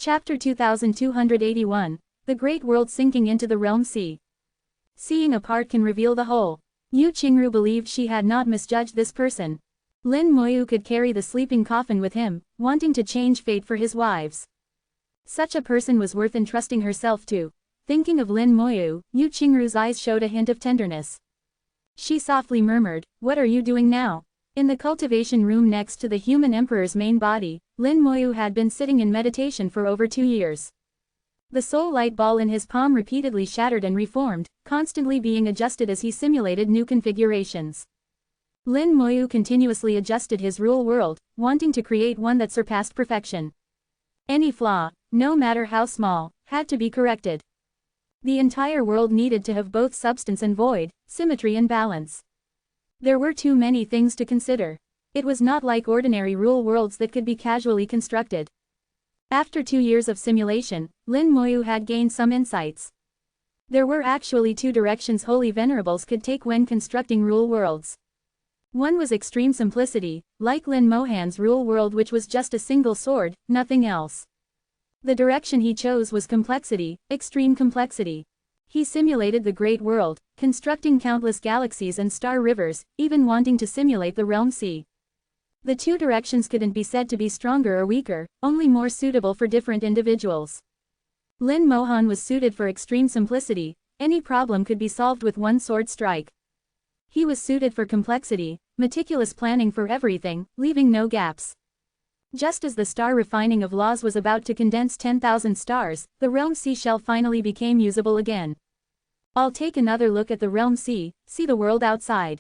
Chapter 2281, The Great World Sinking into the Realm Sea. Seeing a part can reveal the whole. Yu Qingru believed she had not misjudged this person. Lin Moyu could carry the sleeping coffin with him, wanting to change fate for his wives. Such a person was worth entrusting herself to. Thinking of Lin Moyu, Yu Qingru's eyes showed a hint of tenderness. She softly murmured, "What are you doing now?" In the cultivation room next to the human emperor's main body, Lin Moyu had been sitting in meditation for over 2 years. The soul light ball in his palm repeatedly shattered and reformed, constantly being adjusted as he simulated new configurations. Lin Moyu continuously adjusted his real world, wanting to create one that surpassed perfection. Any flaw, no matter how small, had to be corrected. The entire world needed to have both substance and void, symmetry and balance. There were too many things to consider. It was not like ordinary real worlds that could be casually constructed. After 2 years of simulation, Lin Moyu had gained some insights. There were actually 2 directions holy venerables could take when constructing real worlds. One was extreme simplicity, like Lin Mohan's real world, which was just a single sword, nothing else. The direction he chose was complexity, extreme complexity. He simulated the great world, constructing countless galaxies and star rivers, even wanting to simulate the realm sea. The 2 directions couldn't be said to be stronger or weaker, only more suitable for different individuals. Lin Mohan was suited for extreme simplicity, any problem could be solved with one sword strike. He was suited for complexity, meticulous planning for everything, leaving no gaps. Just as the star refining of laws was about to condense 10,000 stars, the realm sea shell finally became usable again. I'll take another look at the realm sea, see the world outside.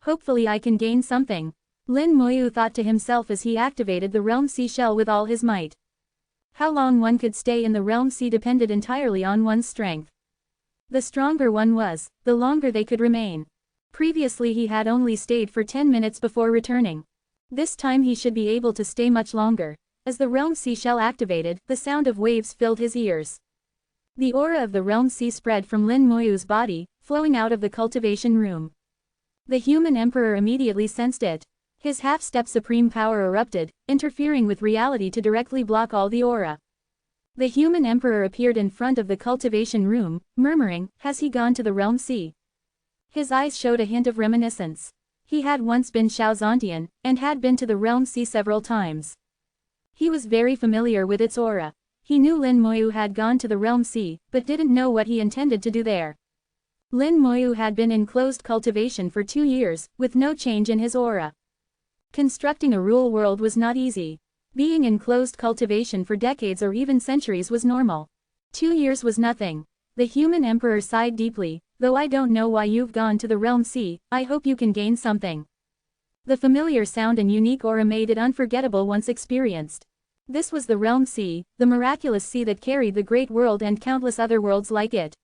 Hopefully I can gain something. Lin Moyu thought to himself as he activated the realm sea shell with all his might. How long one could stay in the realm sea depended entirely on one's strength. The stronger one was, the longer they could remain. Previously he had only stayed for 10 minutes before returning. This time he should be able to stay much longer. As the realm sea shell activated, the sound of waves filled his ears. The aura of the realm sea spread from Lin Moyu's body, flowing out of the cultivation room. The human emperor immediately sensed it. His half-step supreme power erupted, interfering with reality to directly block all the aura. The human emperor appeared in front of the cultivation room, murmuring, "Has he gone to the realm sea?" His eyes showed a hint of reminiscence. He had once been Shaozantian, and had been to the realm sea several times. He was very familiar with its aura. He knew Lin Moyu had gone to the realm sea, but didn't know what he intended to do there. Lin Moyu had been in closed cultivation for 2 years, with no change in his aura. Constructing a real world was not easy. Being in closed cultivation for decades or even centuries was normal. 2 years was nothing. The human emperor sighed deeply. "Though I don't know why you've gone to the realm sea, I hope you can gain something." The familiar sound and unique aura made it unforgettable once experienced. This was the realm sea, the miraculous sea that carried the great world and countless other worlds like it.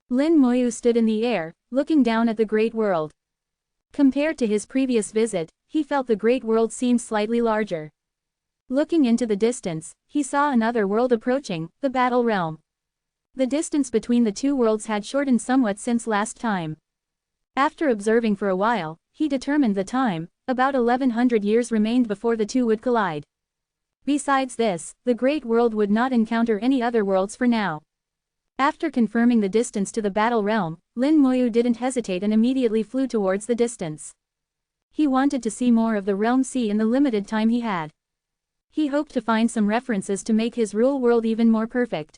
Lin Moyu stood in the air, looking down at the great world. Compared to his previous visit, he felt the great world seemed slightly larger. Looking into the distance, he saw another world approaching, the battle realm. The distance between the 2 worlds had shortened somewhat since last time. After observing for a while, he determined the time, about 1100 years remained before the 2 would collide. Besides this, the great world would not encounter any other worlds for now. After confirming the distance to the battle realm, Lin Moyu didn't hesitate and immediately flew towards the distance. He wanted to see more of the realm sea in the limited time he had. He hoped to find some references to make his real world even more perfect.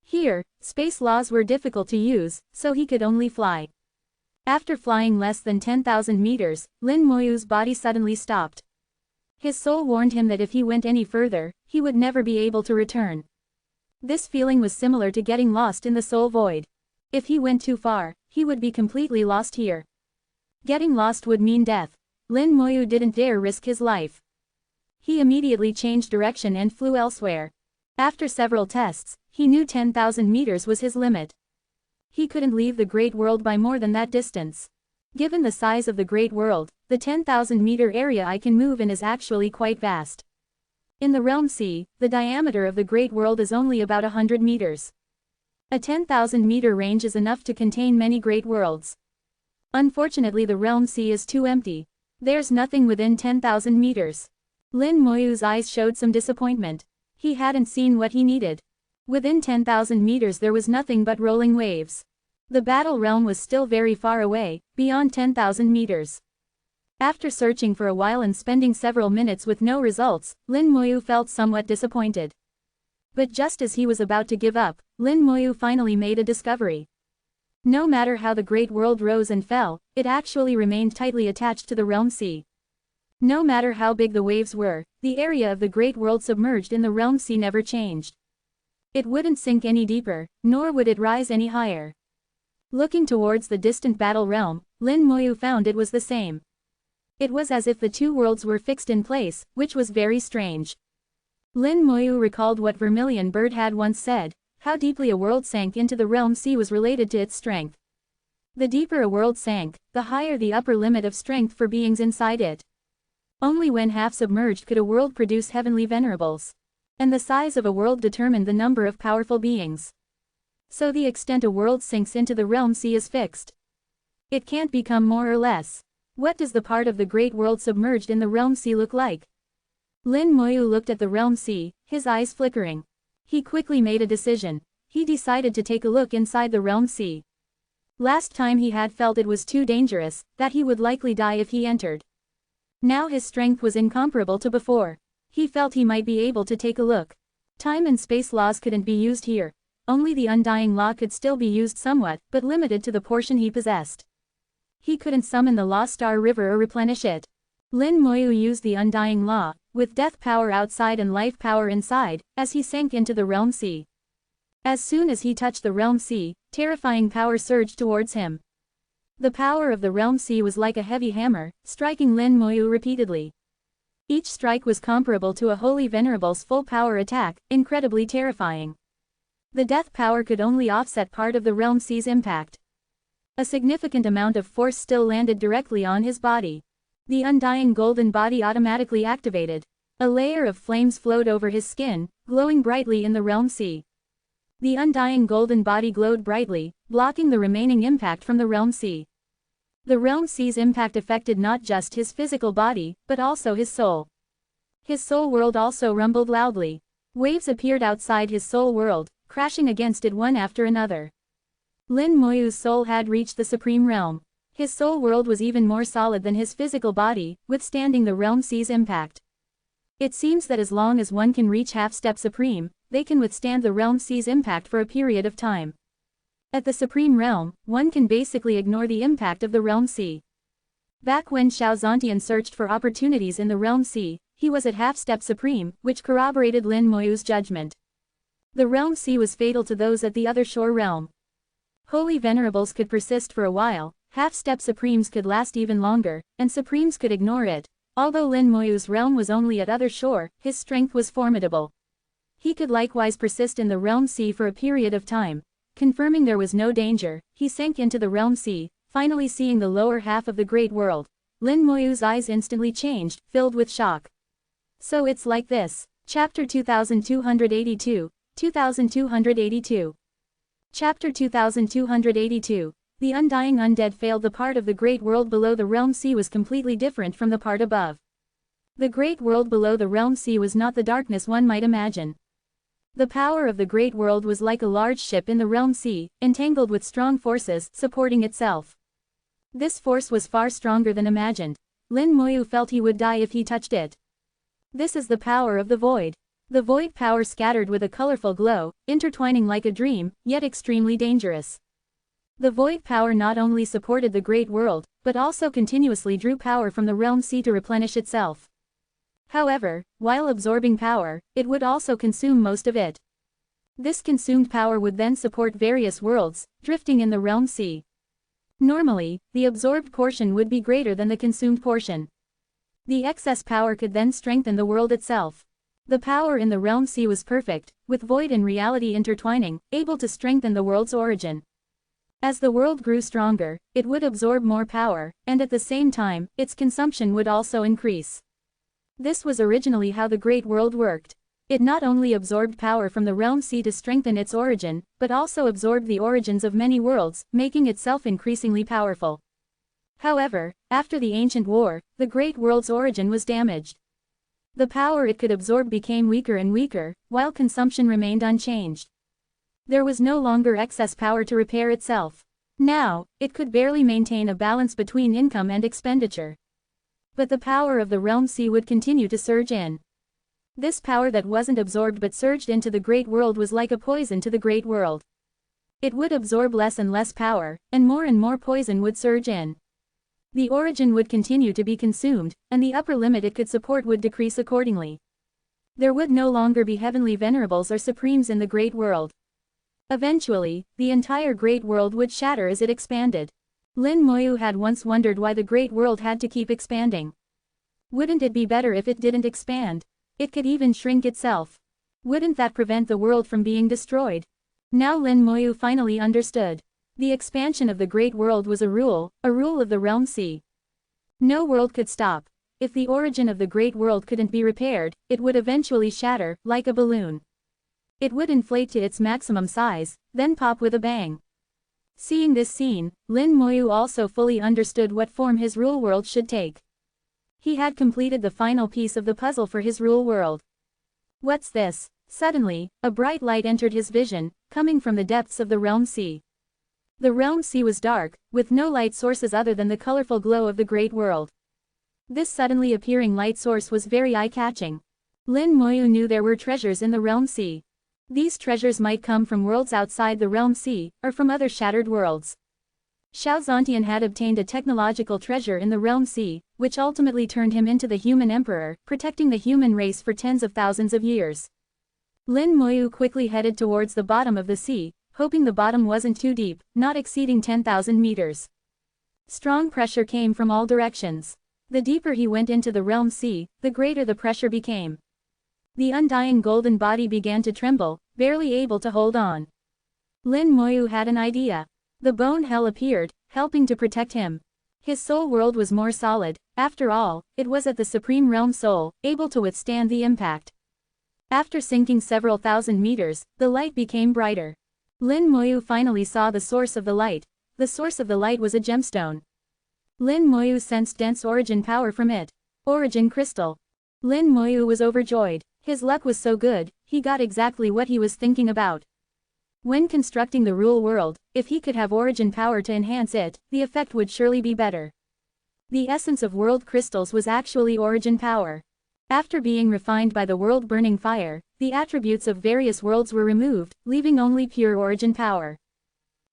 Here, space laws were difficult to use, so he could only fly. After flying less than 10,000 meters, Lin Moyu's body suddenly stopped. His soul warned him that if he went any further, he would never be able to return. This feeling was similar to getting lost in the soul void. If he went too far, he would be completely lost here. Getting lost would mean death. Lin Moyu didn't dare risk his life. He immediately changed direction and flew elsewhere. After several tests, he knew 10,000 meters was his limit. He couldn't leave the great world by more than that distance. Given the size of the great world, the 10,000-meter area I can move in is actually quite vast. In the realm sea, the diameter of the great world is only about 100 meters. A 10,000-meter range is enough to contain many great worlds. Unfortunately, the realm sea is too empty. There's nothing within 10,000 meters. Lin Moyu's eyes showed some disappointment. He hadn't seen what he needed. Within 10,000 meters there was nothing but rolling waves. The battle realm was still very far away, beyond 10,000 meters. After searching for a while and spending several minutes with no results, Lin Moyu felt somewhat disappointed. But just as he was about to give up, Lin Moyu finally made a discovery. No matter how the great world rose and fell, it actually remained tightly attached to the realm sea. No matter how big the waves were, the area of the great world submerged in the realm sea never changed. It wouldn't sink any deeper, nor would it rise any higher. Looking towards the distant battle realm, Lin Moyu found it was the same. It was as if the two worlds were fixed in place, which was very strange. Lin Moyu recalled what Vermilion Bird had once said: how deeply a world sank into the realm sea was related to its strength. The deeper a world sank, the higher the upper limit of strength for beings inside it. Only when half-submerged could a world produce heavenly venerables. And the size of a world determined the number of powerful beings. So the extent a world sinks into the realm sea is fixed. It can't become more or less. What does the part of the great world submerged in the realm sea look like? Lin Moyu looked at the realm sea, his eyes flickering. He quickly made a decision. He decided to take a look inside the realm sea. Last time he had felt it was too dangerous, that he would likely die if he entered. Now his strength was incomparable to before. He felt he might be able to take a look. Time and space laws couldn't be used here. Only the undying law could still be used somewhat, but limited to the portion he possessed. He couldn't summon the Lost Star River or replenish it. Lin Moyu used the undying law, with death power outside and life power inside, as he sank into the realm sea. As soon as he touched the realm sea, terrifying power surged towards him. The power of the realm sea was like a heavy hammer, striking Lin Moyu repeatedly. Each strike was comparable to a holy venerable's full power attack, incredibly terrifying. The death power could only offset part of the realm sea's impact. A significant amount of force still landed directly on his body. The undying golden body automatically activated. A layer of flames flowed over his skin, glowing brightly in the realm sea. The undying golden body glowed brightly, blocking the remaining impact from the realm sea. The realm sea's impact affected not just his physical body, but also his soul. His soul world also rumbled loudly. Waves appeared outside his soul world, crashing against it one after another. Lin Moyu's soul had reached the supreme realm. His soul world was even more solid than his physical body, withstanding the realm sea's impact. It seems that as long as one can reach half-step supreme, they can withstand the realm sea's impact for a period of time. At the supreme realm, one can basically ignore the impact of the realm sea. Back when Xiao Zontian searched for opportunities in the realm sea, he was at half-step supreme, which corroborated Lin Moyu's judgment. The realm sea was fatal to those at the other shore realm. Holy venerables could persist for a while, half-step supremes could last even longer, and supremes could ignore it. Although Lin Moyu's realm was only at other shore, his strength was formidable. He could likewise persist in the realm sea for a period of time. Confirming there was no danger, he sank into the realm sea, finally seeing the lower half of the great world. Lin Moyu's eyes instantly changed, filled with shock. So it's like this. Chapter 2282, 2282. Chapter 2282. The undying undead failed. The part of the great world below the realm sea was completely different from the part above. The great world below the realm sea was not the darkness one might imagine. The power of the great world was like a large ship in the realm sea, entangled with strong forces, supporting itself. This force was far stronger than imagined. Lin Moyu felt he would die if he touched it. This is the power of the void. The void power scattered with a colorful glow, intertwining like a dream, yet extremely dangerous. The void power not only supported the great world, but also continuously drew power from the realm sea to replenish itself. However, while absorbing power, it would also consume most of it. This consumed power would then support various worlds, drifting in the realm sea. Normally, the absorbed portion would be greater than the consumed portion. The excess power could then strengthen the world itself. The power in the realm sea was perfect, with void and reality intertwining, able to strengthen the world's origin. As the world grew stronger, it would absorb more power, and at the same time, its consumption would also increase. This was originally how the great world worked. It not only absorbed power from the realm sea to strengthen its origin, but also absorbed the origins of many worlds, making itself increasingly powerful. However, after the ancient war, the great world's origin was damaged. The power it could absorb became weaker and weaker, while consumption remained unchanged. There was no longer excess power to repair itself. Now, it could barely maintain a balance between income and expenditure. But the power of the realm sea would continue to surge in. This power that wasn't absorbed but surged into the great world was like a poison to the great world. It would absorb less and less power, and more poison would surge in. The origin would continue to be consumed, and the upper limit it could support would decrease accordingly. There would no longer be heavenly venerables or supremes in the great world. Eventually, the entire great world would shatter as it expanded. Lin Moyu had once wondered why the great world had to keep expanding. Wouldn't it be better if it didn't expand? It could even shrink itself. Wouldn't that prevent the world from being destroyed? Now Lin Moyu finally understood. The expansion of the great world was a rule of the realm sea. No world could stop. If the origin of the great world couldn't be repaired, it would eventually shatter, like a balloon. It would inflate to its maximum size, then pop with a bang. Seeing this scene, Lin Moyu also fully understood what form his rule world should take. He had completed the final piece of the puzzle for his rule world. What's this? Suddenly, a bright light entered his vision, coming from the depths of the realm sea. The realm sea was dark, with no light sources other than the colorful glow of the great world. This suddenly appearing light source was very eye-catching. Lin Moyu knew there were treasures in the realm sea. These treasures might come from worlds outside the realm sea, or from other shattered worlds. Xiao Zontian had obtained a technological treasure in the realm sea, which ultimately turned him into the human emperor, protecting the human race for tens of thousands of years. Lin Moyu quickly headed towards the bottom of the sea, hoping the bottom wasn't too deep, not exceeding 10,000 meters. Strong pressure came from all directions. The deeper he went into the realm sea, the greater the pressure became. The undying golden body began to tremble, barely able to hold on. Lin Moyu had an idea. The bone hell appeared, helping to protect him. His soul world was more solid. After all, it was at the supreme realm soul, able to withstand the impact. After sinking several thousand meters, the light became brighter. Lin Moyu finally saw the source of the light. The source of the light was a gemstone. Lin Moyu sensed dense origin power from it. Origin crystal. Lin Moyu was overjoyed. His luck was so good, he got exactly what he was thinking about. When constructing the rule world, if he could have origin power to enhance it, the effect would surely be better. The essence of world crystals was actually origin power. After being refined by the world-burning fire, the attributes of various worlds were removed, leaving only pure origin power.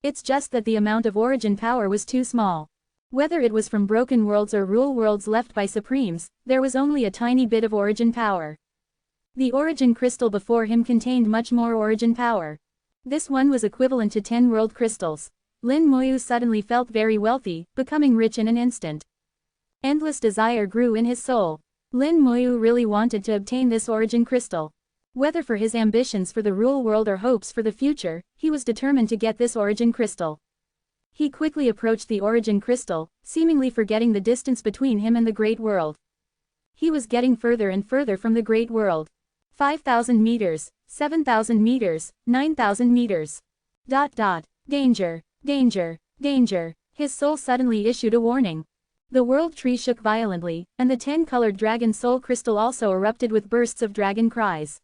It's just that the amount of origin power was too small. Whether it was from broken worlds or rule worlds left by supremes, there was only a tiny bit of origin power. The origin crystal before him contained much more origin power. This one was equivalent to 10 world crystals. Lin Moyu suddenly felt very wealthy, becoming rich in an instant. Endless desire grew in his soul. Lin Moyu really wanted to obtain this origin crystal. Whether for his ambitions for the rule world or hopes for the future, he was determined to get this origin crystal. He quickly approached the origin crystal, seemingly forgetting the distance between him and the great world. He was getting further and further from the great world. 5,000 meters, 7,000 meters, 9,000 meters. Danger, danger, danger. His soul suddenly issued a warning. The world tree shook violently, and the 10-colored dragon soul crystal also erupted with bursts of dragon cries.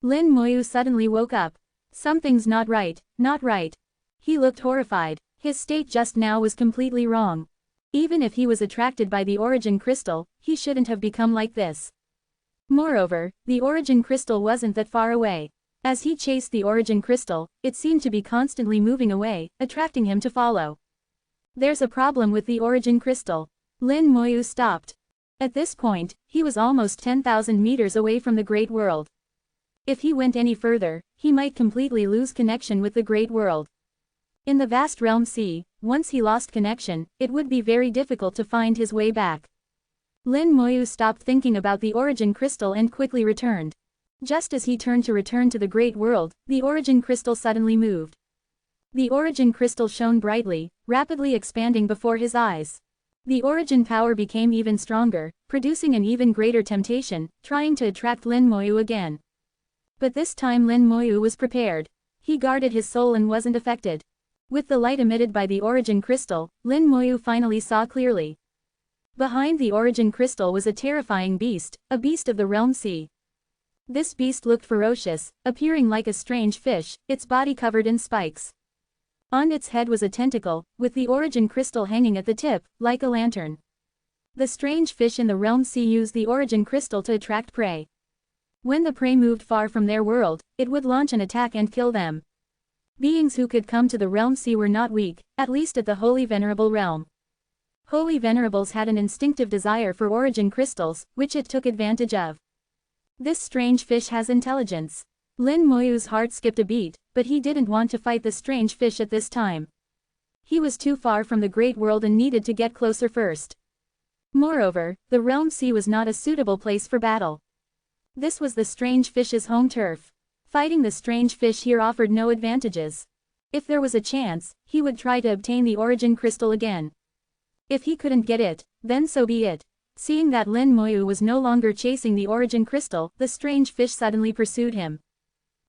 Lin Moyu suddenly woke up. Something's not right, not right. He looked horrified. His state just now was completely wrong. Even if he was attracted by the origin crystal, he shouldn't have become like this. Moreover, the origin crystal wasn't that far away. As he chased the origin crystal, it seemed to be constantly moving away, attracting him to follow. There's a problem with the origin crystal. Lin Moyu stopped. At this point, he was almost 10,000 meters away from the great world. If he went any further, he might completely lose connection with the great world. In the vast realm sea, once he lost connection, it would be very difficult to find his way back. Lin Moyu stopped thinking about the origin crystal and quickly returned. Just as he turned to return to the great world, the origin crystal suddenly moved. The origin crystal shone brightly, rapidly expanding before his eyes. The origin power became even stronger, producing an even greater temptation, trying to attract Lin Moyu again. But this time Lin Moyu was prepared. He guarded his soul and wasn't affected. With the light emitted by the origin crystal, Lin Moyu finally saw clearly. Behind the origin crystal was a terrifying beast, a beast of the realm sea. This beast looked ferocious, appearing like a strange fish, its body covered in spikes. On its head was a tentacle, with the origin crystal hanging at the tip, like a lantern. The strange fish in the realm sea used the origin crystal to attract prey. When the prey moved far from their world, it would launch an attack and kill them. Beings who could come to the realm sea were not weak, at least at the Holy Venerable realm. Holy Venerables had an instinctive desire for origin crystals, which it took advantage of. This strange fish has intelligence. Lin Moyu's heart skipped a beat, but he didn't want to fight the strange fish at this time. He was too far from the great world and needed to get closer first. Moreover, the realm sea was not a suitable place for battle. This was the strange fish's home turf. Fighting the strange fish here offered no advantages. If there was a chance, he would try to obtain the origin crystal again. If he couldn't get it, then so be it. Seeing that Lin Moyu was no longer chasing the origin crystal, the strange fish suddenly pursued him.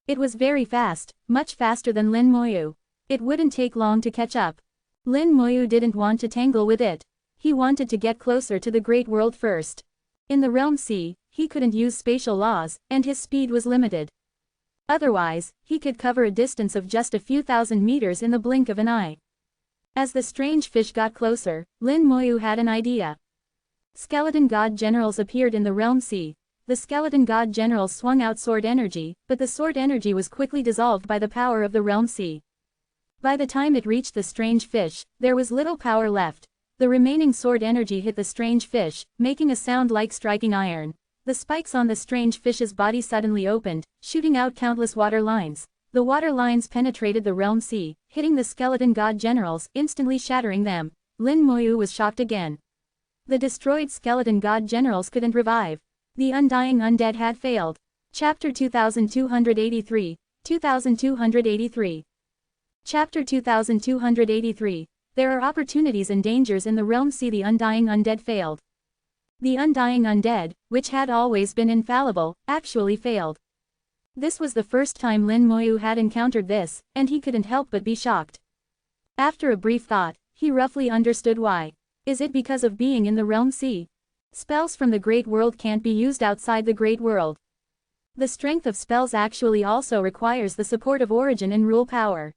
It was very fast, much faster than Lin Moyu. It wouldn't take long to catch up. Lin Moyu didn't want to tangle with it. He wanted to get closer to the great world first. In the realm sea, he couldn't use spatial laws, and his speed was limited. Otherwise, he could cover a distance of just a few thousand meters in the blink of an eye. As the strange fish got closer, Lin Moyu had an idea. Skeleton god generals appeared in the realm sea. The skeleton god generals swung out sword energy, but the sword energy was quickly dissolved by the power of the realm sea. By the time it reached the strange fish, there was little power left. The remaining sword energy hit the strange fish, making a sound like striking iron. The spikes on the strange fish's body suddenly opened, shooting out countless water lines. The water lines penetrated the realm sea, hitting the skeleton god generals, instantly shattering them. Lin Moyu was shocked again. The destroyed skeleton god generals couldn't revive. The undying undead had failed. Chapter 2283, 2283. Chapter 2283. There are opportunities and dangers in the realm sea. The undying undead failed. The undying undead, which had always been infallible, actually failed. This was the first time Lin Moyu had encountered this, and he couldn't help but be shocked. After a brief thought, he roughly understood why. Is it because of being in the realm sea? Spells from the great world can't be used outside the great world. The strength of spells actually also requires the support of origin and rule power.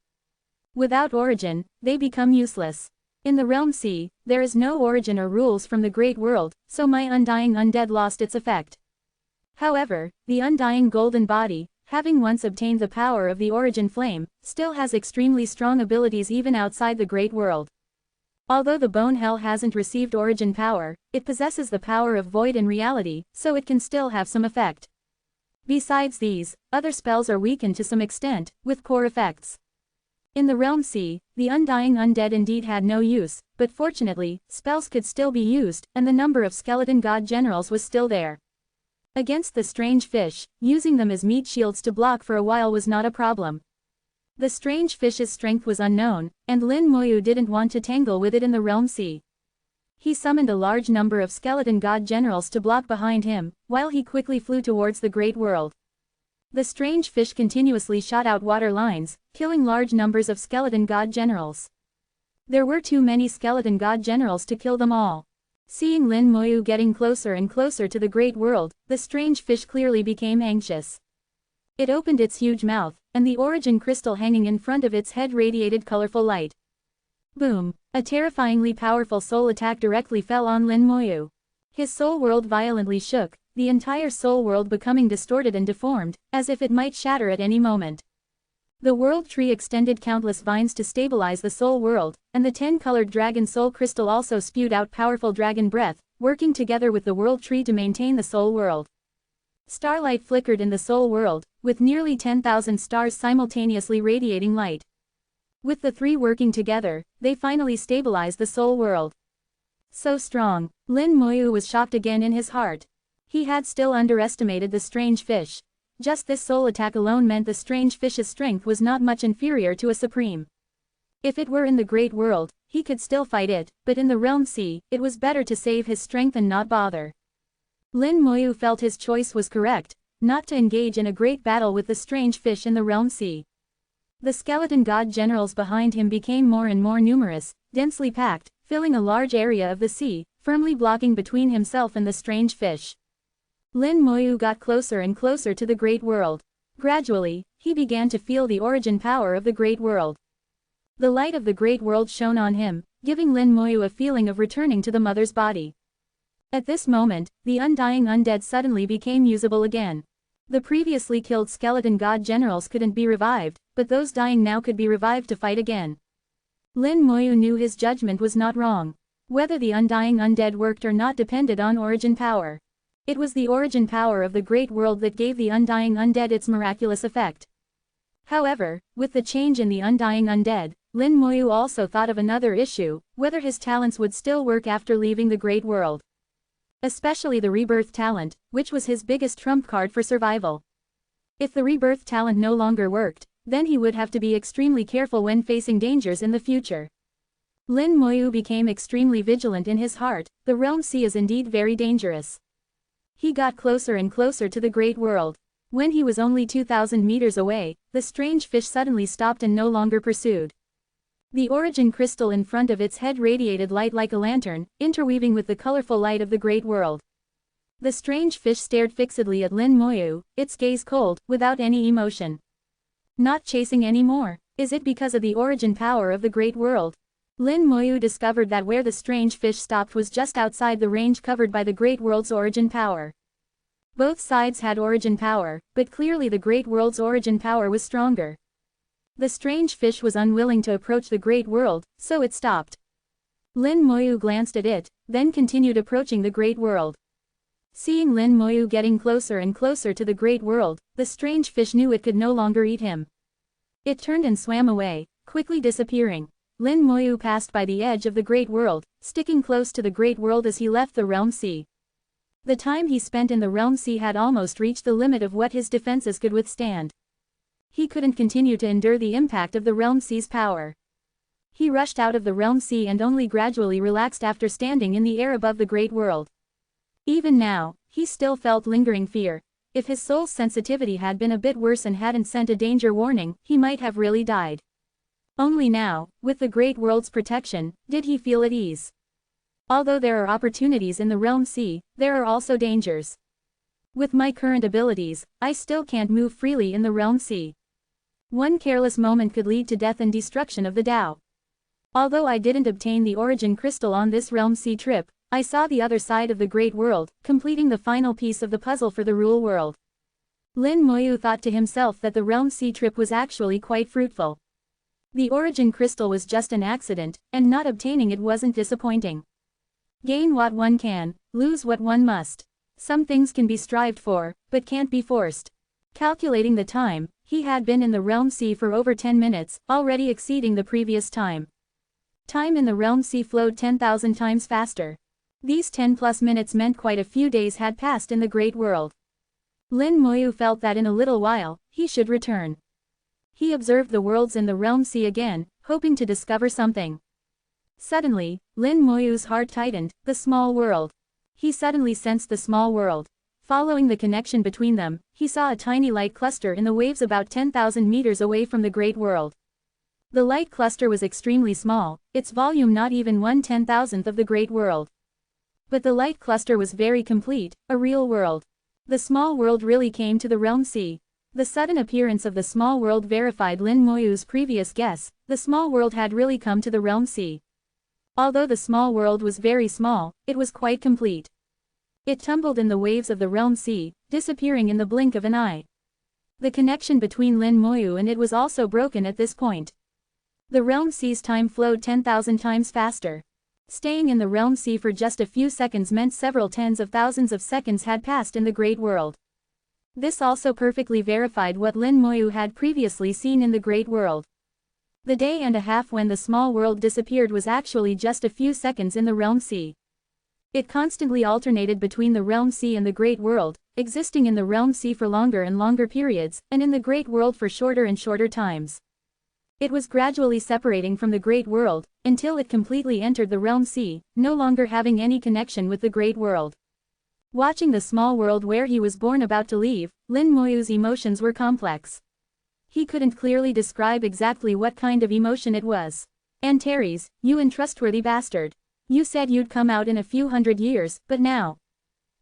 Without origin, they become useless. In the realm sea, there is no origin or rules from the great world, so my undying undead lost its effect. However, the undying golden body, having once obtained the power of the origin flame, still has extremely strong abilities even outside the great world. Although the bone hell hasn't received origin power, it possesses the power of void and reality, so it can still have some effect. Besides these, other spells are weakened to some extent, with core effects. In the realm sea, the undying undead indeed had no use, but fortunately, spells could still be used, and the number of skeleton god generals was still there. Against the strange fish, using them as meat shields to block for a while was not a problem. The strange fish's strength was unknown, and Lin Moyu didn't want to tangle with it in the realm sea. He summoned a large number of skeleton god generals to block behind him, while he quickly flew towards the great world. The strange fish continuously shot out water lines, killing large numbers of skeleton god generals. There were too many skeleton god generals to kill them all. Seeing Lin Moyu getting closer and closer to the great world, the strange fish clearly became anxious. It opened its huge mouth, and the origin crystal hanging in front of its head radiated colorful light. Boom! A terrifyingly powerful soul attack directly fell on Lin Moyu. His soul world violently shook, the entire soul world becoming distorted and deformed, as if it might shatter at any moment. The world tree extended countless vines to stabilize the soul world, and the 10-colored dragon soul crystal also spewed out powerful dragon breath, working together with the world tree to maintain the soul world. Starlight flickered in the soul world, with nearly 10,000 stars simultaneously radiating light. With the three working together, they finally stabilized the soul world. So strong, Lin Moyu was shocked again in his heart. He had still underestimated the strange fish. Just this soul attack alone meant the strange fish's strength was not much inferior to a supreme. If it were in the great world, he could still fight it, but in the realm sea, it was better to save his strength and not bother. Lin Moyu felt his choice was correct, not to engage in a great battle with the strange fish in the realm sea. The skeleton god generals behind him became more and more numerous, densely packed, filling a large area of the sea. firmly blocking between himself and the strange fish. Lin Moyu got closer and closer to the great world. Gradually, he began to feel the origin power of the great world. The light of the great world shone on him, giving Lin Moyu a feeling of returning to the mother's body. At this moment, the undying undead suddenly became usable again. The previously killed skeleton god generals couldn't be revived, but those dying now could be revived to fight again. Lin Moyu knew his judgment was not wrong. Whether the undying undead worked or not depended on origin power. It was the origin power of the great world that gave the undying undead its miraculous effect. However, with the change in the undying undead, Lin Moyu also thought of another issue, whether his talents would still work after leaving the great world. Especially the rebirth talent, which was his biggest trump card for survival. If the rebirth talent no longer worked, then he would have to be extremely careful when facing dangers in the future. Lin Moyu became extremely vigilant in his heart. The realm sea is indeed very dangerous. He got closer and closer to the great world. When he was only 2,000 meters away, the strange fish suddenly stopped and no longer pursued. The origin crystal in front of its head radiated light like a lantern, interweaving with the colorful light of the great world. The strange fish stared fixedly at Lin Moyu, its gaze cold, without any emotion. Not chasing anymore. Is it because of the origin power of the great world? Lin Moyu discovered that where the strange fish stopped was just outside the range covered by the great world's origin power. Both sides had origin power, but clearly the great world's origin power was stronger. The strange fish was unwilling to approach the great world, so it stopped. Lin Moyu glanced at it, then continued approaching the great world. Seeing Lin Moyu getting closer and closer to the great world, the strange fish knew it could no longer eat him. It turned and swam away, quickly disappearing. Lin Moyu passed by the edge of the great world, sticking close to the great world as he left the realm sea. The time he spent in the realm sea had almost reached the limit of what his defenses could withstand. He couldn't continue to endure the impact of the realm sea's power. He rushed out of the realm sea and only gradually relaxed after standing in the air above the great world. Even now, he still felt lingering fear. If his soul's sensitivity had been a bit worse and hadn't sent a danger warning, he might have really died. Only now, with the great world's protection, did he feel at ease. Although there are opportunities in the realm sea, there are also dangers. With my current abilities, I still can't move freely in the realm sea. One careless moment could lead to death and destruction of the Tao. Although I didn't obtain the origin crystal on this realm sea trip, I saw the other side of the great world, completing the final piece of the puzzle for the rule world. Lin Moyu thought to himself that the realm sea trip was actually quite fruitful. The origin crystal was just an accident, and not obtaining it wasn't disappointing. Gain what one can, lose what one must. Some things can be strived for, but can't be forced. Calculating the time, he had been in the realm sea for over 10 minutes, already exceeding the previous time. Time in the realm sea flowed 10,000 times faster. These 10+ minutes meant quite a few days had passed in the great world. Lin Moyu felt that in a little while, he should return. He observed the worlds in the realm sea again, hoping to discover something. Suddenly, Lin Moyu's heart tightened. The small world. He suddenly sensed the small world. Following the connection between them, he saw a tiny light cluster in the waves about 10,000 meters away from the great world. The light cluster was extremely small, its volume not even 1/10,000th of the great world. But the light cluster was very complete, a real world. The small world really came to the realm sea. The sudden appearance of the small world verified Lin Moyu's previous guess. The small world had really come to the realm sea. Although the small world was very small, it was quite complete. It tumbled in the waves of the realm sea, disappearing in the blink of an eye. The connection between Lin Moyu and it was also broken at this point. The realm sea's time flowed 10,000 times faster. Staying in the realm sea for just a few seconds meant several tens of thousands of seconds had passed in the great world. This also perfectly verified what Lin Moyu had previously seen in the great world. The day and a half when the small world disappeared was actually just a few seconds in the realm sea. It constantly alternated between the realm sea and the great world, existing in the realm sea for longer and longer periods, and in the great world for shorter and shorter times. It was gradually separating from the great world, until it completely entered the realm sea, no longer having any connection with the great world. Watching the small world where he was born about to leave, Lin Moyu's emotions were complex. He couldn't clearly describe exactly what kind of emotion it was. "Antares, you untrustworthy bastard. You said you'd come out in a few hundred years, but now.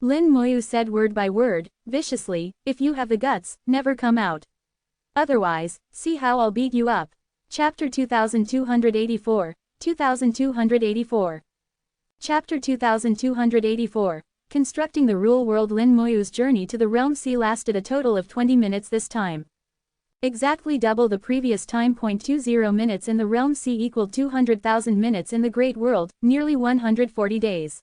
Lin Moyu said word by word, viciously, if you have the guts, never come out. Otherwise, see how I'll beat you up. Chapter 2284, 2284. Chapter 2284. Constructing the Rule World. Lin Moyu's journey to the Realm Sea lasted a total of 20 minutes this time. Exactly double the previous time. 20 minutes in the Realm Sea equaled 200,000 minutes in the Great World, nearly 140 days.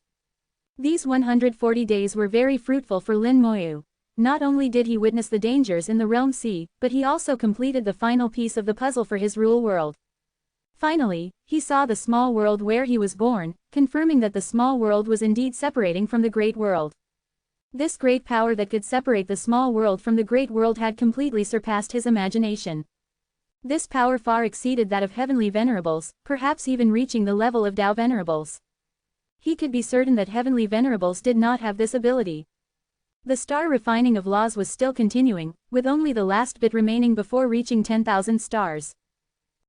These 140 days were very fruitful for Lin Moyu. Not only did he witness the dangers in the Realm Sea, but he also completed the final piece of the puzzle for his Rule World. Finally, he saw the small world where he was born, confirming that the small world was indeed separating from the Great World. This great power that could separate the small world from the Great World had completely surpassed his imagination. This power far exceeded that of heavenly venerables, perhaps even reaching the level of Tao venerables. He could be certain that heavenly venerables did not have this ability. The star refining of laws was still continuing, with only the last bit remaining before reaching 10,000 stars.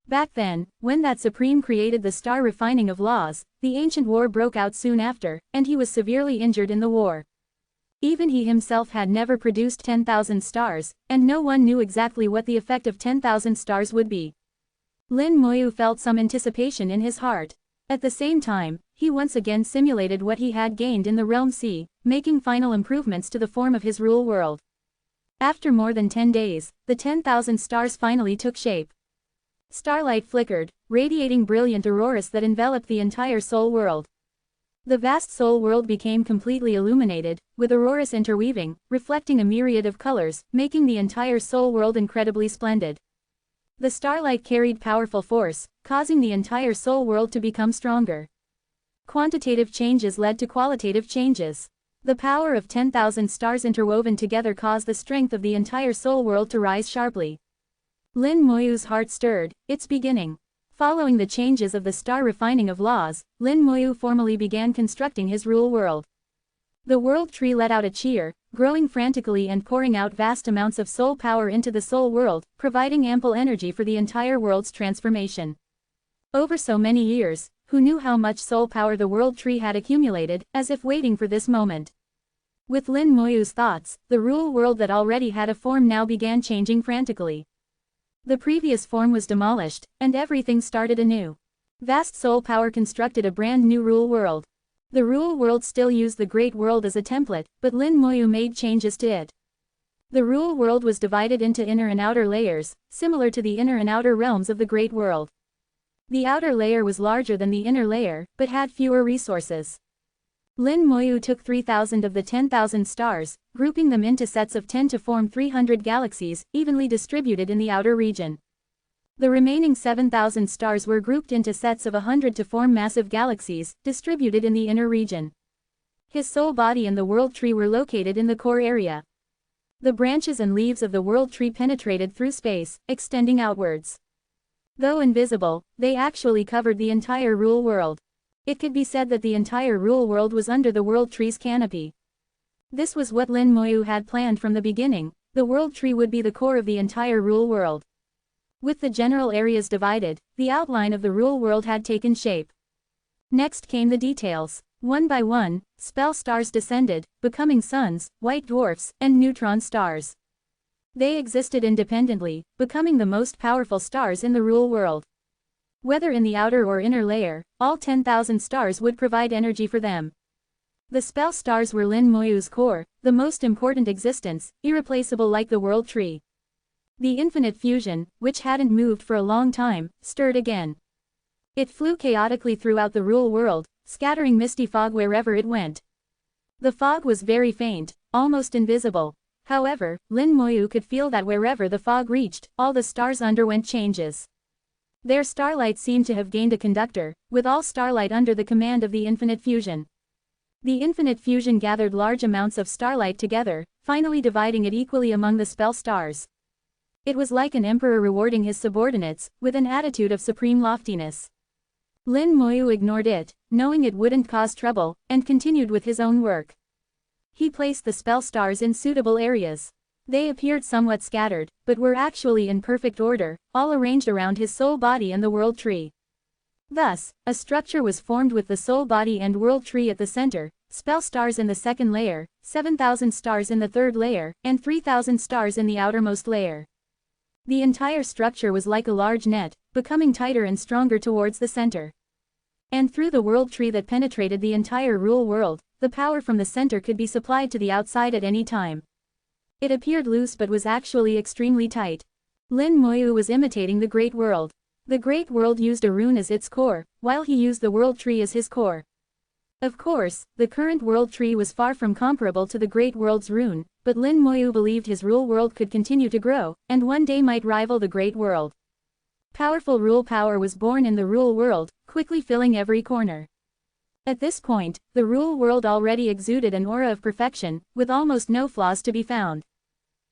Back then, when that Supreme created the star refining of laws, the ancient war broke out soon after, and he was severely injured in the war. Even he himself had never produced 10,000 stars, and no one knew exactly what the effect of 10,000 stars would be. Lin Moyu felt some anticipation in his heart. At the same time, he once again simulated what he had gained in the Realm Sea, making final improvements to the form of his Rule World. After more than 10 days, the 10,000 stars finally took shape. Starlight flickered, radiating brilliant auroras that enveloped the entire soul world. The vast soul world became completely illuminated, with auroras interweaving, reflecting a myriad of colors, making the entire soul world incredibly splendid. The starlight carried powerful force, causing the entire soul world to become stronger. Quantitative changes led to qualitative changes. The power of 10,000 stars interwoven together caused the strength of the entire soul world to rise sharply. Lin Moyu's heart stirred, its beginning. Following the changes of the star refining of laws, Lin Moyu formally began constructing his Rule World. The world tree let out a cheer, growing frantically and pouring out vast amounts of soul power into the soul world, providing ample energy for the entire world's transformation. Over so many years, who knew how much soul power the world tree had accumulated, as if waiting for this moment. With Lin Moyu's thoughts, the Rule World that already had a form now began changing frantically. The previous form was demolished, and everything started anew. Vast soul power constructed a brand new Rule World. The Rule World still used the Great World as a template, but Lin Moyu made changes to it. The Rule World was divided into inner and outer layers, similar to the inner and outer realms of the Great World. The outer layer was larger than the inner layer, but had fewer resources. Lin Moyu took 3,000 of the 10,000 stars, grouping them into sets of 10 to form 300 galaxies, evenly distributed in the outer region. The remaining 7,000 stars were grouped into sets of 100 to form massive galaxies, distributed in the inner region. His soul body and the world tree were located in the core area. The branches and leaves of the world tree penetrated through space, extending outwards. Though invisible, they actually covered the entire Rule World. It could be said that the entire Rule World was under the world tree's canopy. This was what Lin Moyu had planned from the beginning. The world tree would be the core of the entire Rule World. With the general areas divided, the outline of the Rule World had taken shape. Next came the details. One by one, spell stars descended, becoming suns, white dwarfs, and neutron stars. They existed independently, becoming the most powerful stars in the Rule World. Whether in the outer or inner layer, all 10,000 stars would provide energy for them. The spell stars were Lin Moyu's core, the most important existence, irreplaceable like the world tree. The infinite fusion, which hadn't moved for a long time, stirred again. It flew chaotically throughout the Rule World, scattering misty fog wherever it went. The fog was very faint, almost invisible. However, Lin Moyu could feel that wherever the fog reached, all the stars underwent changes. Their starlight seemed to have gained a conductor, with all starlight under the command of the infinite fusion. The infinite fusion gathered large amounts of starlight together, finally dividing it equally among the spell stars. It was like an emperor rewarding his subordinates, with an attitude of supreme loftiness. Lin Moyu ignored it, knowing it wouldn't cause trouble, and continued with his own work. He placed the spell stars in suitable areas. They appeared somewhat scattered, but were actually in perfect order, all arranged around his soul body and the world tree. Thus, a structure was formed with the soul body and world tree at the center, spell stars in the second layer, 7,000 stars in the third layer, and 3,000 stars in the outermost layer. The entire structure was like a large net, becoming tighter and stronger towards the center. And through the world tree that penetrated the entire rule world, the power from the center could be supplied to the outside at any time. It appeared loose but was actually extremely tight. Lin Moyu was imitating the Great World. The Great World used a rune as its core, while he used the world tree as his core. Of course, the current world tree was far from comparable to the Great World's rune, but Lin Moyu believed his rule world could continue to grow, and one day might rival the Great World. Powerful rule power was born in the rule world, quickly filling every corner. At this point, the rule world already exuded an aura of perfection, with almost no flaws to be found.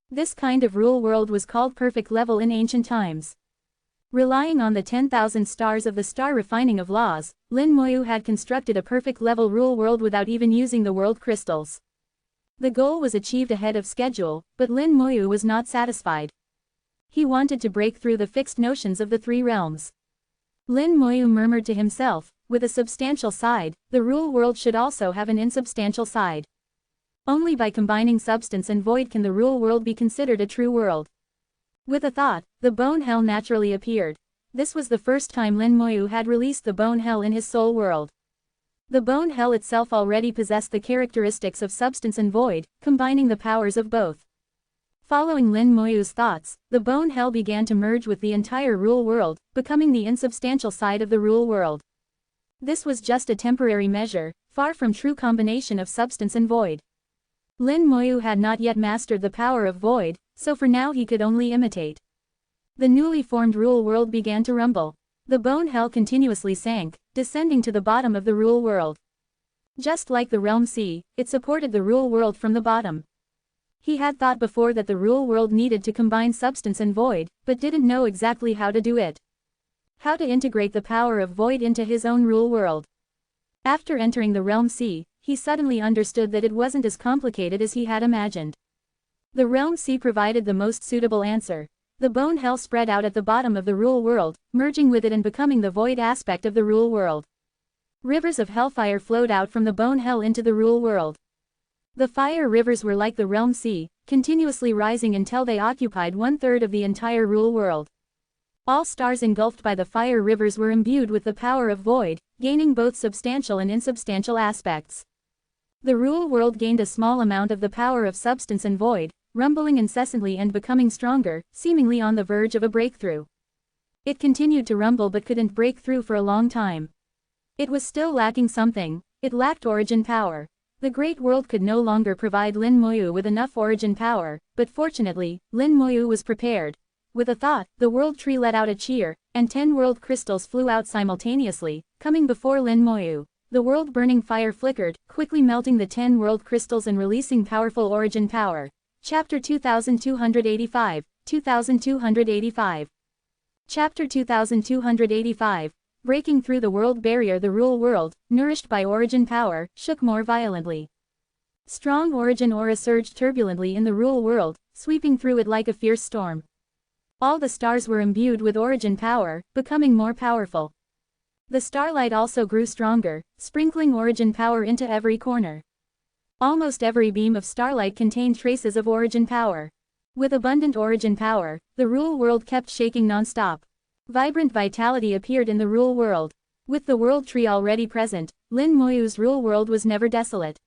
This kind of rule world was called perfect level in ancient times. Relying on the 10,000 stars of the star refining of laws, Lin Moyu had constructed a perfect level rule world without even using the world crystals. The goal was achieved ahead of schedule, but Lin Moyu was not satisfied. He wanted to break through the fixed notions of the three realms. Lin Moyu murmured to himself, with a substantial side, the rule world should also have an insubstantial side. Only by combining substance and void can the rule world be considered a true world. With a thought, the bone hell naturally appeared. This was the first time Lin Moyu had released the bone hell in his soul world. The bone hell itself already possessed the characteristics of substance and void, combining the powers of both. Following Lin Moyu's thoughts, the bone hell began to merge with the entire rule world, becoming the insubstantial side of the rule world. This was just a temporary measure, far from true combination of substance and void. Lin Moyu had not yet mastered the power of void, so for now he could only imitate. The newly formed rule world began to rumble. The bone hell continuously sank, descending to the bottom of the rule world. Just like the realm sea, it supported the rule world from the bottom. He had thought before that the rule world needed to combine substance and void, but didn't know exactly how to do it. How to integrate the power of void into his own rule world. After entering the realm sea, he suddenly understood that it wasn't as complicated as he had imagined. The realm sea provided the most suitable answer. The bone hell spread out at the bottom of the rule world, merging with it and becoming the void aspect of the rule world. Rivers of hellfire flowed out from the bone hell into the rule world. The fire rivers were like the realm sea, continuously rising until they occupied 1/3 of the entire rule world. All stars engulfed by the fire rivers were imbued with the power of void, gaining both substantial and insubstantial aspects. The rule world gained a small amount of the power of substance and void, rumbling incessantly and becoming stronger, seemingly on the verge of a breakthrough. It continued to rumble but couldn't break through for a long time. It was still lacking something. It lacked origin power. The Great World could no longer provide Lin Moyu with enough origin power, but fortunately, Lin Moyu was prepared. With a thought, the world tree let out a cheer, and 10 world crystals flew out simultaneously, coming before Lin Moyu. The world-burning fire flickered, quickly melting the 10 world crystals and releasing powerful origin power. Chapter 2285, 2285. Chapter 2285. Breaking through the world barrier. The rule world, nourished by origin power, shook more violently. Strong origin aura surged turbulently in the rule world, sweeping through it like a fierce storm. All the stars were imbued with origin power, becoming more powerful. The starlight also grew stronger, sprinkling origin power into every corner. Almost every beam of starlight contained traces of origin power. With abundant origin power, the rule world kept shaking non-stop. Vibrant vitality appeared in the rule world. With the world tree already present, Lin Moyu's rule world was never desolate.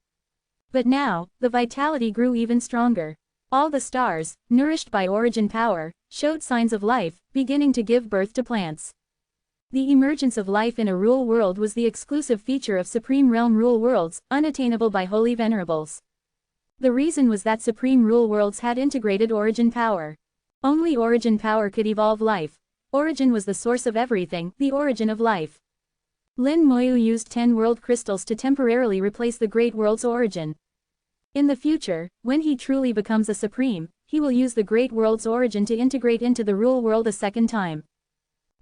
But now, the vitality grew even stronger. All the stars, nourished by origin power, showed signs of life, beginning to give birth to plants. The emergence of life in a rule world was the exclusive feature of Supreme Realm rule worlds, unattainable by holy venerables. The reason was that Supreme Rule worlds had integrated origin power. Only origin power could evolve life. Origin was the source of everything, the origin of life. Lin Moyu used 10 world crystals to temporarily replace the Great World's origin. In the future, when he truly becomes a supreme, he will use the Great World's origin to integrate into the rule world a second time.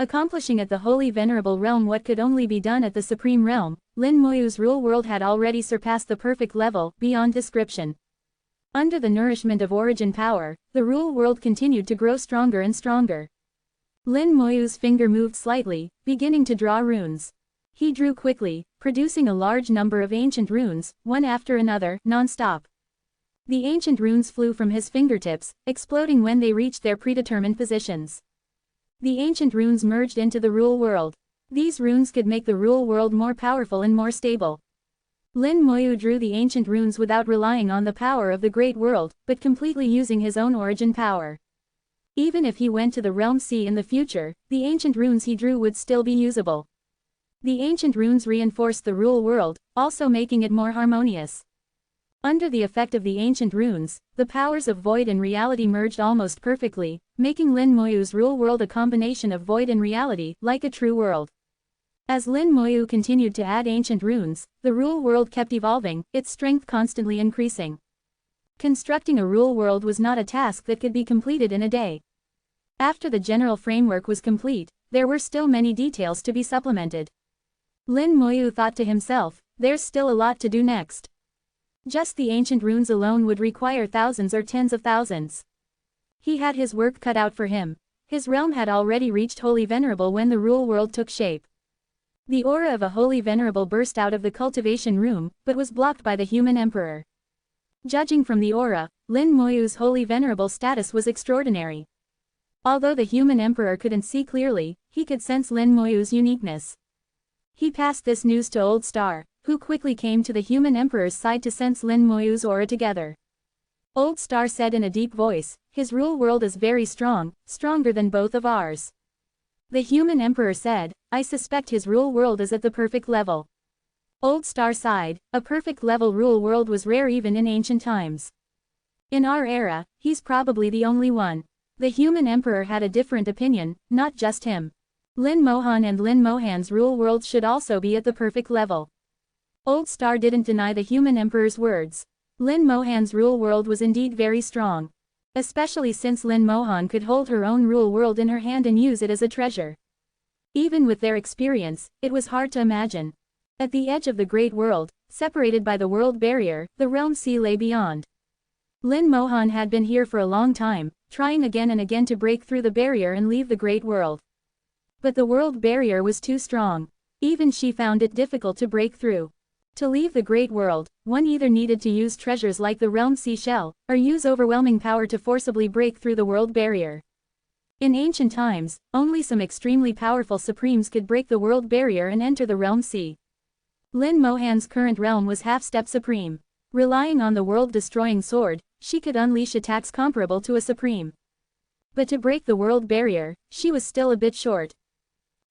Accomplishing at the Holy Venerable Realm what could only be done at the Supreme Realm, Lin Moyu's rule world had already surpassed the perfect level, beyond description. Under the nourishment of origin power, the rule world continued to grow stronger and stronger. Lin Moyu's finger moved slightly, beginning to draw runes. He drew quickly, producing a large number of ancient runes, one after another, non-stop. The ancient runes flew from his fingertips, exploding when they reached their predetermined positions. The ancient runes merged into the rule world. These runes could make the rule world more powerful and more stable. Lin Moyu drew the ancient runes without relying on the power of the great world, but completely using his own origin power. Even if he went to the Realm Sea in the future, the ancient runes he drew would still be usable. The ancient runes reinforced the rule world, also making it more harmonious. Under the effect of the ancient runes, the powers of void and reality merged almost perfectly, making Lin Moyu's rule world a combination of void and reality, like a true world. As Lin Moyu continued to add ancient runes, the rule world kept evolving, its strength constantly increasing. Constructing a rule world was not a task that could be completed in a day. After the general framework was complete, there were still many details to be supplemented. Lin Moyu thought to himself, there's still a lot to do next. Just the ancient runes alone would require thousands or tens of thousands. He had his work cut out for him. His realm had already reached Holy Venerable when the rule world took shape. The aura of a Holy Venerable burst out of the cultivation room, but was blocked by the human emperor. Judging from the aura, Lin Moyu's Holy Venerable status was extraordinary. Although the human emperor couldn't see clearly, he could sense Lin Moyu's uniqueness. He passed this news to Old Star, who quickly came to the human emperor's side to sense Lin Moyu's aura together. Old Star said in a deep voice, his rule world is very strong, stronger than both of ours. The human emperor said, I suspect his rule world is at the perfect level. Old Star sighed, a perfect level rule world was rare even in ancient times. In our era, he's probably the only one. The human emperor had a different opinion, not just him. Lin Mohan and Lin Mohan's rule world should also be at the perfect level. Old Star didn't deny the human emperor's words. Lin Mohan's rule world was indeed very strong. Especially since Lin Mohan could hold her own rule world in her hand and use it as a treasure. Even with their experience, it was hard to imagine. At the edge of the great world, separated by the world barrier, the realm sea lay beyond. Lin Mohan had been here for a long time, trying again and again to break through the barrier and leave the great world. But the world barrier was too strong. Even she found it difficult to break through. To leave the great world, one either needed to use treasures like the realm sea shell, or use overwhelming power to forcibly break through the world barrier. In ancient times, only some extremely powerful supremes could break the world barrier and enter the realm sea. Lin Mohan's current realm was half-step supreme. Relying on the world-destroying sword, she could unleash attacks comparable to a supreme. But to break the world barrier, she was still a bit short.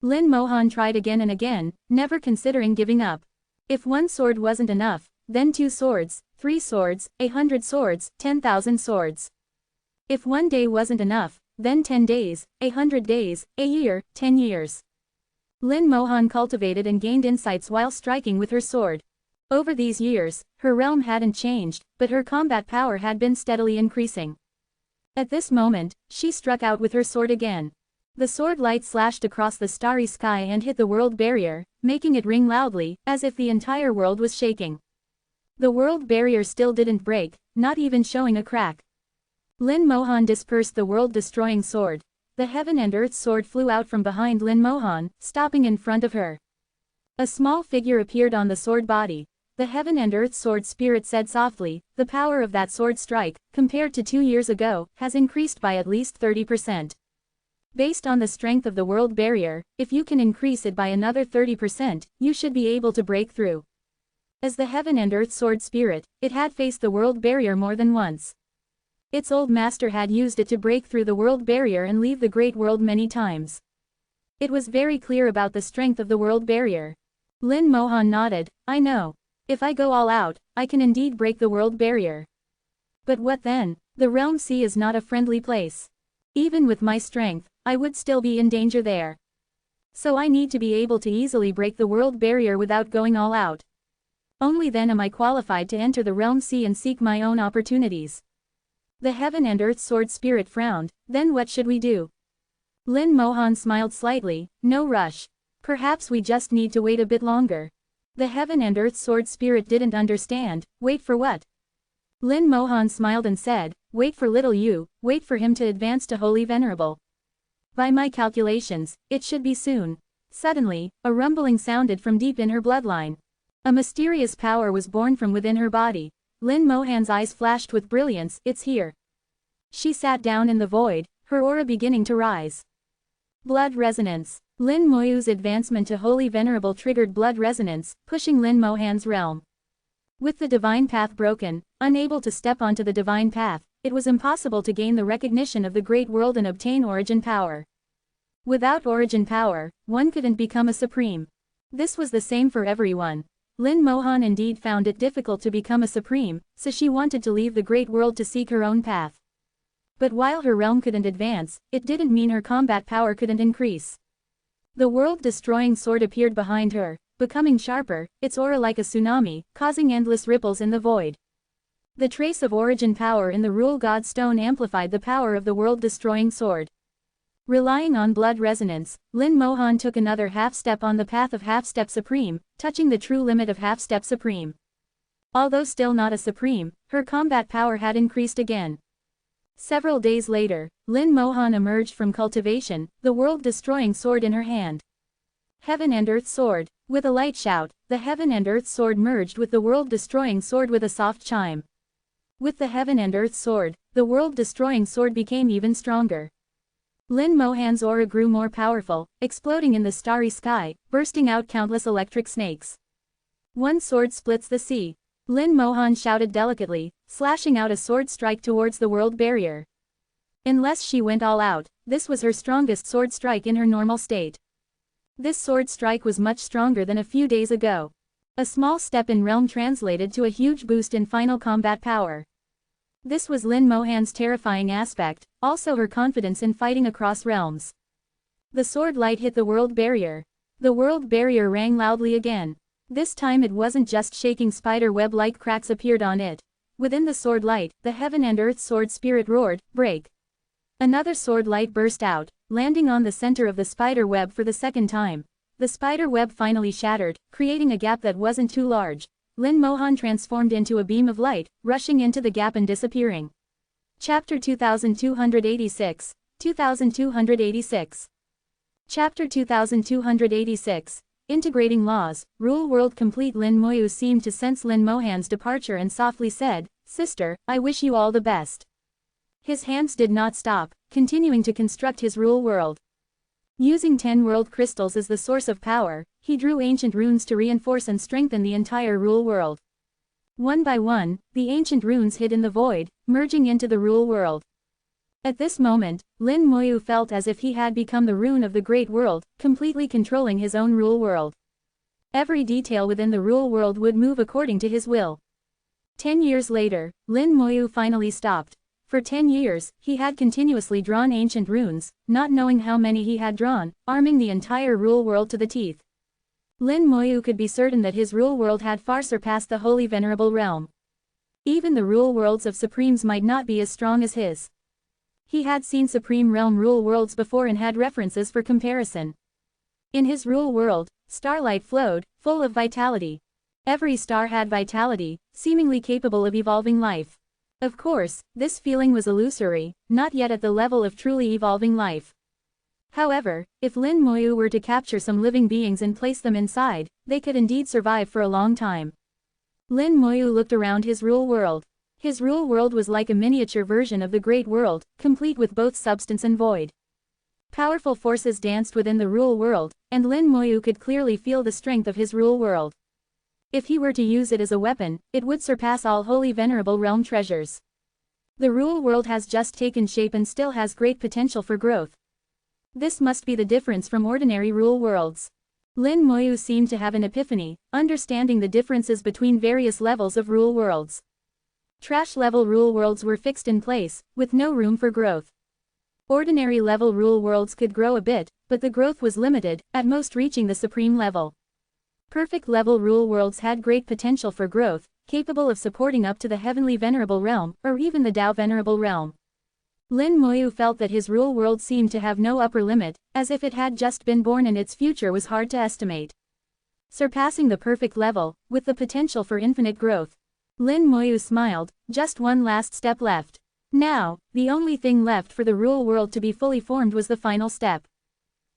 Lin Mohan tried again and again, never considering giving up. If one sword wasn't enough, then 2 swords, 3 swords, 100 swords, 10,000 swords. If one day wasn't enough, then 10 days, 100 days, a year, 10 years. Lin Mohan cultivated and gained insights while striking with her sword. Over these years, her realm hadn't changed, but her combat power had been steadily increasing. At this moment, she struck out with her sword again. The sword light slashed across the starry sky and hit the world barrier, making it ring loudly, as if the entire world was shaking. The world barrier still didn't break, not even showing a crack. Lin Mohan dispersed the world-destroying sword. The heaven and earth sword flew out from behind Lin Mohan, stopping in front of her. A small figure appeared on the sword body. The heaven and earth sword spirit said softly, the power of that sword strike, compared to 2 years ago, has increased by at least 30%. Based on the strength of the world barrier, if you can increase it by another 30%, you should be able to break through. As the heaven and earth sword spirit, it had faced the world barrier more than once. Its old master had used it to break through the world barrier and leave the great world many times. It was very clear about the strength of the world barrier. Lin Mohan nodded, I know. If I go all out, I can indeed break the world barrier. But what then? The realm sea is not a friendly place. Even with my strength, I would still be in danger there. So I need to be able to easily break the world barrier without going all out. Only then am I qualified to enter the realm sea and seek my own opportunities. The heaven and earth sword spirit frowned, then what should we do? Lin Mohan smiled slightly, no rush. Perhaps we just need to wait a bit longer. The heaven and earth sword spirit didn't understand, wait for what? Lin Mohan smiled and said, wait for little you, wait for him to advance to Holy Venerable. By my calculations, it should be soon. Suddenly, a rumbling sounded from deep in her bloodline. A mysterious power was born from within her body. Lin Mohan's eyes flashed with brilliance. It's here. She sat down in the void, her aura beginning to rise. Blood resonance. Lin Moyu's advancement to Holy Venerable triggered blood resonance, pushing Lin Mohan's realm. With the divine path broken, unable to step onto the divine path, it was impossible to gain the recognition of the great world and obtain origin power. Without origin power, one couldn't become a supreme. This was the same for everyone. Lin Mohan indeed found it difficult to become a supreme, so she wanted to leave the great world to seek her own path. But while her realm couldn't advance, it didn't mean her combat power couldn't increase. The world-destroying sword appeared behind her, becoming sharper, its aura like a tsunami, causing endless ripples in the void. The trace of origin power in the Rule God Stone amplified the power of the world-destroying sword. Relying on blood resonance, Lin Mohan took another half-step on the path of half-step supreme, touching the true limit of half-step supreme. Although still not a supreme, her combat power had increased again. Several days later, Lin Mohan emerged from cultivation, the world-destroying sword in her hand. Heaven and Earth Sword. With a light shout, the Heaven and Earth Sword merged with the world-destroying sword with a soft chime. With the Heaven and Earth Sword, the world-destroying sword became even stronger. Lin Mohan's aura grew more powerful, exploding in the starry sky, bursting out countless electric snakes. One sword splits the sea. Lin Mohan shouted delicately, slashing out a sword strike towards the world barrier. Unless she went all out, this was her strongest sword strike in her normal state. This sword strike was much stronger than a few days ago. A small step in realm translated to a huge boost in final combat power. This was Lin Mohan's terrifying aspect, also her confidence in fighting across realms. The sword light hit the world barrier. The world barrier rang loudly again. This time it wasn't just shaking, spider web-like cracks appeared on it. Within the sword light, the Heaven and Earth Sword spirit roared, "Break!" Another sword light burst out, landing on the center of the spider web for the second time. The spider web finally shattered, creating a gap that wasn't too large. Lin Mohan transformed into a beam of light, rushing into the gap and disappearing. Chapter 2286. 2286. Chapter 2286. Integrating Laws, Rule World Complete. Lin Moyu seemed to sense Lin Mohan's departure and softly said, "Sister, I wish you all the best." His hands did not stop, continuing to construct his rule world. Using 10 world crystals as the source of power, he drew ancient runes to reinforce and strengthen the entire rule world. One by one, the ancient runes hid in the void, merging into the rule world. At this moment, Lin Moyu felt as if he had become the rune of the great world, completely controlling his own rule world. Every detail within the rule world would move according to his will. 10 years later, Lin Moyu finally stopped. For 10 years, he had continuously drawn ancient runes, not knowing how many he had drawn, arming the entire rule world to the teeth. Lin Moyu could be certain that his rule world had far surpassed the Holy Venerable realm. Even the rule worlds of Supremes might not be as strong as his. He had seen Supreme Realm rule worlds before and had references for comparison. In his rule world, starlight flowed, full of vitality. Every star had vitality, seemingly capable of evolving life. Of course, this feeling was illusory, not yet at the level of truly evolving life. However, if Lin Moyu were to capture some living beings and place them inside, they could indeed survive for a long time. Lin Moyu looked around his rule world. His rule world was like a miniature version of the Great World, complete with both substance and void. Powerful forces danced within the rule world, and Lin Moyu could clearly feel the strength of his rule world. If he were to use it as a weapon, it would surpass all Holy Venerable Realm treasures. The rule world has just taken shape and still has great potential for growth. This must be the difference from ordinary rule worlds. Lin Moyu seemed to have an epiphany, understanding the differences between various levels of rule worlds. Trash-level rule worlds were fixed in place, with no room for growth. Ordinary-level rule worlds could grow a bit, but the growth was limited, at most reaching the supreme level. Perfect-level rule worlds had great potential for growth, capable of supporting up to the Heavenly Venerable Realm, or even the Tao Venerable Realm. Lin Moyu felt that his rule world seemed to have no upper limit, as if it had just been born and its future was hard to estimate. Surpassing the perfect level, with the potential for infinite growth. Lin Moyu smiled, just one last step left. Now, the only thing left for the rule world to be fully formed was the final step.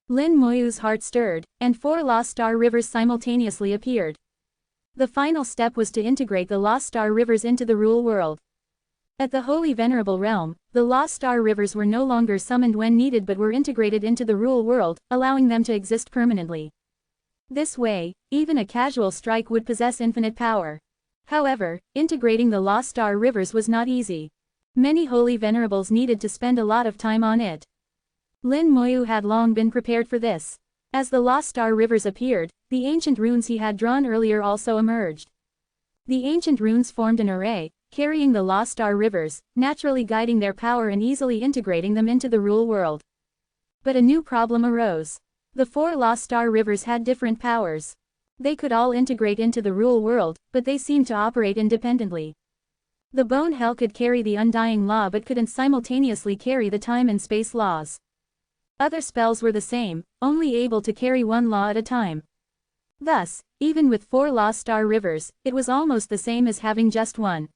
Lin Moyu's heart stirred, and 4 lost star rivers simultaneously appeared. The final step was to integrate the lost star rivers into the rule world. At the Holy Venerable realm, the lost star rivers were no longer summoned when needed but were integrated into the rule world, allowing them to exist permanently. This way, even a casual strike would possess infinite power. However, integrating the lost star rivers was not easy. Many holy venerables needed to spend a lot of time on it. Lin Moyu had long been prepared for this. As the lost star rivers appeared, the ancient runes he had drawn earlier also emerged. The ancient runes formed an array, carrying the lost star rivers, naturally guiding their power and easily integrating them into the rule world. But a new problem arose. The 4 lost star rivers had different powers. They could all integrate into the rule world, but they seemed to operate independently. The bone hell could carry the undying law but couldn't simultaneously carry the time and space laws. Other spells were the same, only able to carry one law at a time. Thus, even with 4 lost star rivers, it was almost the same as having just one.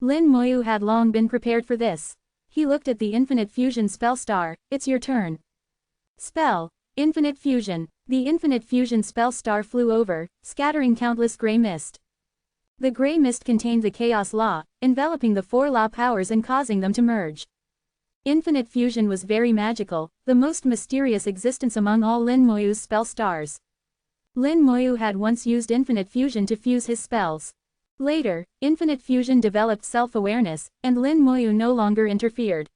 Lin Moyu had long been prepared for this. He looked at the Infinite Fusion spell star. It's your turn. Spell. Infinite Fusion. The Infinite Fusion spell star flew over, scattering countless gray mist. The gray mist contained the chaos law, enveloping the 4 law powers and causing them to merge. Infinite Fusion was very magical, the most mysterious existence among all Lin Moyu's spell stars. Lin Moyu had once used Infinite Fusion to fuse his spells. Later, Infinite Fusion developed self-awareness, and Lin Moyu no longer interfered.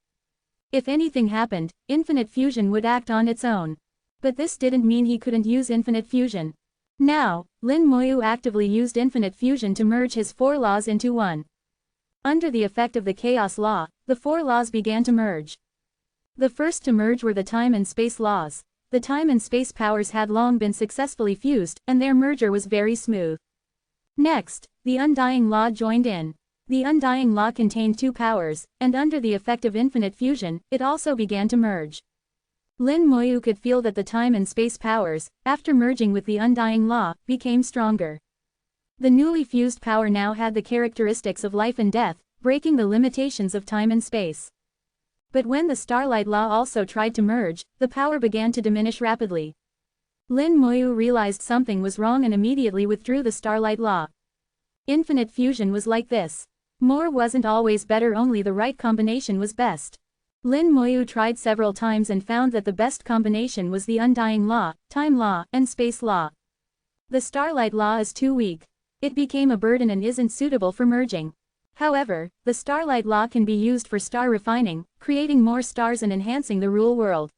If anything happened, Infinite Fusion would act on its own. But this didn't mean he couldn't use Infinite Fusion. Now, Lin Moyu actively used Infinite Fusion to merge his 4 laws into one. Under the effect of the Chaos Law, the 4 laws began to merge. The first to merge were the time and space laws. The time and space powers had long been successfully fused, and their merger was very smooth. Next, the Undying Law joined in. The Undying Law contained 2 powers, and under the effect of Infinite Fusion, it also began to merge. Lin Moyu could feel that the time and space powers, after merging with the Undying Law, became stronger. The newly fused power now had the characteristics of life and death, breaking the limitations of time and space. But when the Starlight Law also tried to merge, the power began to diminish rapidly. Lin Moyu realized something was wrong and immediately withdrew the Starlight Law. Infinite Fusion was like this. More wasn't always better, only the right combination was best. Lin Moyu tried several times and found that the best combination was the Undying Law, Time Law, and Space Law. The Starlight Law is too weak. It became a burden and isn't suitable for merging. However, the Starlight Law can be used for star refining, creating more stars and enhancing the rule world.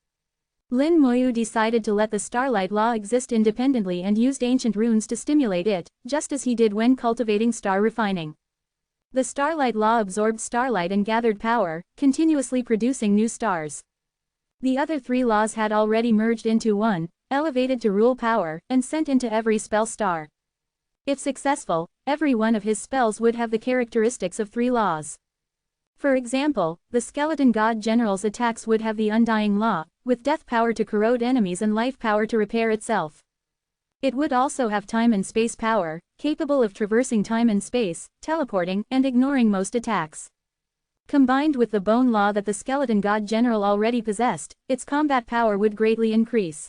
Lin Moyu decided to let the Starlight Law exist independently and used ancient runes to stimulate it, just as he did when cultivating star refining. The Starlight Law absorbed starlight and gathered power, continuously producing new stars. The other 3 laws had already merged into one, elevated to rule power, and sent into every spell star. If successful, every one of his spells would have the characteristics of 3 laws. For example, the Skeleton God General's attacks would have the Undying Law, with death power to corrode enemies and life power to repair itself. It would also have time and space power, capable of traversing time and space, teleporting, and ignoring most attacks. Combined with the Bone Law that the Skeleton God General already possessed, its combat power would greatly increase.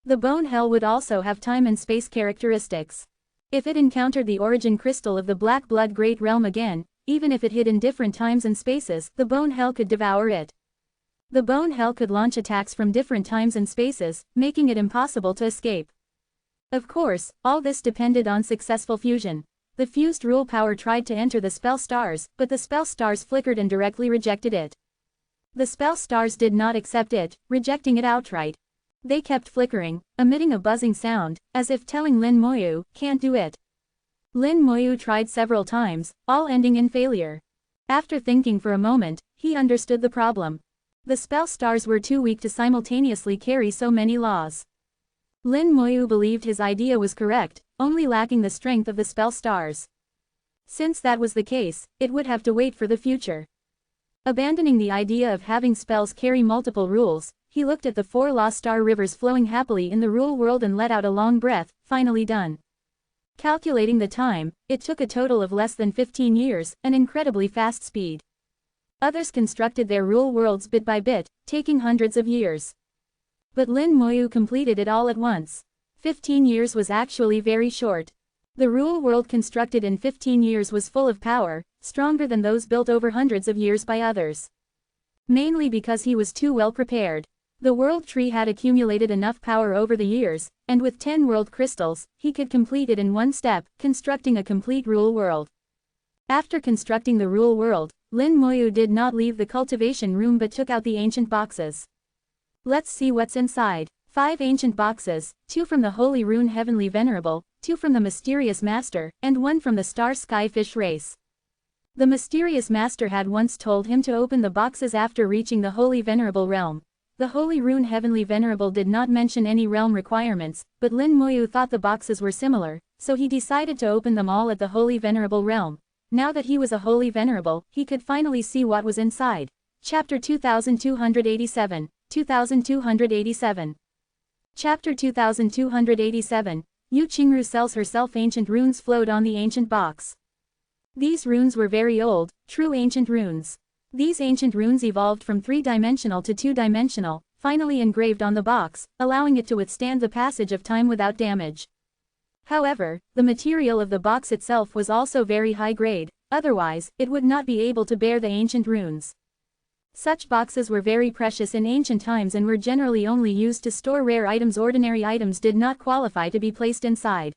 The Bone Hell would also have time and space characteristics. If it encountered the origin crystal of the Black Blood Great Realm again, even if it hid in different times and spaces, the Bone Hell could devour it. The Bone Hell could launch attacks from different times and spaces, making it impossible to escape. Of course, all this depended on successful fusion. The fused rule power tried to enter the spell stars, but the spell stars flickered and directly rejected it. The spell stars did not accept it, rejecting it outright. They kept flickering, emitting a buzzing sound, as if telling Lin Moyu, "Can't do it." Lin Moyu tried several times, all ending in failure. After thinking for a moment, he understood the problem. The spell stars were too weak to simultaneously carry so many laws. Lin Moyu believed his idea was correct, only lacking the strength of the spell stars. Since that was the case, it would have to wait for the future. Abandoning the idea of having spells carry multiple rules, he looked at the 4 lost star rivers flowing happily in the rule world and let out a long breath. Finally done. Calculating the time, it took a total of less than 15 years, an incredibly fast speed. Others constructed their rule worlds bit by bit, taking hundreds of years. But Lin Moyu completed it all at once. 15 years was actually very short. The rule world constructed in 15 years was full of power, stronger than those built over hundreds of years by others. Mainly because he was too well prepared. The world tree had accumulated enough power over the years, and with 10 world crystals, he could complete it in one step, constructing a complete rule world. After constructing the rule world, Lin Moyu did not leave the cultivation room but took out the ancient boxes. Let's see what's inside. 5 ancient boxes, 2 from the Holy Rune Heavenly Venerable, 2 from the Mysterious Master, and 1 from the Star Sky Fish race. The Mysterious Master had once told him to open the boxes after reaching the Holy Venerable realm. The Holy Rune Heavenly Venerable did not mention any realm requirements, but Lin Moyu thought the boxes were similar, so he decided to open them all at the Holy Venerable realm. Now that he was a Holy Venerable, he could finally see what was inside. Chapter 2287, 2287. Chapter 2287, Yu Qingru sells herself. Ancient runes flowed on the ancient box. These runes were very old, true ancient runes. These ancient runes evolved from 3-dimensional to 2-dimensional, finally engraved on the box, allowing it to withstand the passage of time without damage. However, the material of the box itself was also very high grade, otherwise, it would not be able to bear the ancient runes. Such boxes were very precious in ancient times and were generally only used to store rare items. Ordinary items did not qualify to be placed inside.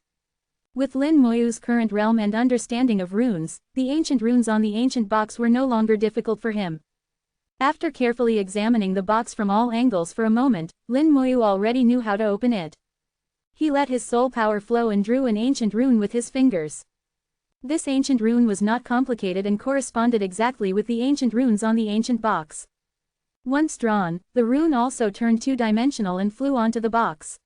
With Lin Moyu's current realm and understanding of runes, the ancient runes on the ancient box were no longer difficult for him. After carefully examining the box from all angles for a moment, Lin Moyu already knew how to open it. He let his soul power flow and drew an ancient rune with his fingers. This ancient rune was not complicated and corresponded exactly with the ancient runes on the ancient box. Once drawn, the rune also turned 2-dimensional and flew onto the box.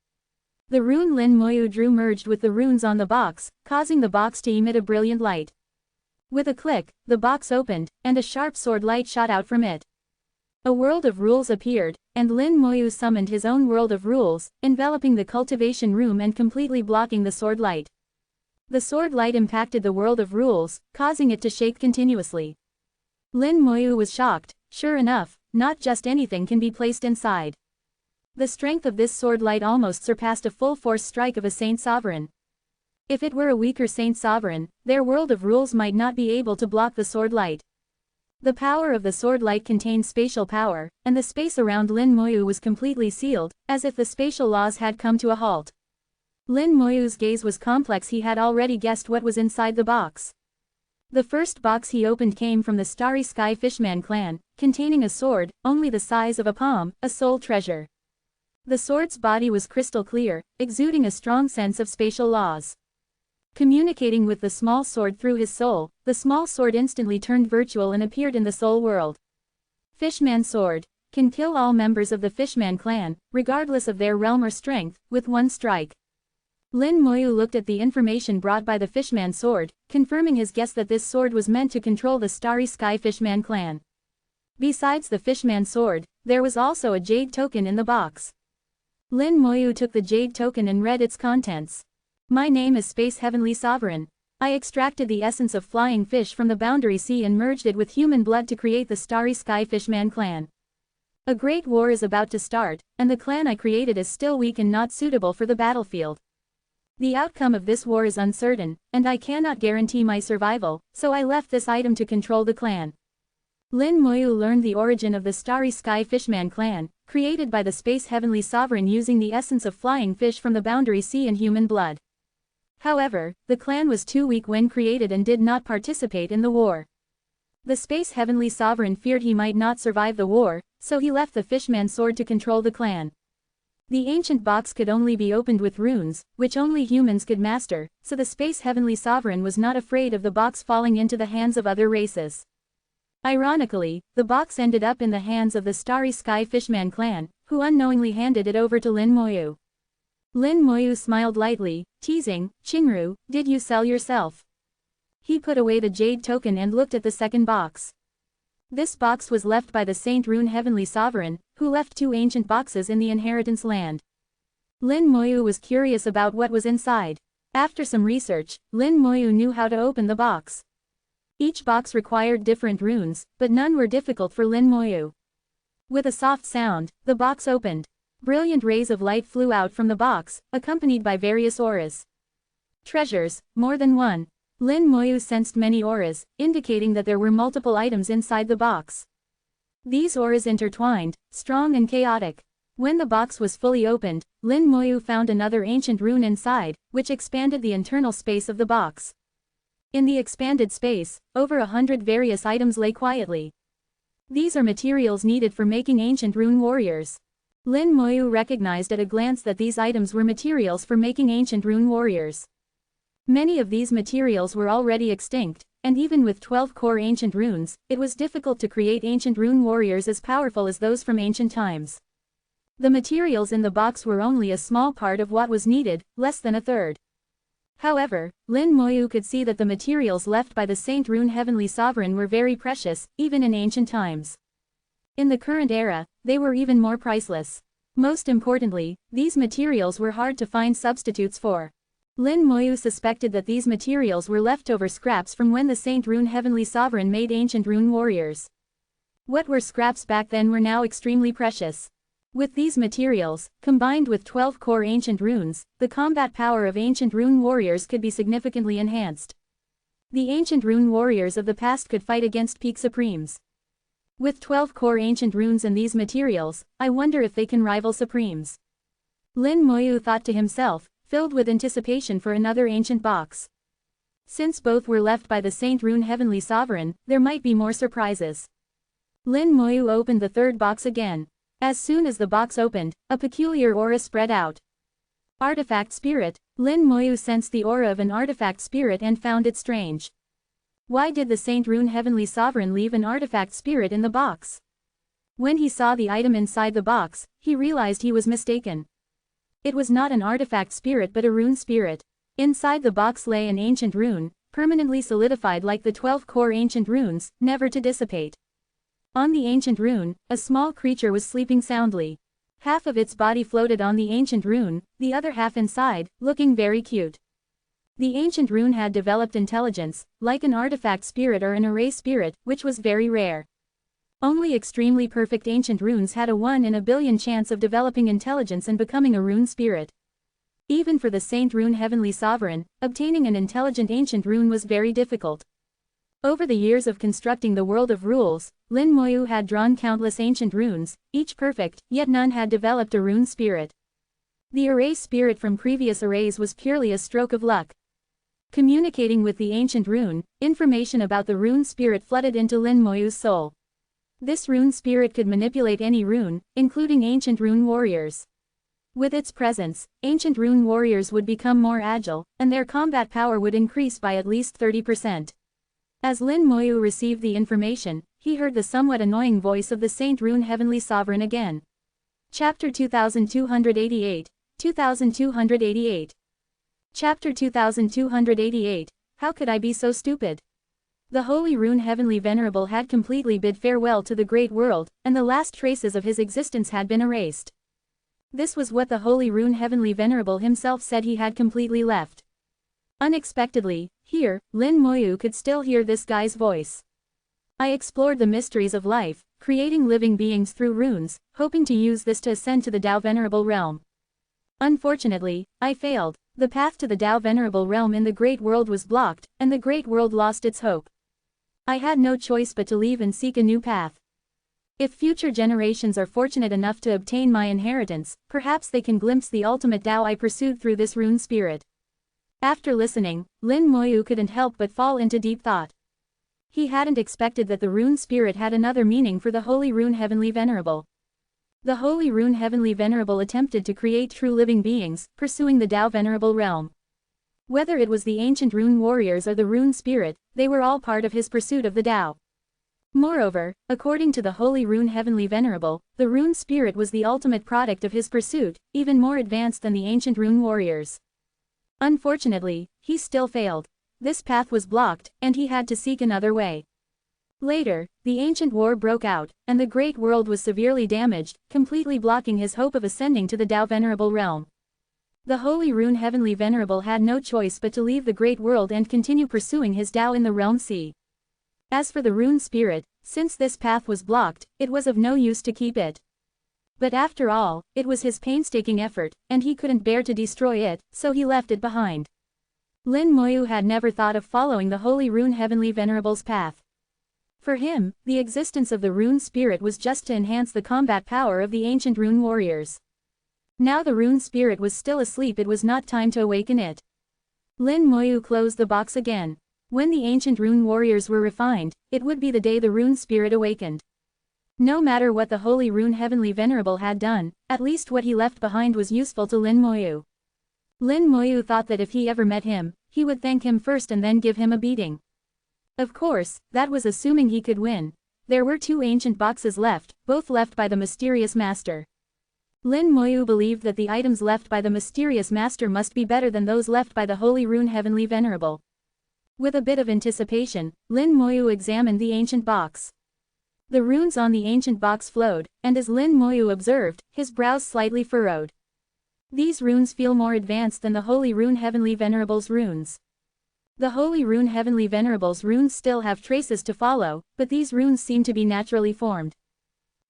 The rune Lin Moyu drew merged with the runes on the box, causing the box to emit a brilliant light. With a click, the box opened, and a sharp sword light shot out from it. A world of rules appeared, and Lin Moyu summoned his own world of rules, enveloping the cultivation room and completely blocking the sword light. The sword light impacted the world of rules, causing it to shake continuously. Lin Moyu was shocked. Sure enough, not just anything can be placed inside. The strength of this sword light almost surpassed a full force strike of a Saint Sovereign. If it were a weaker Saint Sovereign, their world of rules might not be able to block the sword light. The power of the sword light contained spatial power, and the space around Lin Moyu was completely sealed, as if the spatial laws had come to a halt. Lin Moyu's gaze was complex. He had already guessed what was inside the box. The first box he opened came from the Starry Sky Fishman clan, containing a sword, only the size of a palm, a soul treasure. The sword's body was crystal clear, exuding a strong sense of spatial laws. Communicating with the small sword through his soul, the small sword instantly turned virtual and appeared in the soul world. Fishman sword. Can kill all members of the Fishman clan, regardless of their realm or strength, with one strike. Lin Moyu looked at the information brought by the Fishman sword, confirming his guess that this sword was meant to control the Starry Sky Fishman clan. Besides the Fishman sword, there was also a jade token in the box. Lin Moyu took the jade token and read its contents. My name is Space Heavenly Sovereign. I extracted the essence of flying fish from the Boundary Sea and merged it with human blood to create the Starry Sky Fishman clan. A great war is about to start, and the clan I created is still weak and not suitable for the battlefield. The outcome of this war is uncertain, and I cannot guarantee my survival, so I left this item to control the clan. Lin Moyu learned the origin of the Starry Sky Fishman clan, created by the Space Heavenly Sovereign using the essence of flying fish from the Boundary Sea and human blood. However, the clan was too weak when created and did not participate in the war. The Space Heavenly Sovereign feared he might not survive the war, so he left the Fishman sword to control the clan. The ancient box could only be opened with runes, which only humans could master, so the Space Heavenly Sovereign was not afraid of the box falling into the hands of other races. Ironically, the box ended up in the hands of the Starry Sky Fishman clan, who unknowingly handed it over to Lin Moyu. Lin Moyu smiled lightly, teasing, "Qingru, did you sell yourself?" He put away the jade token and looked at the second box. This box was left by the Saint Rune Heavenly Sovereign, who left 2 ancient boxes in the inheritance land. Lin Moyu was curious about what was inside. After some research, Lin Moyu knew how to open the box. Each box required different runes, but none were difficult for Lin Moyu. With a soft sound, the box opened. Brilliant rays of light flew out from the box, accompanied by various auras. Treasures, more than one. Lin Moyu sensed many auras, indicating that there were multiple items inside the box. These auras intertwined, strong and chaotic. When the box was fully opened, Lin Moyu found another ancient rune inside, which expanded the internal space of the box. In the expanded space, over 100 various items lay quietly. These are materials needed for making ancient rune warriors. Lin Moyu recognized at a glance that these items were materials for making ancient rune warriors. Many of these materials were already extinct, and even with 12 core ancient runes, it was difficult to create ancient rune warriors as powerful as those from ancient times. The materials in the box were only a small part of what was needed, less than a third. However, Lin Moyu could see that the materials left by the Saint Rune Heavenly Sovereign were very precious, even in ancient times. In the current era, they were even more priceless. Most importantly, these materials were hard to find substitutes for. Lin Moyu suspected that these materials were leftover scraps from when the Saint Rune Heavenly Sovereign made ancient rune warriors. What were scraps back then were now extremely precious. With these materials, combined with 12 core ancient runes, the combat power of ancient rune warriors could be significantly enhanced. The ancient rune warriors of the past could fight against peak supremes. With 12 core ancient runes and these materials, I wonder if they can rival supremes. Lin Moyu thought to himself, filled with anticipation for another ancient box. Since both were left by the Saint Rune Heavenly Sovereign, there might be more surprises. Lin Moyu opened the third box again. As soon as the box opened, a peculiar aura spread out. Artifact Spirit. Lin Moyu sensed the aura of an artifact spirit and found it strange. Why did the Saint Rune Heavenly Sovereign leave an artifact spirit in the box? When he saw the item inside the box, he realized he was mistaken. It was not an artifact spirit but a rune spirit. Inside the box lay an ancient rune, permanently solidified like the 12 core ancient runes, never to dissipate. On the ancient rune, a small creature was sleeping soundly. Half of its body floated on the ancient rune, the other half inside, looking very cute. The ancient rune had developed intelligence, like an artifact spirit or an array spirit, which was very rare. Only extremely perfect ancient runes had a 1 in a billion chance of developing intelligence and becoming a rune spirit. Even for the Saint Rune Heavenly Sovereign, obtaining an intelligent ancient rune was very difficult. Over the years of constructing the world of rules, Lin Moyu had drawn countless ancient runes, each perfect, yet none had developed a rune spirit. The array spirit from previous arrays was purely a stroke of luck. Communicating with the ancient rune, information about the rune spirit flooded into Lin Moyu's soul. This rune spirit could manipulate any rune, including ancient rune warriors. With its presence, ancient rune warriors would become more agile, and their combat power would increase by at least 30%. As Lin Moyu received the information, he heard the somewhat annoying voice of the Saint Rune Heavenly Sovereign again. Chapter 2288, 2288. Chapter 2288, How could I be so stupid? The Holy Rune Heavenly Venerable had completely bid farewell to the great world, and the last traces of his existence had been erased. This was what the Holy Rune Heavenly Venerable himself said he had completely left. Unexpectedly, here, Lin Moyu could still hear this guy's voice. I explored the mysteries of life, creating living beings through runes, hoping to use this to ascend to the Tao Venerable realm. Unfortunately, I failed. The path to the Tao Venerable realm in the Great World was blocked, and the Great World lost its hope. I had no choice but to leave and seek a new path. If future generations are fortunate enough to obtain my inheritance, perhaps they can glimpse the ultimate Tao I pursued through this rune spirit. After listening, Lin Moyu couldn't help but fall into deep thought. He hadn't expected that the rune spirit had another meaning for the Holy Rune Heavenly Venerable. The Holy Rune Heavenly Venerable attempted to create true living beings, pursuing the Tao Venerable realm. Whether it was the ancient rune warriors or the rune spirit, they were all part of his pursuit of the Tao. Moreover, according to the Holy Rune Heavenly Venerable, the rune spirit was the ultimate product of his pursuit, even more advanced than the ancient rune warriors. Unfortunately, he still failed. This path was blocked, and he had to seek another way. Later, the ancient war broke out, and the great world was severely damaged, completely blocking his hope of ascending to the Tao Venerable realm. The Holy Rune Heavenly Venerable had no choice but to leave the great world and continue pursuing his Tao in the realm sea. As for the rune spirit, since this path was blocked, it was of no use to keep it. But after all, it was his painstaking effort, and he couldn't bear to destroy it, so he left it behind. Lin Moyu had never thought of following the Holy Rune Heavenly Venerable's path. For him, the existence of the rune spirit was just to enhance the combat power of the ancient rune warriors. Now the rune spirit was still asleep, it was not time to awaken it. Lin Moyu closed the box again. When the ancient rune warriors were refined, it would be the day the rune spirit awakened. No matter what the Holy Rune Heavenly Venerable had done, at least what he left behind was useful to Lin Moyu. Lin Moyu thought that if he ever met him, he would thank him first and then give him a beating. Of course, that was assuming he could win. There were 2 ancient boxes left, both left by the mysterious master. Lin Moyu believed that the items left by the mysterious master must be better than those left by the Holy Rune Heavenly Venerable. With a bit of anticipation, Lin Moyu examined the ancient box. The runes on the ancient box flowed, and as Lin Moyu observed, his brows slightly furrowed. These runes feel more advanced than the Holy Rune Heavenly Venerable's runes. The Holy Rune Heavenly Venerable's runes still have traces to follow, but these runes seem to be naturally formed.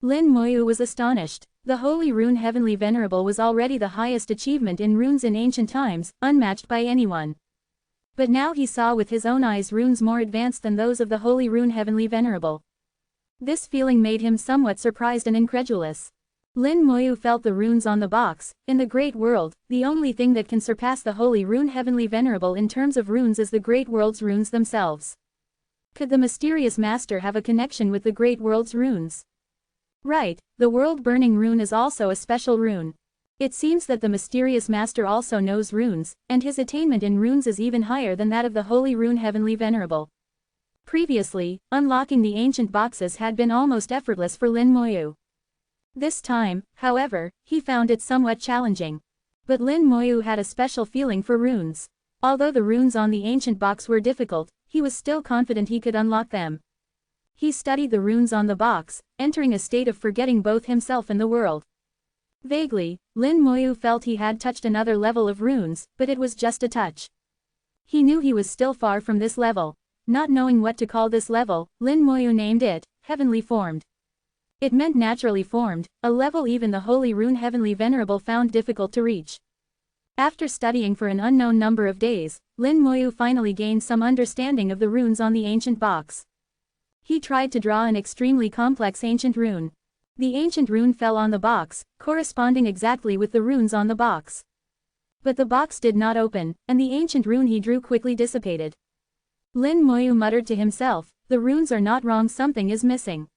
Lin Moyu was astonished. The Holy Rune Heavenly Venerable was already the highest achievement in runes in ancient times, unmatched by anyone. But now he saw with his own eyes runes more advanced than those of the Holy Rune Heavenly Venerable. This feeling made him somewhat surprised and incredulous. Lin Moyu felt the runes on the box. In the great world, the only thing that can surpass the Holy Rune Heavenly Venerable in terms of runes is the great world's runes themselves. Could the mysterious master have a connection with the great world's runes? Right, the world-burning rune is also a special rune. It seems that the mysterious master also knows runes, and his attainment in runes is even higher than that of the Holy Rune Heavenly Venerable. Previously, unlocking the ancient boxes had been almost effortless for Lin Moyu. This time, however, he found it somewhat challenging. But Lin Moyu had a special feeling for runes. Although the runes on the ancient box were difficult, he was still confident he could unlock them. He studied the runes on the box, entering a state of forgetting both himself and the world. Vaguely, Lin Moyu felt he had touched another level of runes, but it was just a touch. He knew he was still far from this level. Not knowing what to call this level, Lin Moyu named it, Heavenly Formed. It meant naturally formed, a level even the Holy Rune Heavenly Venerable found difficult to reach. After studying for an unknown number of days, Lin Moyu finally gained some understanding of the runes on the ancient box. He tried to draw an extremely complex ancient rune. The ancient rune fell on the box, corresponding exactly with the runes on the box. But the box did not open, and the ancient rune he drew quickly dissipated. Lin Moyu muttered to himself, the runes are not wrong, something is missing.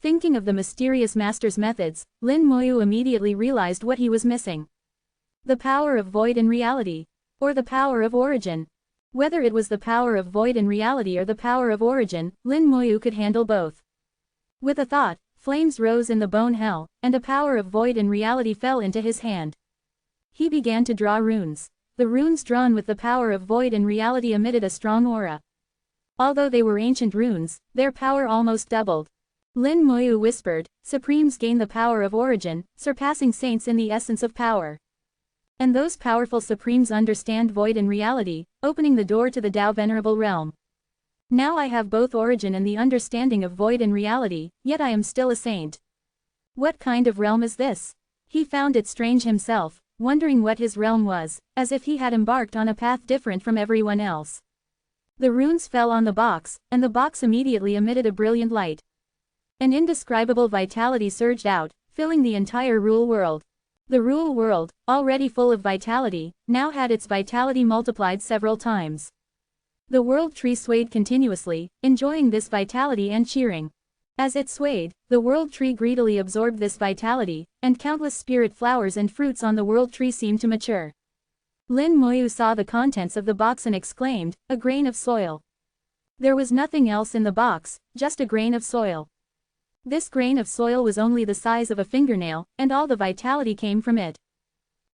Thinking of the mysterious master's methods, Lin Moyu immediately realized what he was missing. The power of void in reality. Or the power of origin. Whether it was the power of void in reality or the power of origin, Lin Moyu could handle both. With a thought, flames rose in the bone hell, and a power of void in reality fell into his hand. He began to draw runes. The runes drawn with the power of void in reality emitted a strong aura. Although they were ancient runes, their power almost doubled. Lin Moyu whispered, Supremes gain the power of origin, surpassing saints in the essence of power. And those powerful Supremes understand void in reality, opening the door to the Tao Venerable realm. Now I have both origin and the understanding of void in reality, yet I am still a saint. What kind of realm is this? He found it strange himself, wondering what his realm was, as if he had embarked on a path different from everyone else. The runes fell on the box, and the box immediately emitted a brilliant light. An indescribable vitality surged out, filling the entire Rule World. The Rule World, already full of vitality, now had its vitality multiplied several times. The World Tree swayed continuously, enjoying this vitality and cheering. As it swayed, the World Tree greedily absorbed this vitality, and countless spirit flowers and fruits on the World Tree seemed to mature. Lin Moyu saw the contents of the box and exclaimed, a grain of soil. There was nothing else in the box, just a grain of soil. This grain of soil was only the size of a fingernail, and all the vitality came from it.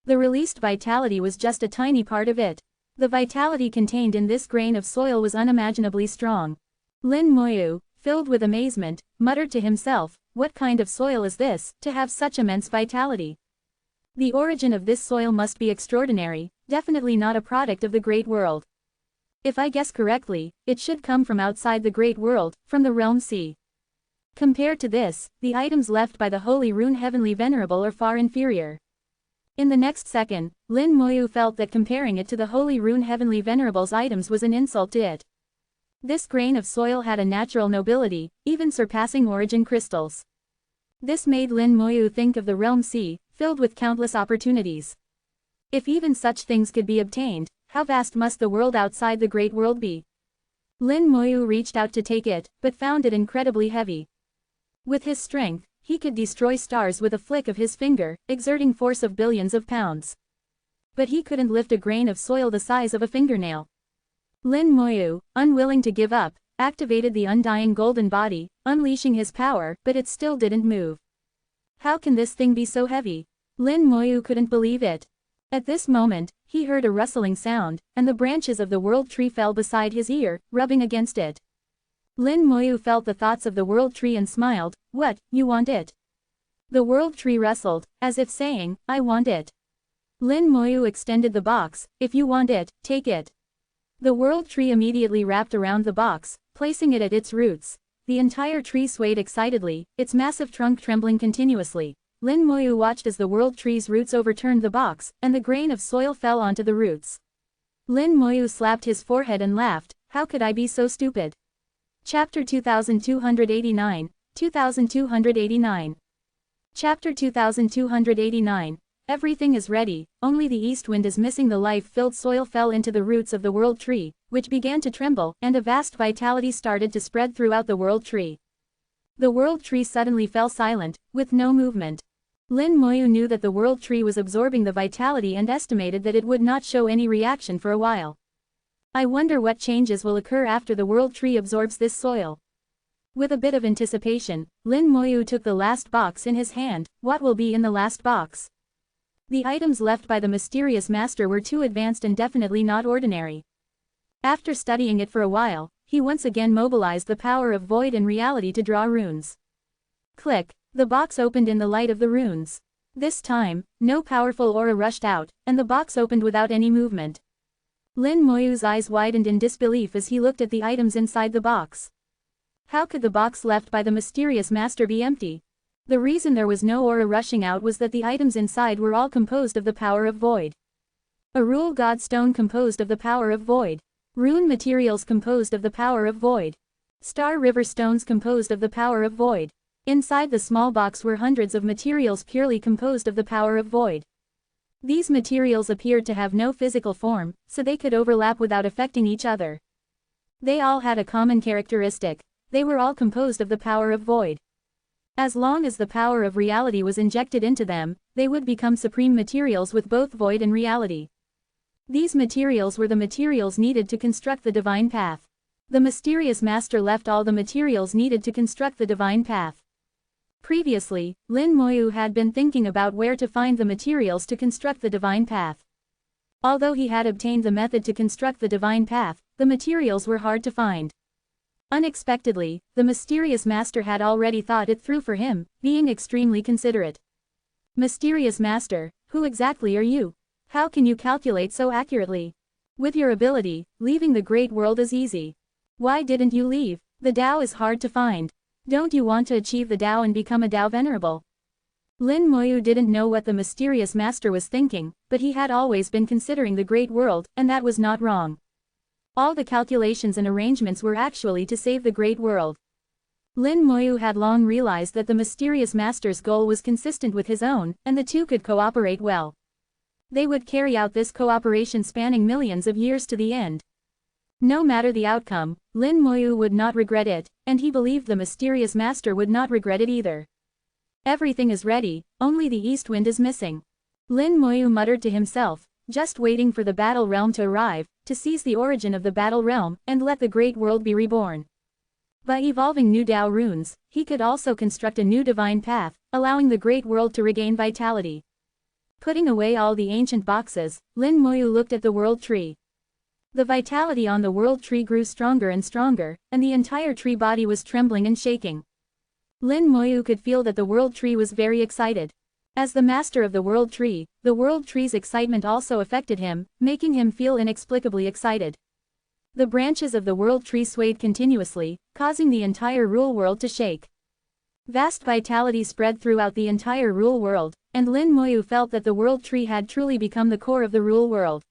The released vitality was just a tiny part of it. The vitality contained in this grain of soil was unimaginably strong. Lin Moyu, filled with amazement, muttered to himself, what kind of soil is this, to have such immense vitality? The origin of this soil must be extraordinary, definitely not a product of the great world. If I guess correctly, it should come from outside the great world, from the realm sea. Compared to this, the items left by the Holy Rune Heavenly Venerable are far inferior. In the next second, Lin Moyu felt that comparing it to the Holy Rune Heavenly Venerable's items was an insult to it. This grain of soil had a natural nobility, even surpassing origin crystals. This made Lin Moyu think of the realm sea, filled with countless opportunities. If even such things could be obtained, how vast must the world outside the great world be? Lin Moyu reached out to take it, but found it incredibly heavy. With his strength, he could destroy stars with a flick of his finger, exerting force of billions of pounds. But he couldn't lift a grain of soil the size of a fingernail. Lin Moyu, unwilling to give up, activated the undying golden body, unleashing his power, but it still didn't move. How can this thing be so heavy? Lin Moyu couldn't believe it. At this moment, he heard a rustling sound, and the branches of the world tree fell beside his ear, rubbing against it. Lin Moyu felt the thoughts of the world tree and smiled. What, you want it? The world tree rustled, as if saying, I want it. Lin Moyu extended the box. If you want it, take it. The world tree immediately wrapped around the box, placing it at its roots. The entire tree swayed excitedly, its massive trunk trembling continuously. Lin Moyu watched as the world tree's roots overturned the box, and the grain of soil fell onto the roots. Lin Moyu slapped his forehead and laughed. How could I be so stupid? Chapter 2289, 2289. Chapter 2289. Everything is ready, only the east wind is missing. The life-filled soil fell into the roots of the world tree, which began to tremble, and a vast vitality started to spread throughout the world tree. The world tree suddenly fell silent, with no movement. Lin Moyu knew that the world tree was absorbing the vitality and estimated that it would not show any reaction for a while. I wonder what changes will occur after the world tree absorbs this soil. With a bit of anticipation, Lin Moyu took the last box in his hand. What will be in the last box? The items left by the mysterious master were too advanced and definitely not ordinary. After studying it for a while, he once again mobilized the power of void and reality to draw runes. Click, the box opened in the light of the runes. This time, no powerful aura rushed out, and the box opened without any movement. Lin Moyu's eyes widened in disbelief as he looked at the items inside the box. How could the box left by the mysterious master be empty? The reason there was no aura rushing out was that the items inside were all composed of the power of void. A rule god stone composed of the power of void. Rune materials composed of the power of void. Star river stones composed of the power of void. Inside the small box were hundreds of materials purely composed of the power of void. These materials appeared to have no physical form, so they could overlap without affecting each other. They all had a common characteristic. They were all composed of the power of void. As long as the power of reality was injected into them, they would become supreme materials with both void and reality. These materials were the materials needed to construct the divine path. The mysterious master left all the materials needed to construct the divine path. Previously, Lin Moyu had been thinking about where to find the materials to construct the divine path. Although he had obtained the method to construct the divine path, the materials were hard to find. Unexpectedly, the mysterious master had already thought it through for him, being extremely considerate. Mysterious master, who exactly are you? How can you calculate so accurately? With your ability, leaving the great world is easy. Why didn't you leave? The Tao is hard to find. Don't you want to achieve the Tao and become a Tao Venerable? Lin Moyu didn't know what the mysterious master was thinking, but he had always been considering the great world, and that was not wrong. All the calculations and arrangements were actually to save the great world. Lin Moyu had long realized that the mysterious master's goal was consistent with his own, and the two could cooperate well. They would carry out this cooperation spanning millions of years to the end. No matter the outcome, Lin Moyu would not regret it, and he believed the mysterious master would not regret it either. Everything is ready, only the east wind is missing. Lin Moyu muttered to himself, just waiting for the battle realm to arrive, to seize the origin of the battle realm, and let the great world be reborn. By evolving new Tao runes, he could also construct a new divine path, allowing the great world to regain vitality. Putting away all the ancient boxes, Lin Moyu looked at the world tree. The vitality on the world tree grew stronger and stronger, and the entire tree body was trembling and shaking. Lin Moyu could feel that the world tree was very excited. As the master of the world tree's excitement also affected him, making him feel inexplicably excited. The branches of the world tree swayed continuously, causing the entire rule world to shake. Vast vitality spread throughout the entire rule world, and Lin Moyu felt that the world tree had truly become the core of the rule world.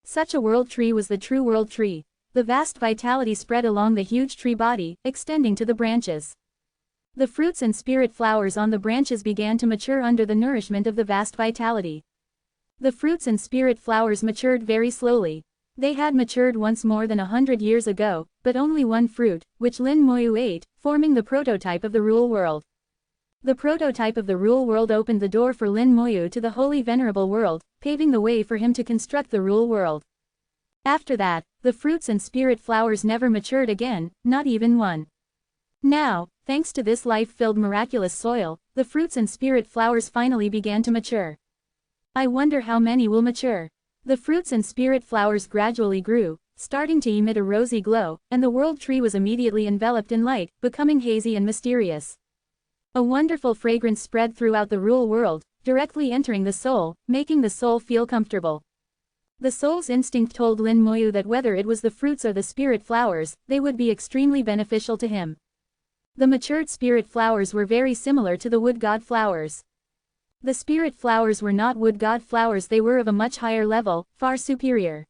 Such a world tree was the true world tree. The vast vitality spread along the huge tree body, extending to the branches. The fruits and spirit flowers on the branches began to mature under the nourishment of the vast vitality. The fruits and spirit flowers matured very slowly. They had matured once more than 100 years ago, but only one fruit, which Lin Moyu ate, forming the prototype of the rule world. The prototype of the rule world opened the door for Lin Moyu to the holy venerable world, paving the way for him to construct the rule world. After that, the fruits and spirit flowers never matured again, not even one. Now, thanks to this life-filled miraculous soil, the fruits and spirit flowers finally began to mature. I wonder how many will mature. The fruits and spirit flowers gradually grew, starting to emit a rosy glow, and the world tree was immediately enveloped in light, becoming hazy and mysterious. A wonderful fragrance spread throughout the rule world, directly entering the soul, making the soul feel comfortable. The soul's instinct told Lin Moyu that whether it was the fruits or the spirit flowers, they would be extremely beneficial to him. The matured spirit flowers were very similar to the wood god flowers. The spirit flowers were not wood god flowers, they were of a much higher level, far superior.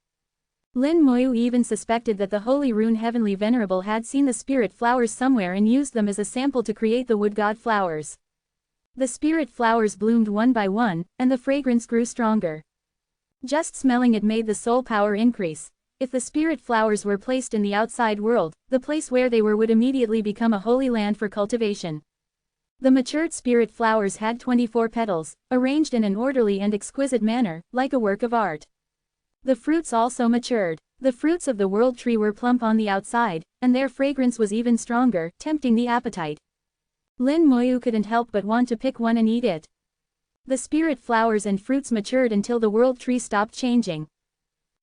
Lin Moyu even suspected that the Holy Rune Heavenly Venerable had seen the spirit flowers somewhere and used them as a sample to create the wood god flowers. The spirit flowers bloomed one by one, and the fragrance grew stronger. Just smelling it made the soul power increase. If the spirit flowers were placed in the outside world, the place where they were would immediately become a holy land for cultivation. The matured spirit flowers had 24 petals, arranged in an orderly and exquisite manner, like a work of art. The fruits also matured. The fruits of the world tree were plump on the outside, and their fragrance was even stronger, tempting the appetite. Lin Moyu couldn't help but want to pick one and eat it. The spirit flowers and fruits matured until the world tree stopped changing.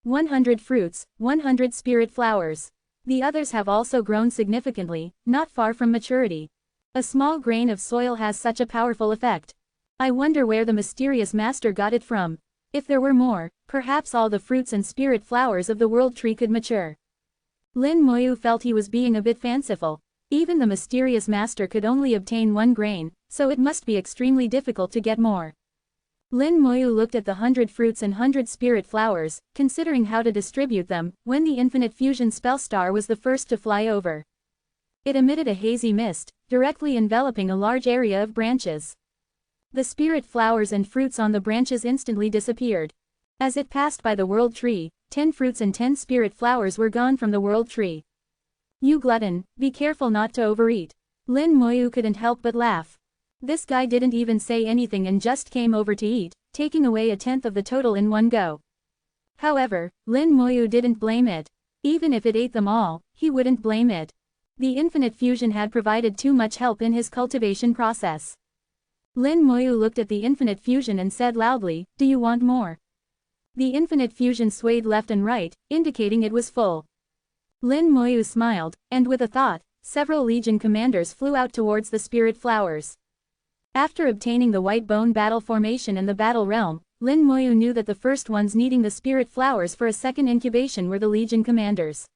100 fruits, 100 spirit flowers. The others have also grown significantly, not far from maturity. A small grain of soil has such a powerful effect. I wonder where the mysterious master got it from. If there were more, perhaps all the fruits and spirit flowers of the world tree could mature. Lin Moyu felt he was being a bit fanciful. Even the mysterious master could only obtain 1 grain, so it must be extremely difficult to get more. Lin Moyu looked at the 100 fruits and 100 spirit flowers, considering how to distribute them, when the infinite fusion spell star was the first to fly over. It emitted a hazy mist, directly enveloping a large area of branches. The spirit flowers and fruits on the branches instantly disappeared. As it passed by the world tree, 10 fruits and 10 spirit flowers were gone from the world tree. You glutton, be careful not to overeat. Lin Moyu couldn't help but laugh. This guy didn't even say anything and just came over to eat, taking away 1/10 of the total in one go. However, Lin Moyu didn't blame it. Even if it ate them all, he wouldn't blame it. The infinite fusion had provided too much help in his cultivation process. Lin Moyu looked at the infinite fusion and said loudly, "Do you want more?" The infinite fusion swayed left and right, indicating it was full. Lin Moyu smiled, and with a thought, several legion commanders flew out towards the spirit flowers. After obtaining the white bone battle formation and the battle realm, Lin Moyu knew that the first ones needing the spirit flowers for a second incubation were the legion commanders.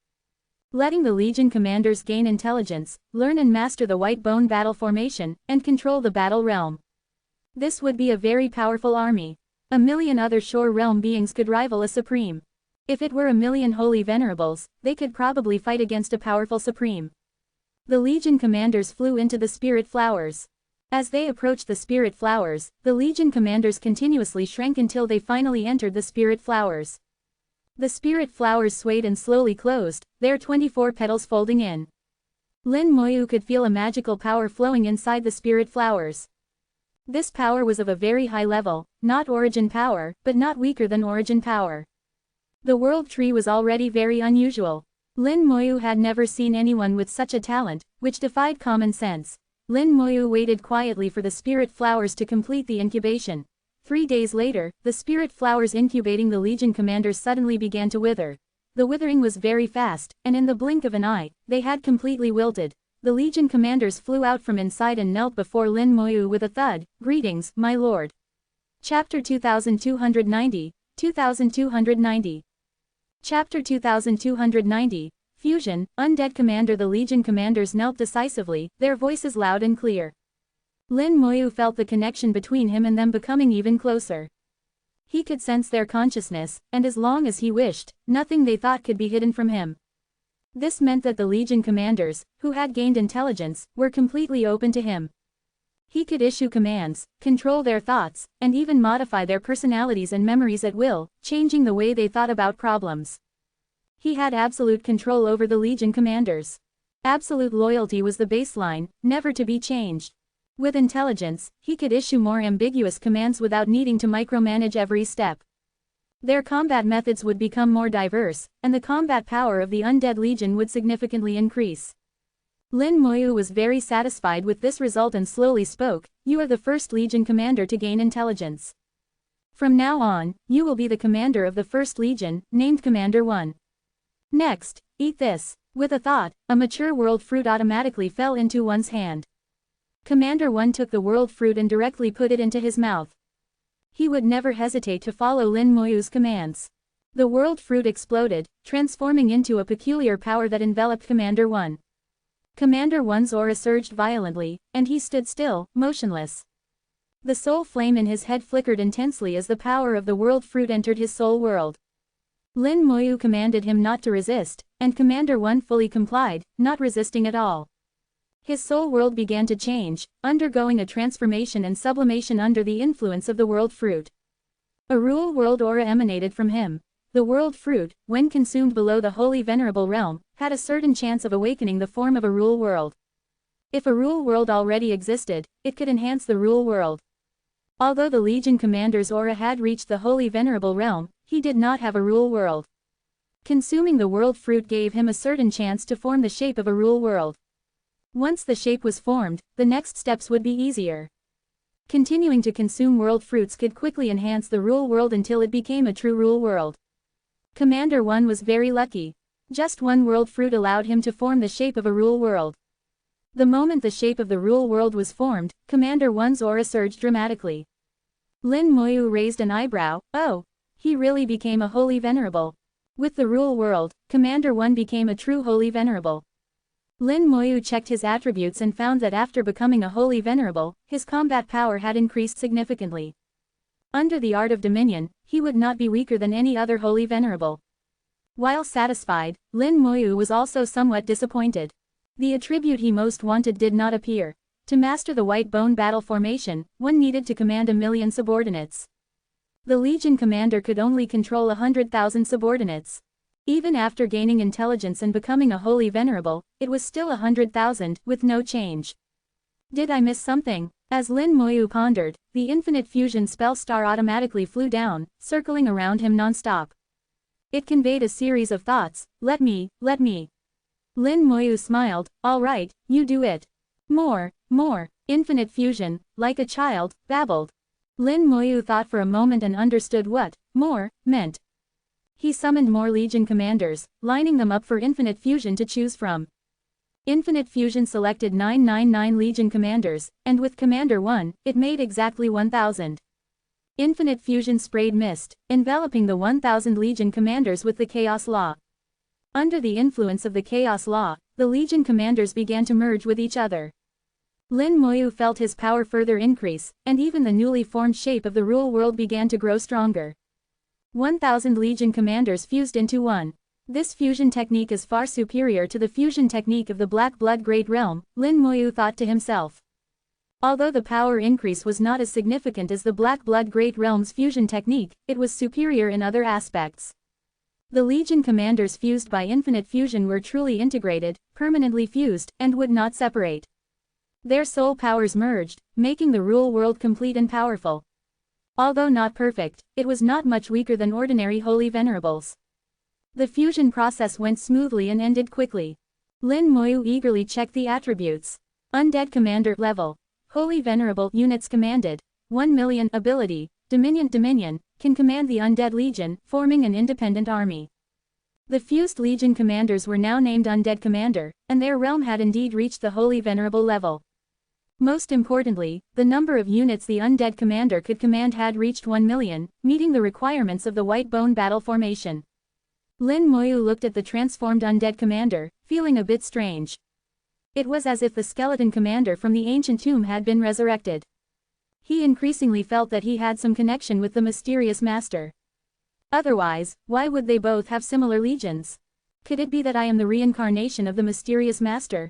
Letting the legion commanders gain intelligence, learn and master the white bone battle formation, and control the battle realm. This would be a very powerful army. 1,000,000 other shore realm beings could rival a supreme. If it were 1,000,000 holy venerables, they could probably fight against a powerful supreme. The legion commanders flew into the spirit flowers. As they approached the spirit flowers, the legion commanders continuously shrank until they finally entered the spirit flowers. The spirit flowers swayed and slowly closed, their 24 petals folding in. Lin Moyu could feel a magical power flowing inside the spirit flowers. This power was of a very high level, not origin power, but not weaker than origin power. The world tree was already very unusual. Lin Moyu had never seen anyone with such a talent, which defied common sense. Lin Moyu waited quietly for the spirit flowers to complete the incubation. 3 days later, the spirit flowers incubating the legion commanders suddenly began to wither. The withering was very fast, and in the blink of an eye, they had completely wilted. The legion commanders flew out from inside and knelt before Lin Moyu with a thud. "Greetings, my lord." Chapter 2290, 2290. Chapter 2290, Fusion, Undead Commander. The Legion commanders knelt decisively, their voices loud and clear. Lin Moyu felt the connection between him and them becoming even closer. He could sense their consciousness, and as long as he wished, nothing they thought could be hidden from him. This meant that the Legion commanders, who had gained intelligence, were completely open to him. He could issue commands, control their thoughts, and even modify their personalities and memories at will, changing the way they thought about problems. He had absolute control over the Legion commanders. Absolute loyalty was the baseline, never to be changed. With intelligence, he could issue more ambiguous commands without needing to micromanage every step. Their combat methods would become more diverse, and the combat power of the Undead Legion would significantly increase. Lin Moyu was very satisfied with this result and slowly spoke, "You are the first Legion commander to gain intelligence. From now on, you will be the commander of the First Legion, named Commander 1. Next, eat this." With a thought, a mature world fruit automatically fell into one's hand. Commander 1 took the world fruit and directly put it into his mouth. He would never hesitate to follow Lin Moyu's commands. The world fruit exploded, transforming into a peculiar power that enveloped Commander 1. Commander 1's aura surged violently, and he stood still, motionless. The soul flame in his head flickered intensely as the power of the world fruit entered his soul world. Lin Moyu commanded him not to resist, and Commander 1 fully complied, not resisting at all. His soul world began to change, undergoing a transformation and sublimation under the influence of the world fruit. A rule world aura emanated from him. The world fruit, when consumed below the holy Venerable realm, had a certain chance of awakening the form of a rule world. If a rule world already existed, it could enhance the rule world. Although the Legion commander's aura had reached the holy Venerable realm, he did not have a rule world. Consuming the world fruit gave him a certain chance to form the shape of a rule world. Once the shape was formed, the next steps would be easier. Continuing to consume world fruits could quickly enhance the rule world until it became a true rule world. Commander 1 was very lucky. Just one world fruit allowed him to form the shape of a rule world. The moment the shape of the rule world was formed, Commander 1's aura surged dramatically. Lin Moyu raised an eyebrow. Oh, he really became a holy Venerable. With the rule world, Commander 1 became a true holy Venerable. Lin Moyu checked his attributes and found that after becoming a holy Venerable, his combat power had increased significantly. Under the art of dominion, he would not be weaker than any other holy Venerable. While satisfied, Lin Moyu was also somewhat disappointed. The attribute he most wanted did not appear. To master the white bone battle formation, one needed to command 1,000,000 subordinates. The Legion commander could only control 100,000 subordinates. Even after gaining intelligence and becoming a holy Venerable, it was still 100,000, with no change. Did I miss something? As Lin Moyu pondered, the infinite fusion spell star automatically flew down, circling around him non-stop. It conveyed a series of thoughts, let me. Lin Moyu smiled, all right, you do it. More. Infinite fusion, like a child, babbled. Lin Moyu thought for a moment and understood what more meant. He summoned more Legion commanders, lining them up for infinite fusion to choose from. Infinite fusion selected 999 Legion commanders, and with Commander 1, it made exactly 1,000. Infinite fusion sprayed mist, enveloping the 1,000 Legion commanders with the Chaos Law. Under the influence of the Chaos Law, the Legion commanders began to merge with each other. Lin Moyu felt his power further increase, and even the newly formed shape of the rule world began to grow stronger. 1,000 Legion commanders fused into one. This fusion technique is far superior to the fusion technique of the Black Blood Great Realm, Lin Moyu thought to himself. Although the power increase was not as significant as the Black Blood Great Realm's fusion technique, it was superior in other aspects. The Legion commanders fused by infinite fusion were truly integrated, permanently fused, and would not separate. Their soul powers merged, making the rule world complete and powerful. Although not perfect, it was not much weaker than ordinary holy Venerables. The fusion process went smoothly and ended quickly. Lin Moyu eagerly checked the attributes. Undead Commander level. Holy Venerable units commanded. 1,000,000 ability, Dominion, can command the Undead Legion, forming an independent army. The fused Legion commanders were now named Undead Commander, and their realm had indeed reached the Holy Venerable level. Most importantly, the number of units the Undead Commander could command had reached 1,000,000, meeting the requirements of the White Bone Battle formation. Lin Moyu looked at the transformed undead commander, feeling a bit strange. It was as if the skeleton commander from the ancient tomb had been resurrected. He increasingly felt that he had some connection with the mysterious master. Otherwise, why would they both have similar legions? Could it be that I am the reincarnation of the mysterious master?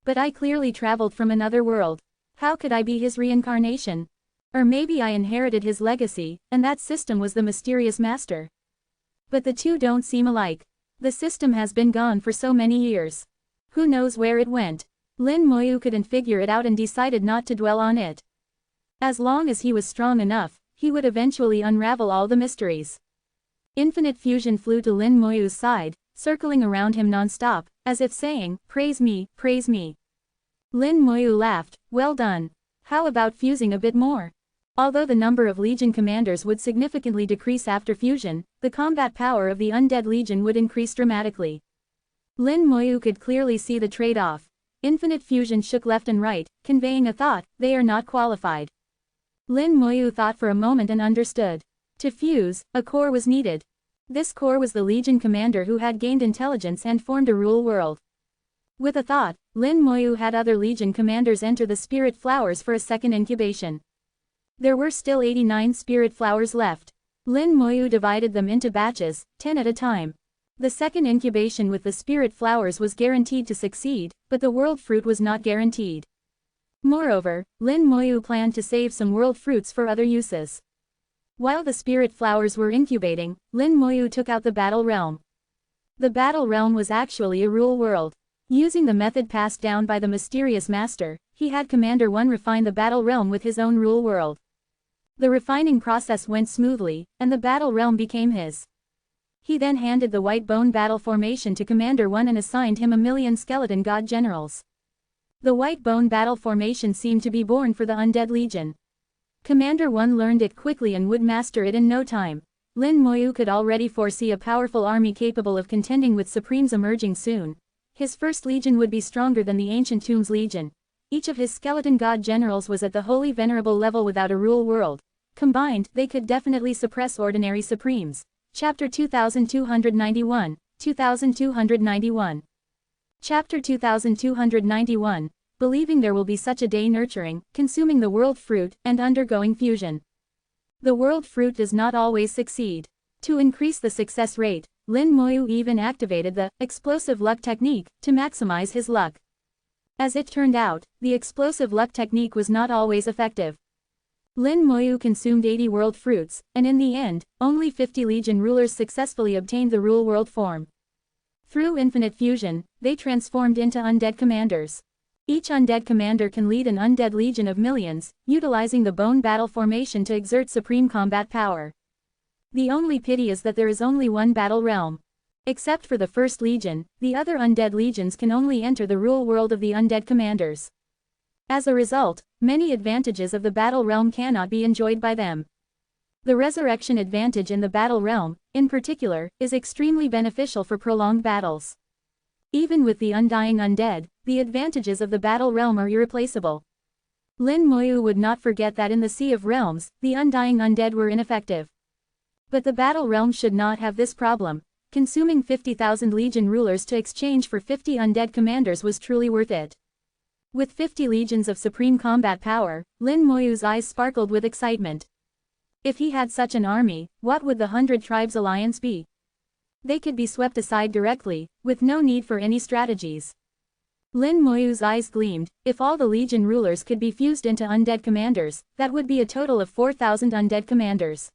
But I clearly traveled from another world. How could I be his reincarnation? Or maybe I inherited his legacy, and that system was the mysterious master. But the two don't seem alike. The system has been gone for so many years. Who knows where it went? Lin Moyu couldn't figure it out and decided not to dwell on it. As long as he was strong enough, he would eventually unravel all the mysteries. Infinite fusion flew to Lin Moyu's side, circling around him non-stop, as if saying, "Praise me, praise me." Lin Moyu laughed, "Well done. How about fusing a bit more?" Although the number of Legion commanders would significantly decrease after fusion, the combat power of the Undead Legion would increase dramatically. Lin Moyu could clearly see the trade-off. Infinite fusion shook left and right, conveying a thought: they are not qualified. Lin Moyu thought for a moment and understood. To fuse, a core was needed. This core was the Legion commander who had gained intelligence and formed a rule world. With a thought, Lin Moyu had other Legion commanders enter the spirit flowers for a second incubation. There were still 89 spirit flowers left. Lin Moyu divided them into batches, 10 at a time. The second incubation with the spirit flowers was guaranteed to succeed, but the world fruit was not guaranteed. Moreover, Lin Moyu planned to save some world fruits for other uses. While the spirit flowers were incubating, Lin Moyu took out the battle realm. The battle realm was actually a rule world. Using the method passed down by the mysterious master, he had Commander 1 refine the battle realm with his own rule world. The refining process went smoothly, and the battle realm became his. He then handed the white bone battle formation to Commander 1 and assigned him 1,000,000 skeleton god generals. The white bone battle formation seemed to be born for the Undead Legion. Commander 1 learned it quickly and would master it in no time. Lin Moyu could already foresee a powerful army capable of contending with Supremes emerging soon. His first legion would be stronger than the Ancient Tomb's legion. Each of his skeleton god generals was at the Holy Venerable level without a rule world. Combined, they could definitely suppress ordinary Supremes. Chapter 2291, 2291. Chapter 2291. Believing there will be such a day, nurturing, consuming the world fruit, and undergoing fusion. The world fruit does not always succeed. To increase the success rate, Lin Moyu even activated the explosive luck technique to maximize his luck. As it turned out, the explosive luck technique was not always effective. Lin Moyu consumed 80 world fruits, and in the end, only 50 Legion rulers successfully obtained the rule world form. Through infinite fusion, they transformed into undead commanders. Each undead commander can lead an undead legion of millions, utilizing the bone battle formation to exert supreme combat power. The only pity is that there is only one battle realm. Except for the first legion, the other undead legions can only enter the rule world of the undead commanders. As a result, many advantages of the battle realm cannot be enjoyed by them. The resurrection advantage in the battle realm, in particular, is extremely beneficial for prolonged battles. Even with the undying undead, the advantages of the battle realm are irreplaceable. Lin Moyu would not forget that in the Sea of Realms, the undying undead were ineffective. But the battle realm should not have this problem. Consuming 50,000 legion rulers to exchange for 50 undead commanders was truly worth it. With 50 legions of supreme combat power, Lin Moyu's eyes sparkled with excitement. If he had such an army, what would the 100 Tribes Alliance be? They could be swept aside directly, with no need for any strategies. Lin Moyu's eyes gleamed. If all the legion rulers could be fused into undead commanders, that would be a total of 4,000 undead commanders.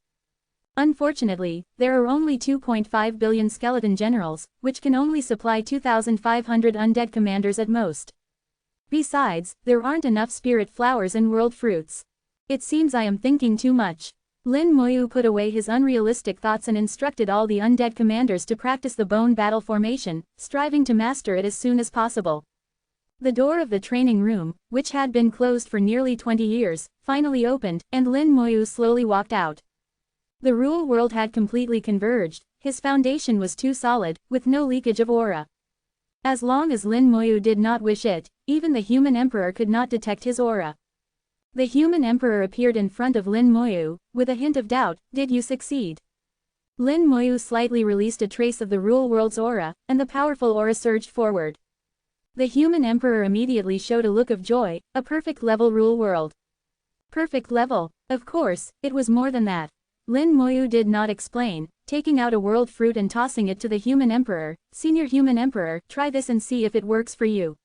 Unfortunately, there are only 2.5 billion skeleton generals, which can only supply 2,500 undead commanders at most. Besides, there aren't enough spirit flowers and world fruits. It seems I am thinking too much. Lin Moyu put away his unrealistic thoughts and instructed all the undead commanders to practice the bone battle formation, striving to master it as soon as possible. The door of the training room, which had been closed for nearly 20 years, finally opened, and Lin Moyu slowly walked out. The rule world had completely converged. His foundation was too solid, with no leakage of aura. As long as Lin Moyu did not wish it, even the human emperor could not detect his aura. The human emperor appeared in front of Lin Moyu, with a hint of doubt. Did you succeed? Lin Moyu slightly released a trace of the Rule World's aura, and the powerful aura surged forward. The human emperor immediately showed a look of joy, a perfect level Rule World. Perfect level? Of course, it was more than that. Lin Moyu did not explain, taking out a world fruit and tossing it to the human emperor. Senior human emperor, try this and see if it works for you.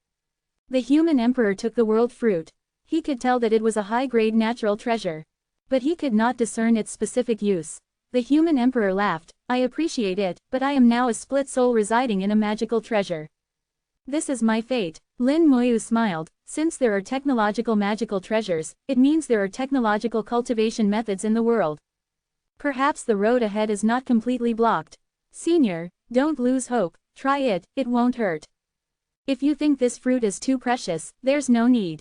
The human emperor took the world fruit. He could tell that it was a high-grade natural treasure. But he could not discern its specific use. The human emperor laughed. I appreciate it, but I am now a split soul residing in a magical treasure. This is my fate. Lin Moyu smiled. Since there are technological magical treasures, it means there are technological cultivation methods in the world. Perhaps the road ahead is not completely blocked. Senior, don't lose hope. Try it, it won't hurt. If you think this fruit is too precious, there's no need.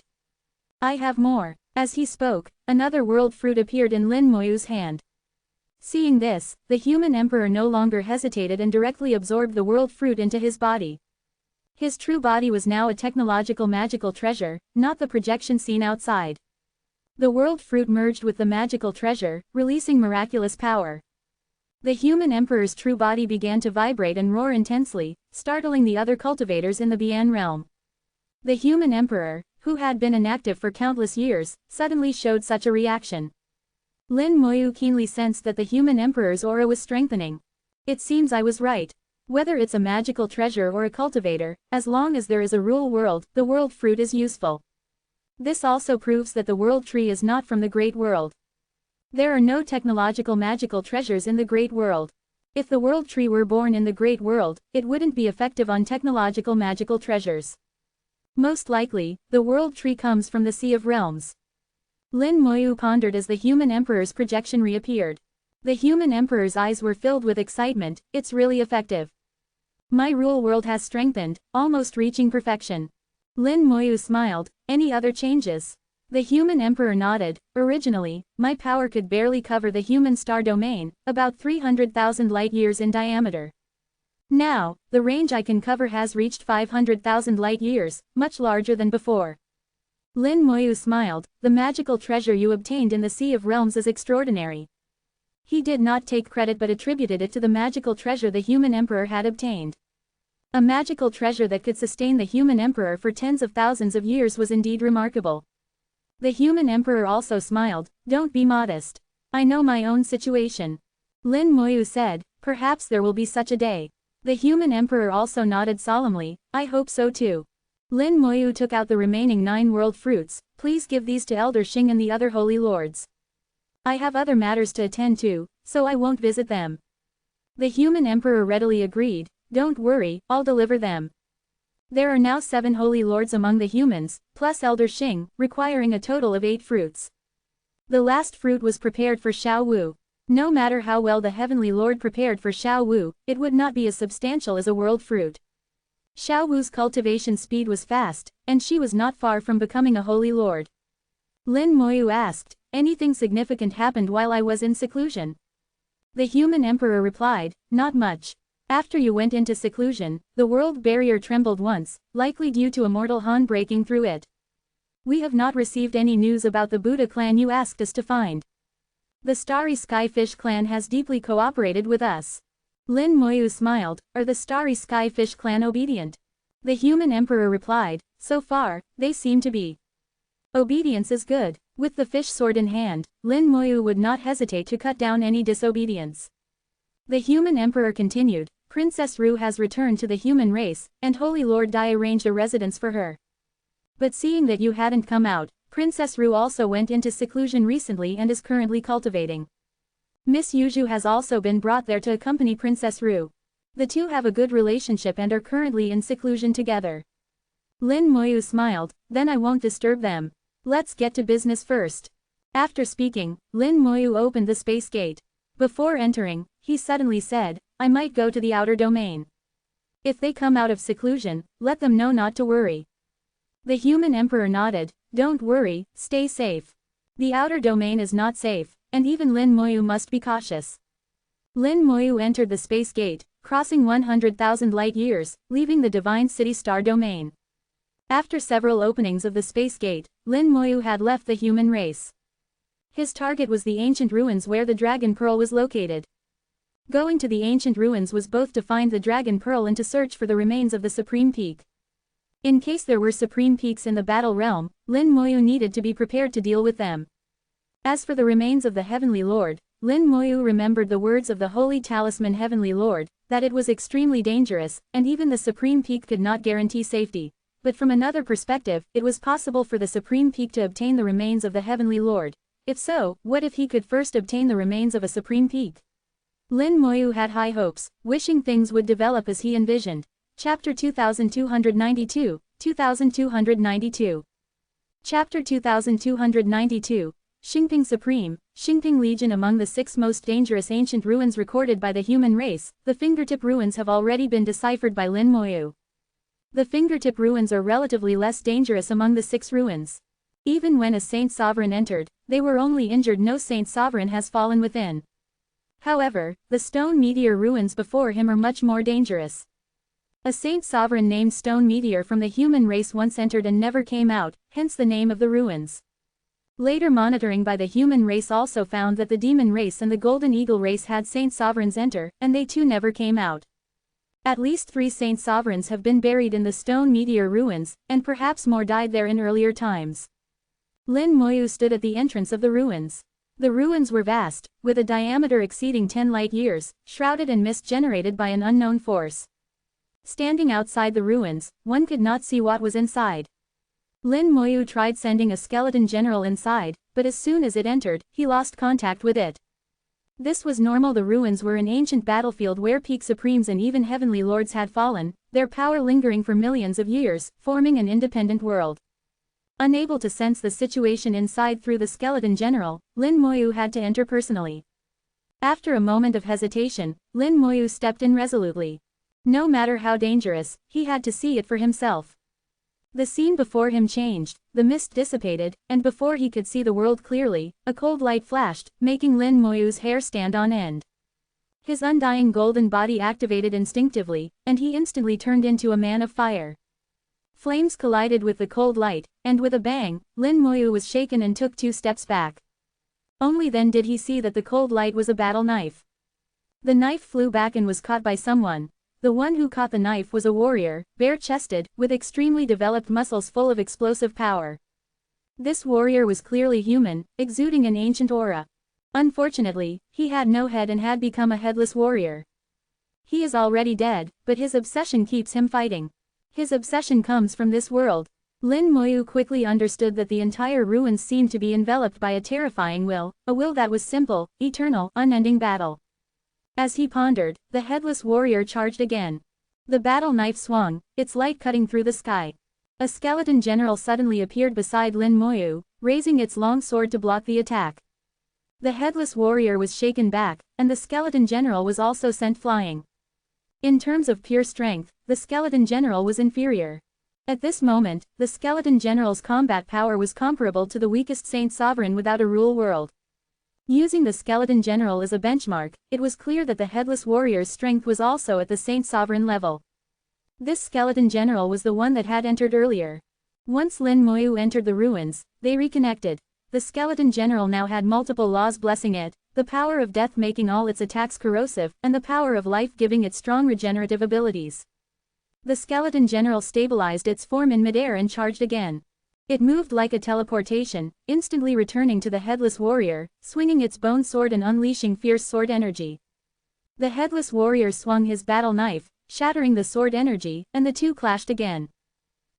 I have more. As he spoke, another world fruit appeared in Lin Moyu's hand. Seeing this, the human emperor no longer hesitated and directly absorbed the world fruit into his body. His true body was now a technological magical treasure, not the projection seen outside. The world fruit merged with the magical treasure, releasing miraculous power. The human emperor's true body began to vibrate and roar intensely, startling the other cultivators in the Bian realm. The human emperor, who had been inactive for countless years, suddenly showed such a reaction. Lin Moyu keenly sensed that the human emperor's aura was strengthening. It seems I was right. Whether it's a magical treasure or a cultivator, as long as there is a rule world, the world fruit is useful. This also proves that the world tree is not from the great world. There are no technological magical treasures in the great world. If the world tree were born in the great world, it wouldn't be effective on technological magical treasures. Most likely, the world tree comes from the Sea of Realms. Lin Moyu pondered as the human emperor's projection reappeared. The human emperor's eyes were filled with excitement. It's really effective. My rule world has strengthened, almost reaching perfection. Lin Moyu smiled. Any other changes? The human emperor nodded. Originally, my power could barely cover the human star domain, about 300,000 light-years in diameter. Now, the range I can cover has reached 500,000 light-years, much larger than before. Lin Moyu smiled. The magical treasure you obtained in the Sea of Realms is extraordinary. He did not take credit but attributed it to the magical treasure the human emperor had obtained. A magical treasure that could sustain the human emperor for tens of thousands of years was indeed remarkable. The human emperor also smiled. Don't be modest. I know my own situation. Lin Moyu said, perhaps there will be such a day. The human emperor also nodded solemnly. I hope so too. Lin Moyu took out the remaining 9 world fruits. Please give these to Elder Xing and the other holy lords. I have other matters to attend to, so I won't visit them. The human emperor readily agreed. Don't worry, I'll deliver them. There are now 7 holy lords among the humans, plus Elder Xing, requiring a total of 8 fruits. The last fruit was prepared for Xiao Wu. No matter how well the heavenly lord prepared for Xiao Wu, it would not be as substantial as a world fruit. Xiao Wu's cultivation speed was fast, and she was not far from becoming a holy lord. Lin Moyu asked, anything significant happened while I was in seclusion? The human emperor replied, not much. After you went into seclusion, the world barrier trembled once, likely due to Immortal Han breaking through it. We have not received any news about the Buddha clan you asked us to find. The Starry Skyfish clan has deeply cooperated with us. Lin Moyu smiled. Are the Starry Skyfish clan obedient? The human emperor replied, so far, they seem to be. Obedience is good. With the fish sword in hand, Lin Moyu would not hesitate to cut down any disobedience. The human emperor continued, Princess Ru has returned to the human race, and Holy Lord Dai arranged a residence for her. But seeing that you hadn't come out, Princess Ru also went into seclusion recently and is currently cultivating. Miss Yuju has also been brought there to accompany Princess Ru. The two have a good relationship and are currently in seclusion together. Lin Moyu smiled, then I won't disturb them. Let's get to business first. After speaking, Lin Moyu opened the space gate. Before entering, he suddenly said, I might go to the outer domain. If they come out of seclusion, let them know not to worry. The human emperor nodded, don't worry, stay safe. The outer domain is not safe, and even Lin Moyu must be cautious. Lin Moyu entered the space gate, crossing 100,000 light-years, leaving the Divine City Star domain. After several openings of the space gate, Lin Moyu had left the human race. His target was the ancient ruins where the Dragon Pearl was located. Going to the ancient ruins was both to find the dragon pearl and to search for the remains of the supreme peak. In case there were supreme peaks in the battle realm, Lin Moyu needed to be prepared to deal with them. As for the remains of the Heavenly Lord, Lin Moyu remembered the words of the Holy Talisman Heavenly Lord, that it was extremely dangerous, and even the Supreme Peak could not guarantee safety. But from another perspective, it was possible for the Supreme Peak to obtain the remains of the Heavenly Lord. If so, what if he could first obtain the remains of a Supreme Peak? Lin Moyu had high hopes, wishing things would develop as he envisioned. Chapter 2292, 2292. Chapter 2292. Xingping Supreme, Xingping Legion. Among the 6 most dangerous ancient ruins recorded by the human race, the fingertip ruins have already been deciphered by Lin Moyu. The fingertip ruins are relatively less dangerous among the 6 ruins. Even when a saint sovereign entered, they were only injured. No saint sovereign has fallen within. However, the stone meteor ruins before him are much more dangerous. A saint sovereign named Stone Meteor from the human race once entered and never came out, hence the name of the ruins. Later monitoring by the human race also found that the demon race and the golden eagle race had saint sovereigns enter, and they too never came out. At least 3 saint sovereigns have been buried in the stone meteor ruins, and perhaps more died there in earlier times. Lin Moyu stood at the entrance of the ruins. The ruins were vast, with a diameter exceeding 10 light years, shrouded in mist generated by an unknown force. Standing outside the ruins, one could not see what was inside. Lin Moyu tried sending a skeleton general inside, but as soon as it entered, he lost contact with it. This was normal. The ruins were an ancient battlefield where peak supremes and even heavenly lords had fallen, their power lingering for millions of years, forming an independent world. Unable to sense the situation inside through the skeleton general, Lin Moyu had to enter personally. After a moment of hesitation, Lin Moyu stepped in resolutely. No matter how dangerous, he had to see it for himself. The scene before him changed, the mist dissipated, and before he could see the world clearly, a cold light flashed, making Lin Moyu's hair stand on end. His undying golden body activated instinctively, and he instantly turned into a man of fire. Flames collided with the cold light, and with a bang, Lin Moyu was shaken and took 2 steps back. Only then did he see that the cold light was a battle knife. The knife flew back and was caught by someone. The one who caught the knife was a warrior, bare-chested, with extremely developed muscles full of explosive power. This warrior was clearly human, exuding an ancient aura. Unfortunately, he had no head and had become a headless warrior. He is already dead, but his obsession keeps him fighting. His obsession comes from this world. Lin Moyu quickly understood that the entire ruins seemed to be enveloped by a terrifying will, a will that was simple, eternal, unending battle. As he pondered, the headless warrior charged again. The battle knife swung, its light cutting through the sky. A skeleton general suddenly appeared beside Lin Moyu, raising its long sword to block the attack. The headless warrior was shaken back, and the skeleton general was also sent flying. In terms of pure strength, the skeleton general was inferior. At this moment, the skeleton general's combat power was comparable to the weakest saint sovereign without a rule world. Using the skeleton general as a benchmark, it was clear that the headless warrior's strength was also at the saint sovereign level. This skeleton general was the one that had entered earlier. Once Lin Moyu entered the ruins, they reconnected. The skeleton general now had multiple laws blessing it, the power of death making all its attacks corrosive, and the power of life giving it strong regenerative abilities. The skeleton general stabilized its form in midair and charged again. It moved like a teleportation, instantly returning to the headless warrior, swinging its bone sword and unleashing fierce sword energy. The headless warrior swung his battle knife, shattering the sword energy, and the two clashed again.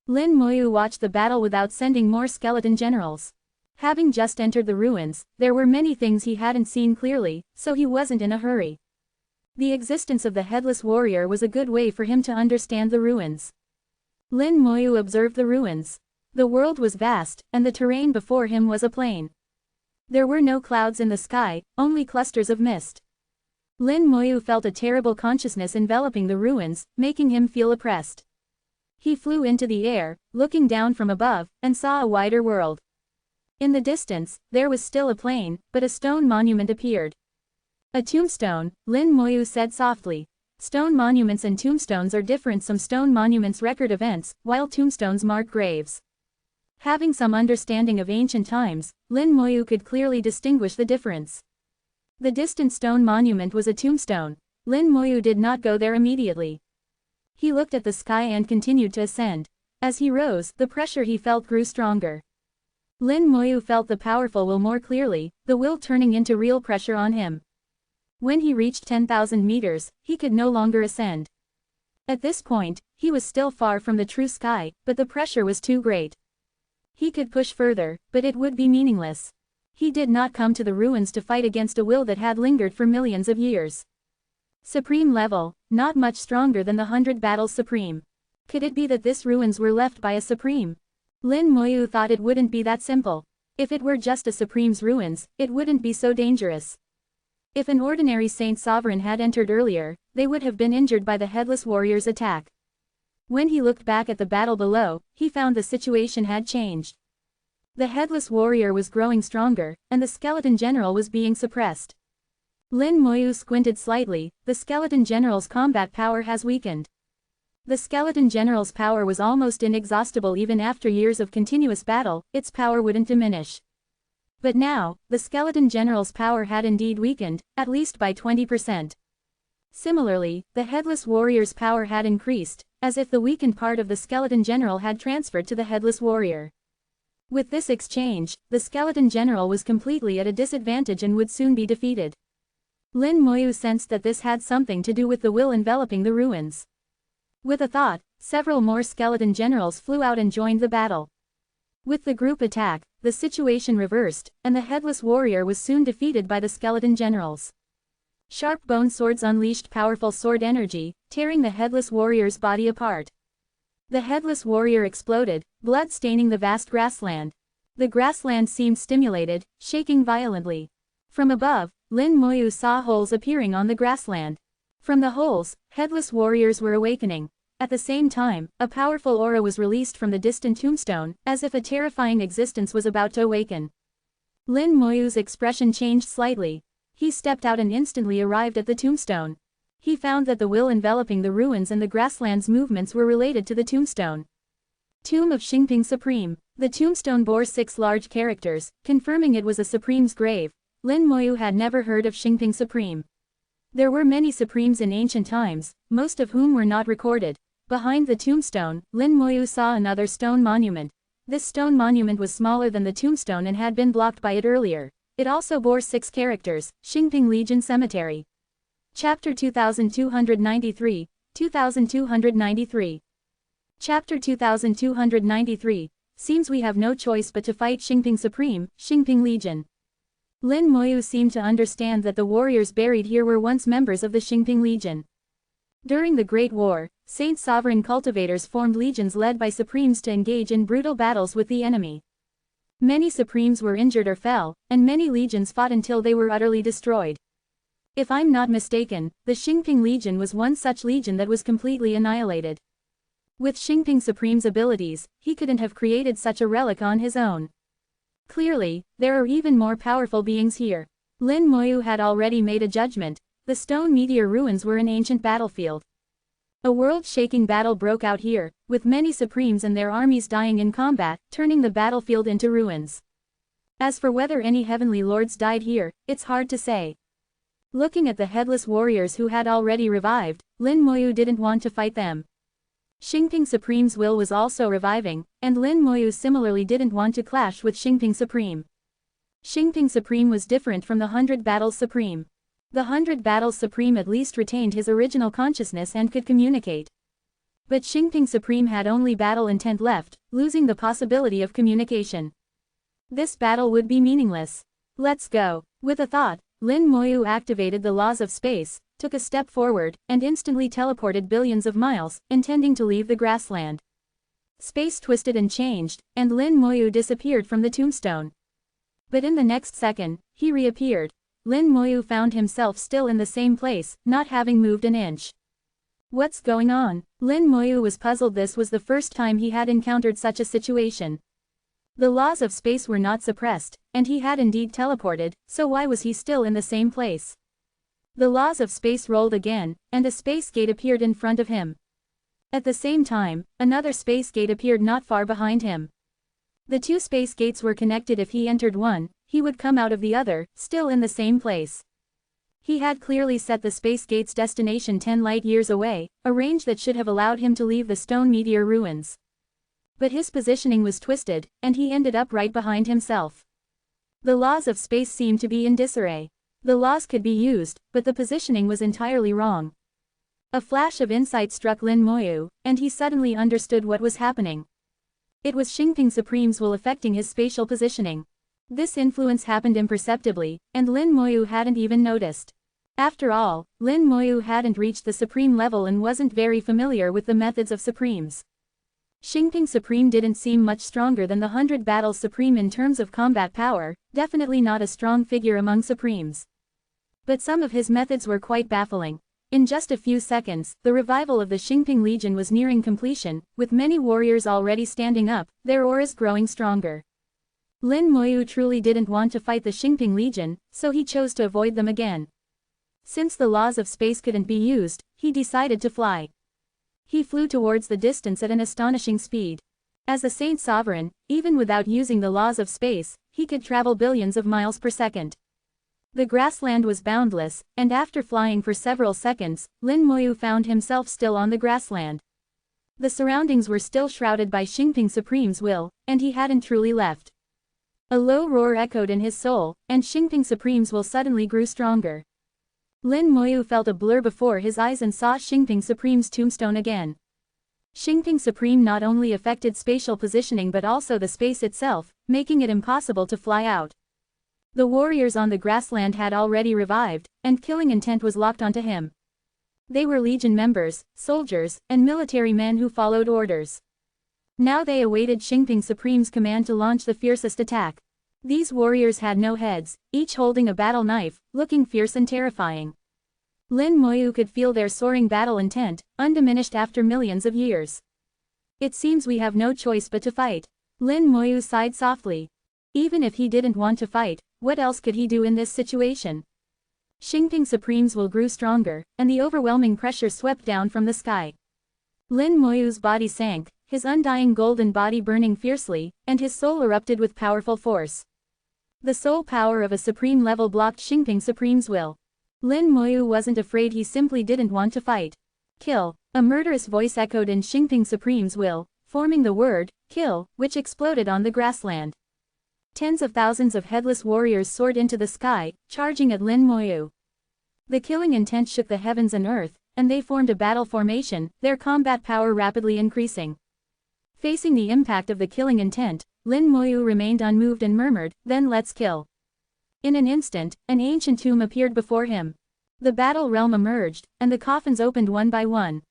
Lin Moyu watched the battle without sending more skeleton generals. Having just entered the ruins, there were many things he hadn't seen clearly, so he wasn't in a hurry. The existence of the headless warrior was a good way for him to understand the ruins. Lin Moyu observed the ruins. The world was vast, and the terrain before him was a plain. There were no clouds in the sky, only clusters of mist. Lin Moyu felt a terrible consciousness enveloping the ruins, making him feel oppressed. He flew into the air, looking down from above, and saw a wider world. In the distance, there was still a plain, but a stone monument appeared. A tombstone, Lin Moyu said softly. Stone monuments and tombstones are different. Some stone monuments record events, while tombstones mark graves. Having some understanding of ancient times, Lin Moyu could clearly distinguish the difference. The distant stone monument was a tombstone. Lin Moyu did not go there immediately. He looked at the sky and continued to ascend. As he rose, the pressure he felt grew stronger. Lin Moyu felt the powerful will more clearly, the will turning into real pressure on him. When he reached 10,000 meters, he could no longer ascend. At this point, he was still far from the true sky, but the pressure was too great. He could push further, but it would be meaningless. He did not come to the ruins to fight against a will that had lingered for millions of years. Supreme level, not much stronger than the 100 battles supreme. Could it be that this ruins were left by a supreme? Lin Moyu thought it wouldn't be that simple. If it were just a supreme's ruins, it wouldn't be so dangerous. If an ordinary saint sovereign had entered earlier, they would have been injured by the headless warrior's attack. When he looked back at the battle below, he found the situation had changed. The headless warrior was growing stronger, and the skeleton general was being suppressed. Lin Moyu squinted slightly. The skeleton general's combat power has weakened. The skeleton general's power was almost inexhaustible even after years of continuous battle, its power wouldn't diminish. But now, the skeleton general's power had indeed weakened, at least by 20%. Similarly, the headless warrior's power had increased, as if the weakened part of the skeleton general had transferred to the headless warrior. With this exchange, the skeleton general was completely at a disadvantage and would soon be defeated. Lin Moyu sensed that this had something to do with the will enveloping the ruins. With a thought, several more skeleton generals flew out and joined the battle. With the group attack, the situation reversed, and the headless warrior was soon defeated by the skeleton generals. Sharp bone swords unleashed powerful sword energy, tearing the headless warrior's body apart. The headless warrior exploded, blood staining the vast grassland. The grassland seemed stimulated, shaking violently. From above, Lin Moyu saw holes appearing on the grassland. From the holes, headless warriors were awakening. At the same time, a powerful aura was released from the distant tombstone, as if a terrifying existence was about to awaken. Lin Moyu's expression changed slightly. He stepped out and instantly arrived at the tombstone. He found that the will enveloping the ruins and the grassland's movements were related to the tombstone. Tomb of Xingping Supreme. The tombstone bore 6 large characters, confirming it was a supreme's grave. Lin Moyu had never heard of Xingping Supreme. There were many supremes in ancient times, most of whom were not recorded. Behind the tombstone, Lin Moyu saw another stone monument. This stone monument was smaller than the tombstone and had been blocked by it earlier. It also bore 6 characters, Xingping Legion Cemetery. Chapter 2293, 2293. Chapter 2293, Seems we have no choice but to fight Xingping Supreme, Xingping Legion. Lin Moyu seemed to understand that the warriors buried here were once members of the Xingping Legion. During the Great War, Saint Sovereign cultivators formed legions led by Supremes to engage in brutal battles with the enemy. Many Supremes were injured or fell, and many legions fought until they were utterly destroyed. If I'm not mistaken, the Xingping Legion was one such legion that was completely annihilated. With Xingping Supreme's abilities, he couldn't have created such a relic on his own. Clearly, there are even more powerful beings here. Lin Moyu had already made a judgment. The stone meteor ruins were an ancient battlefield. A world-shaking battle broke out here, with many Supremes and their armies dying in combat, turning the battlefield into ruins. As for whether any heavenly lords died here, it's hard to say. Looking at the headless warriors who had already revived, Lin Moyu didn't want to fight them. Xingping Supreme's will was also reviving, and Lin Moyu similarly didn't want to clash with Xingping Supreme. Xingping Supreme was different from the 100 Battles Supreme. The 100 Battles Supreme at least retained his original consciousness and could communicate. But Xingping Supreme had only battle intent left, losing the possibility of communication. This battle would be meaningless. Let's go. With a thought, Lin Moyu activated the laws of space, took a step forward, and instantly teleported billions of miles, intending to leave the grassland. Space twisted and changed, and Lin Moyu disappeared from the tombstone. But in the next second, he reappeared. Lin Moyu found himself still in the same place, not having moved an inch. What's going on? Lin Moyu was puzzled. This was the first time he had encountered such a situation. The laws of space were not suppressed, and he had indeed teleported, so why was he still in the same place? The laws of space rolled again, and a space gate appeared in front of him. At the same time, another space gate appeared not far behind him. The 2 space gates were connected. If he entered one, he would come out of the other, still in the same place. He had clearly set the space gate's destination 10 light-years away, a range that should have allowed him to leave the stone meteor ruins. But his positioning was twisted, and he ended up right behind himself. The laws of space seemed to be in disarray. The laws could be used, but the positioning was entirely wrong. A flash of insight struck Lin Moyu, and he suddenly understood what was happening. It was Xingping Supreme's will affecting his spatial positioning. This influence happened imperceptibly, and Lin Moyu hadn't even noticed. After all, Lin Moyu hadn't reached the Supreme level and wasn't very familiar with the methods of Supremes. Xingping Supreme didn't seem much stronger than the 100 Battles Supreme in terms of combat power, definitely not a strong figure among Supremes. But some of his methods were quite baffling. In just a few seconds, the revival of the Xingping Legion was nearing completion, with many warriors already standing up, their auras growing stronger. Lin Moyu truly didn't want to fight the Xingping Legion, so he chose to avoid them again. Since the laws of space couldn't be used, he decided to fly. He flew towards the distance at an astonishing speed. As a Saint Sovereign, even without using the laws of space, he could travel billions of miles per second. The grassland was boundless, and after flying for several seconds, Lin Moyu found himself still on the grassland. The surroundings were still shrouded by Xingping Supreme's will, and he hadn't truly left. A low roar echoed in his soul, and Xingping Supreme's will suddenly grew stronger. Lin Moyu felt a blur before his eyes and saw Xingping Supreme's tombstone again. Xingping Supreme not only affected spatial positioning but also the space itself, making it impossible to fly out. The warriors on the grassland had already revived, and killing intent was locked onto him. They were Legion members, soldiers, and military men who followed orders. Now they awaited Xingping Supreme's command to launch the fiercest attack. These warriors had no heads, each holding a battle knife, looking fierce and terrifying. Lin Moyu could feel their soaring battle intent, undiminished after millions of years. It seems we have no choice but to fight. Lin Moyu sighed softly. Even if he didn't want to fight, what else could he do in this situation? Xingping Supreme's will grew stronger, and the overwhelming pressure swept down from the sky. Lin Moyu's body sank, his undying golden body burning fiercely, and his soul erupted with powerful force. The soul power of a supreme level blocked Xingping Supreme's will. Lin Moyu wasn't afraid, he simply didn't want to fight. Kill! A murderous voice echoed in Xingping Supreme's will, forming the word, kill, which exploded on the grassland. Tens of thousands of headless warriors soared into the sky, charging at Lin Moyu. The killing intent shook the heavens and earth, and they formed a battle formation, their combat power rapidly increasing. Facing the impact of the killing intent, Lin Moyu remained unmoved and murmured, "Then let's kill." In an instant, an ancient tomb appeared before him. The battle realm emerged, and the coffins opened one by one.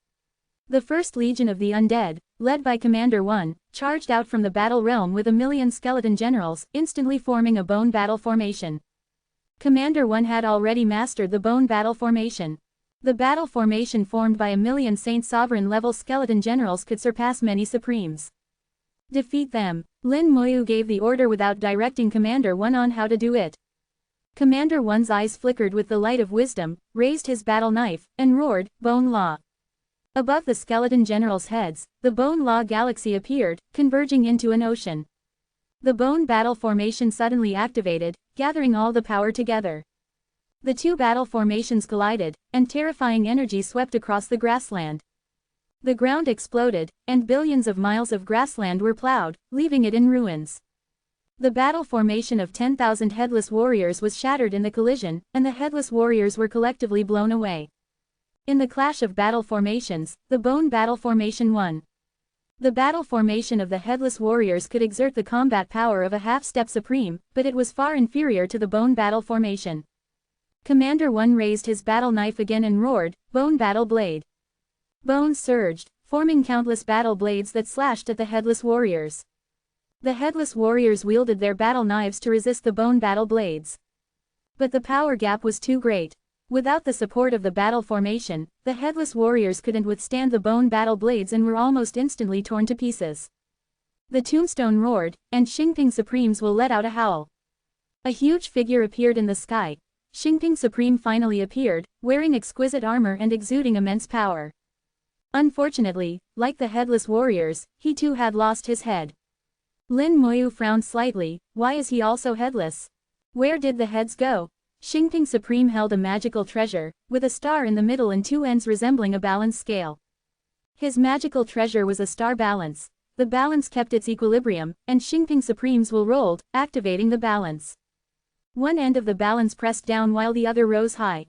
The first legion of the undead, led by Commander 1, charged out from the battle realm with 1,000,000 skeleton generals, instantly forming a bone battle formation. Commander 1 had already mastered the bone battle formation. The battle formation formed by 1,000,000 Saint Sovereign level skeleton generals could surpass many Supremes. Defeat them. Lin Moyu gave the order without directing Commander 1 on how to do it. Commander 1's eyes flickered with the light of wisdom, raised his battle knife, and roared, "Bone Law." Above the skeleton generals' heads, the Bone Law galaxy appeared, converging into an ocean. The bone battle formation suddenly activated, gathering all the power together. The two battle formations collided, and terrifying energy swept across the grassland. The ground exploded, and billions of miles of grassland were plowed, leaving it in ruins. The battle formation of 10,000 headless warriors was shattered in the collision, and the headless warriors were collectively blown away. In the clash of battle formations, the bone battle formation won. The battle formation of the headless warriors could exert the combat power of a half-step supreme, but it was far inferior to the bone battle formation. Commander 1 raised his battle knife again and roared, "Bone battle blade." Bones surged, forming countless battle blades that slashed at the headless warriors. The headless warriors wielded their battle knives to resist the bone battle blades. But the power gap was too great. Without the support of the battle formation, the headless warriors couldn't withstand the bone battle blades and were almost instantly torn to pieces. The tombstone roared, and Xingping Supreme's will let out a howl. A huge figure appeared in the sky. Xingping Supreme finally appeared, wearing exquisite armor and exuding immense power. Unfortunately, like the headless warriors, he too had lost his head. Lin Moyu frowned slightly. Why is he also headless? Where did the heads go? Xingping Supreme held a magical treasure, with a star in the middle and two ends resembling a balance scale. His magical treasure was a star balance. The balance kept its equilibrium, and Xingping Supreme's will rolled, activating the balance. One end of the balance pressed down while the other rose high.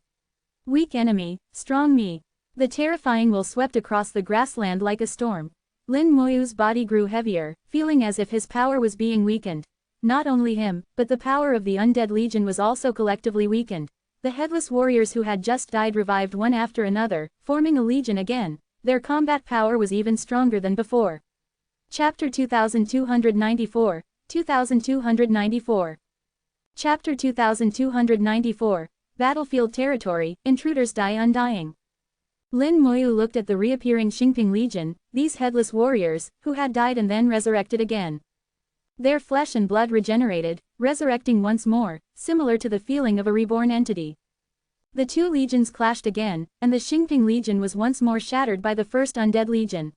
Weak enemy, strong me. The terrifying will swept across the grassland like a storm. Lin Moyu's body grew heavier, feeling as if his power was being weakened. Not only him, but the power of the Undead Legion was also collectively weakened. The headless warriors who had just died revived one after another, forming a legion again. Their combat power was even stronger than before. Chapter 2294, 2294. Chapter 2294, Battlefield Territory, Intruders Die Undying. Lin Moyu looked at the reappearing Xingping Legion, these headless warriors, who had died and then resurrected again. Their flesh and blood regenerated, resurrecting once more, similar to the feeling of a reborn entity. The two legions clashed again, and the Xingping Legion was once more shattered by the first Undead Legion.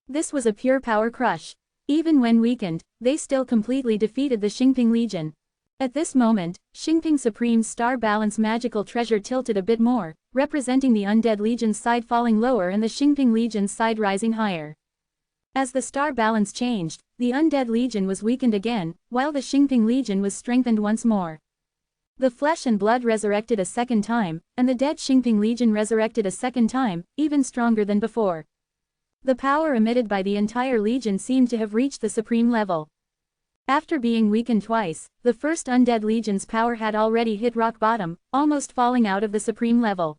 This was a pure power crush. Even when weakened, they still completely defeated the Xingping Legion. At this moment, Xingping Supreme's star balance magical treasure tilted a bit more, representing the Undead Legion's side falling lower and the Xingping Legion's side rising higher. As the star balance changed, the Undead Legion was weakened again, while the Xingping Legion was strengthened once more. The flesh and blood resurrected a second time, and the dead Xingping Legion resurrected a second time, even stronger than before. The power emitted by the entire legion seemed to have reached the supreme level. After being weakened twice, the first Undead Legion's power had already hit rock bottom, almost falling out of the supreme level.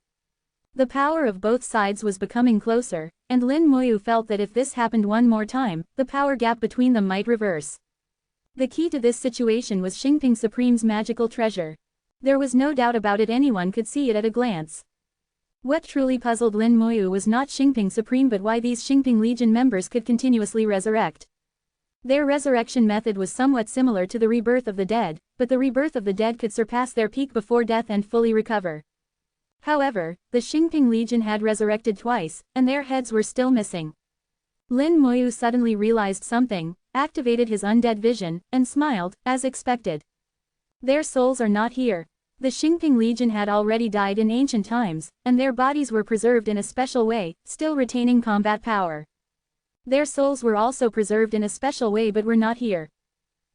The power of both sides was becoming closer, and Lin Moyu felt that if this happened one more time, the power gap between them might reverse. The key to this situation was Xingping Supreme's magical treasure. There was no doubt about it, anyone could see it at a glance. What truly puzzled Lin Moyu was not Xingping Supreme but why these Xingping Legion members could continuously resurrect. Their resurrection method was somewhat similar to the rebirth of the dead, but the rebirth of the dead could surpass their peak before death and fully recover. However, the Xingping Legion had resurrected twice, and their heads were still missing. Lin Moyu suddenly realized something, activated his undead vision, and smiled, as expected. Their souls are not here. The Xingping Legion had already died in ancient times, and their bodies were preserved in a special way, still retaining combat power. Their souls were also preserved in a special way but were not here.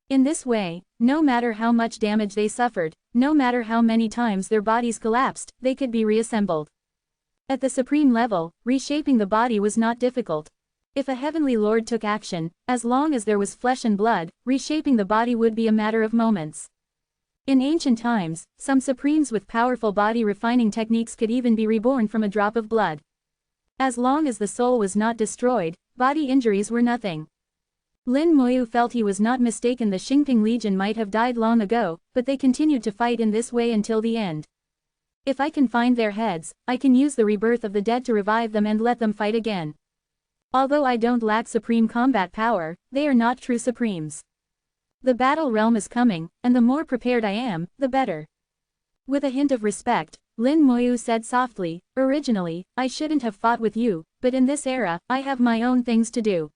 In this way, no matter how much damage they suffered, no matter how many times their bodies collapsed, they could be reassembled. At the supreme level, reshaping the body was not difficult. If a heavenly lord took action, as long as there was flesh and blood, reshaping the body would be a matter of moments. In ancient times, some supremes with powerful body refining techniques could even be reborn from a drop of blood. As long as the soul was not destroyed, body injuries were nothing. Lin Moyu felt he was not mistaken. The Xingping Legion might have died long ago, but they continued to fight in this way until the end. If I can find their heads, I can use the rebirth of the dead to revive them and let them fight again. Although I don't lack supreme combat power, they are not true supremes. The battle realm is coming, and the more prepared I am, the better. With a hint of respect, Lin Moyu said softly, originally, I shouldn't have fought with you, but in this era, I have my own things to do.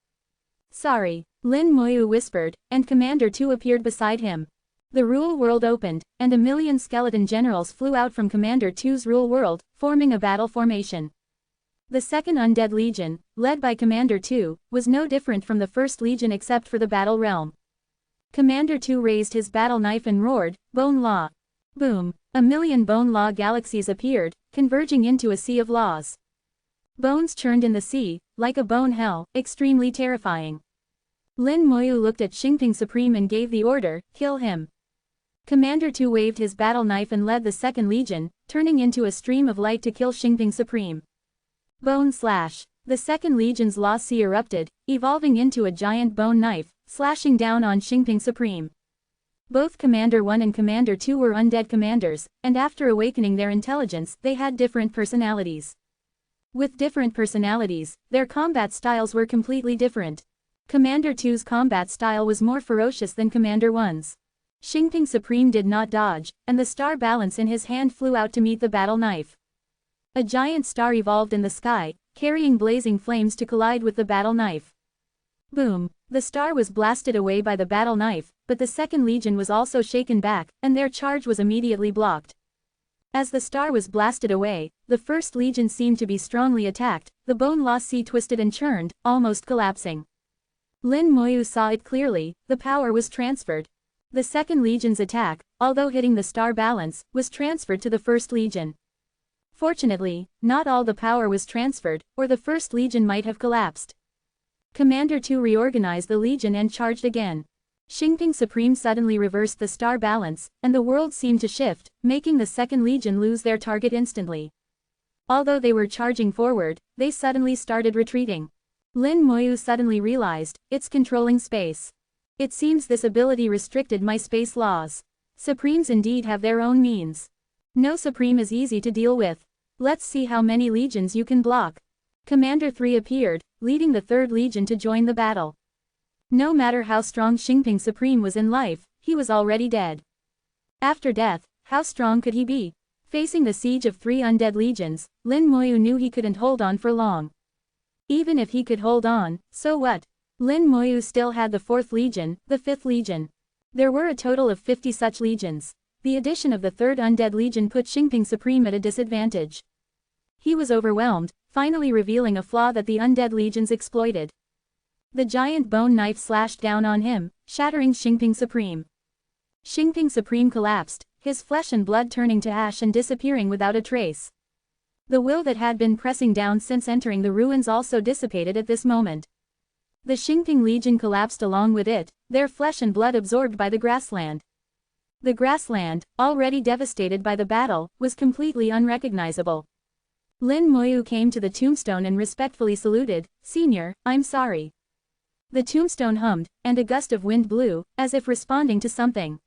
Sorry, Lin Moyu whispered, and Commander 2 appeared beside him. The rule world opened, and a million skeleton generals flew out from Commander 2's rule world, forming a battle formation. The second Undead Legion, led by Commander 2, was no different from the first Legion except for the battle realm. Commander 2 raised his battle knife and roared, Bone Law. Boom! A million Bone Law galaxies appeared, converging into a sea of laws. Bones churned in the sea, like a bone hell, extremely terrifying. Lin Moyu looked at Xingping Supreme and gave the order, kill him. Commander 2 waved his battle knife and led the second legion, turning into a stream of light to kill Xingping Supreme. Bone slash. The second legion's law sea erupted, evolving into a giant bone knife, slashing down on Xingping Supreme. Both Commander 1 and Commander 2 were undead commanders, and after awakening their intelligence, they had different personalities. With different personalities, their combat styles were completely different. Commander 2's combat style was more ferocious than Commander 1's. Xingping Supreme did not dodge, and the star balance in his hand flew out to meet the battle knife. A giant star evolved in the sky, carrying blazing flames to collide with the battle knife. Boom! The star was blasted away by the battle knife, but the second legion was also shaken back, and their charge was immediately blocked. As the star was blasted away, the First Legion seemed to be strongly attacked, the bone-lost sea twisted and churned, almost collapsing. Lin Moyu saw it clearly, the power was transferred. The Second Legion's attack, although hitting the star balance, was transferred to the First Legion. Fortunately, not all the power was transferred, or the First Legion might have collapsed. Commander 2 reorganized the Legion and charged again. Xingping Supreme suddenly reversed the star balance, and the world seemed to shift, making the Second Legion lose their target instantly. Although they were charging forward, they suddenly started retreating. Lin Moyu suddenly realized, it's controlling space. It seems this ability restricted my space laws. Supremes indeed have their own means. No Supreme is easy to deal with. Let's see how many legions you can block. Commander 3 appeared, leading the Third Legion to join the battle. No matter how strong Xingping Supreme was in life, he was already dead. After death, how strong could he be? Facing the siege of 3 undead legions, Lin Moyu knew he couldn't hold on for long. Even if he could hold on, so what? Lin Moyu still had the 4th Legion, the 5th Legion. There were a total of 50 such legions. The addition of the 3rd Undead Legion put Xingping Supreme at a disadvantage. He was overwhelmed, finally revealing a flaw that the Undead Legions exploited. The giant bone knife slashed down on him, shattering Xingping Supreme. Xingping Supreme collapsed, his flesh and blood turning to ash and disappearing without a trace. The will that had been pressing down since entering the ruins also dissipated at this moment. The Xingping Legion collapsed along with it, their flesh and blood absorbed by the grassland. The grassland, already devastated by the battle, was completely unrecognizable. Lin Moyu came to the tombstone and respectfully saluted, "Senior, I'm sorry." The tombstone hummed, and a gust of wind blew, as if responding to something.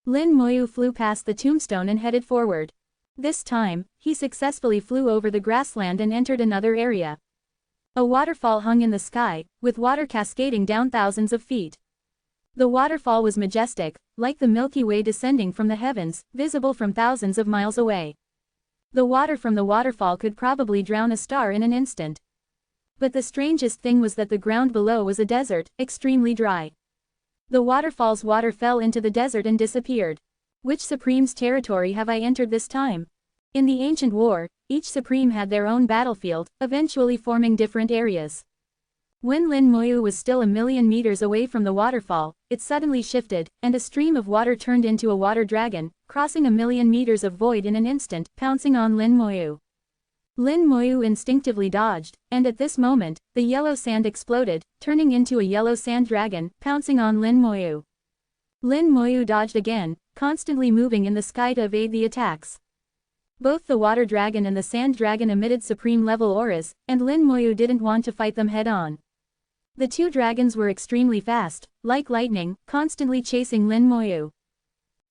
Lin Moyu flew past the tombstone and headed forward. This time, he successfully flew over the grassland and entered another area. A waterfall hung in the sky, with water cascading down thousands of feet. The waterfall was majestic, like the Milky Way descending from the heavens, visible from thousands of miles away. The water from the waterfall could probably drown a star in an instant. But the strangest thing was that the ground below was a desert, extremely dry. The waterfall's water fell into the desert and disappeared. Which Supreme's territory have I entered this time? In the ancient war, each Supreme had their own battlefield, eventually forming different areas. When Lin Moyu was still 1,000,000 meters away from the waterfall, it suddenly shifted, and a stream of water turned into a water dragon, crossing 1,000,000 meters of void in an instant, pouncing on Lin Moyu. Lin Moyu instinctively dodged, and at this moment, the yellow sand exploded, turning into a yellow sand dragon, pouncing on Lin Moyu. Lin Moyu dodged again, constantly moving in the sky to evade the attacks. Both the water dragon and the sand dragon emitted supreme-level auras, and Lin Moyu didn't want to fight them head-on. The two dragons were extremely fast, like lightning, constantly chasing Lin Moyu.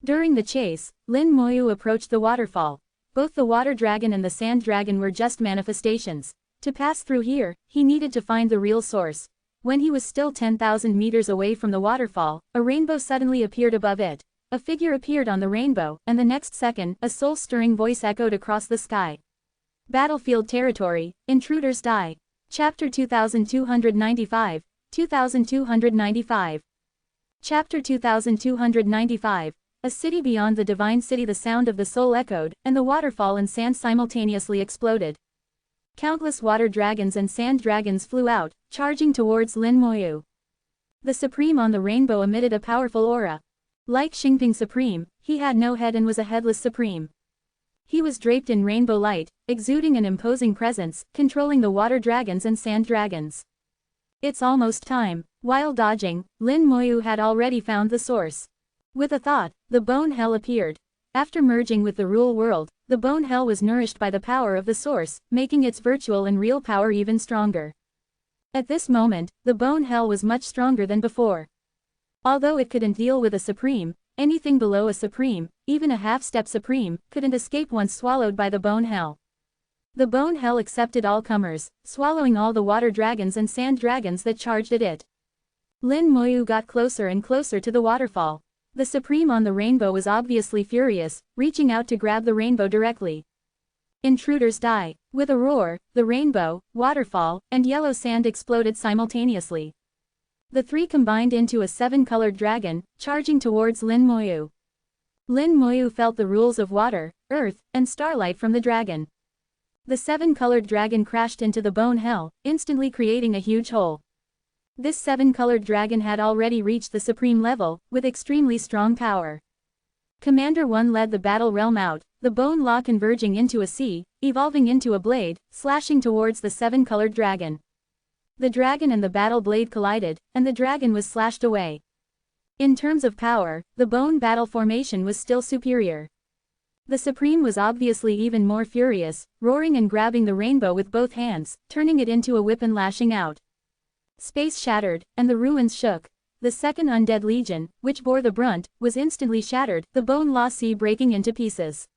During the chase, Lin Moyu approached the waterfall. Both the water dragon and the sand dragon were just manifestations. To pass through here, he needed to find the real source. When he was still 10,000 meters away from the waterfall, a rainbow suddenly appeared above it. A figure appeared on the rainbow, and the next second, a soul-stirring voice echoed across the sky. Battlefield territory, intruders die. Chapter 2295, 2295. Chapter 2295. A city beyond the divine city. The sound of the soul echoed, and the waterfall and sand simultaneously exploded. Countless water dragons and sand dragons flew out, charging towards Lin Moyu. The Supreme on the rainbow emitted a powerful aura. Like Xingping Supreme, he had no head and was a headless Supreme. He was draped in rainbow light, exuding an imposing presence, controlling the water dragons and sand dragons. It's almost time. While dodging, Lin Moyu had already found the source. With a thought, the Bone Hell appeared. After merging with the Rule World, the Bone Hell was nourished by the power of the source, making its virtual and real power even stronger. At this moment, the Bone Hell was much stronger than before. Although it couldn't deal with a Supreme, anything below a Supreme, even a half-step Supreme, couldn't escape once swallowed by the Bone Hell. The Bone Hell accepted all comers, swallowing all the water dragons and sand dragons that charged at it. Lin Moyu got closer and closer to the waterfall. The Supreme on the rainbow was obviously furious, reaching out to grab the rainbow directly. Intruders die. With a roar, the rainbow, waterfall, and yellow sand exploded simultaneously. The three combined into a 7-colored dragon, charging towards Lin Moyu. Lin Moyu felt the rules of water, earth, and starlight from the dragon. The seven-colored dragon crashed into the bone hell, instantly creating a huge hole. This seven-colored dragon had already reached the supreme level, with extremely strong power. Commander 1 led the battle realm out, the bone law converging into a sea, evolving into a blade, slashing towards the seven-colored dragon. The dragon and the battle blade collided, and the dragon was slashed away. In terms of power, the bone battle formation was still superior. The Supreme was obviously even more furious, roaring and grabbing the rainbow with both hands, turning it into a whip and lashing out. Space shattered, and the ruins shook. The second undead legion, which bore the brunt, was instantly shattered, the bone law sea breaking into pieces.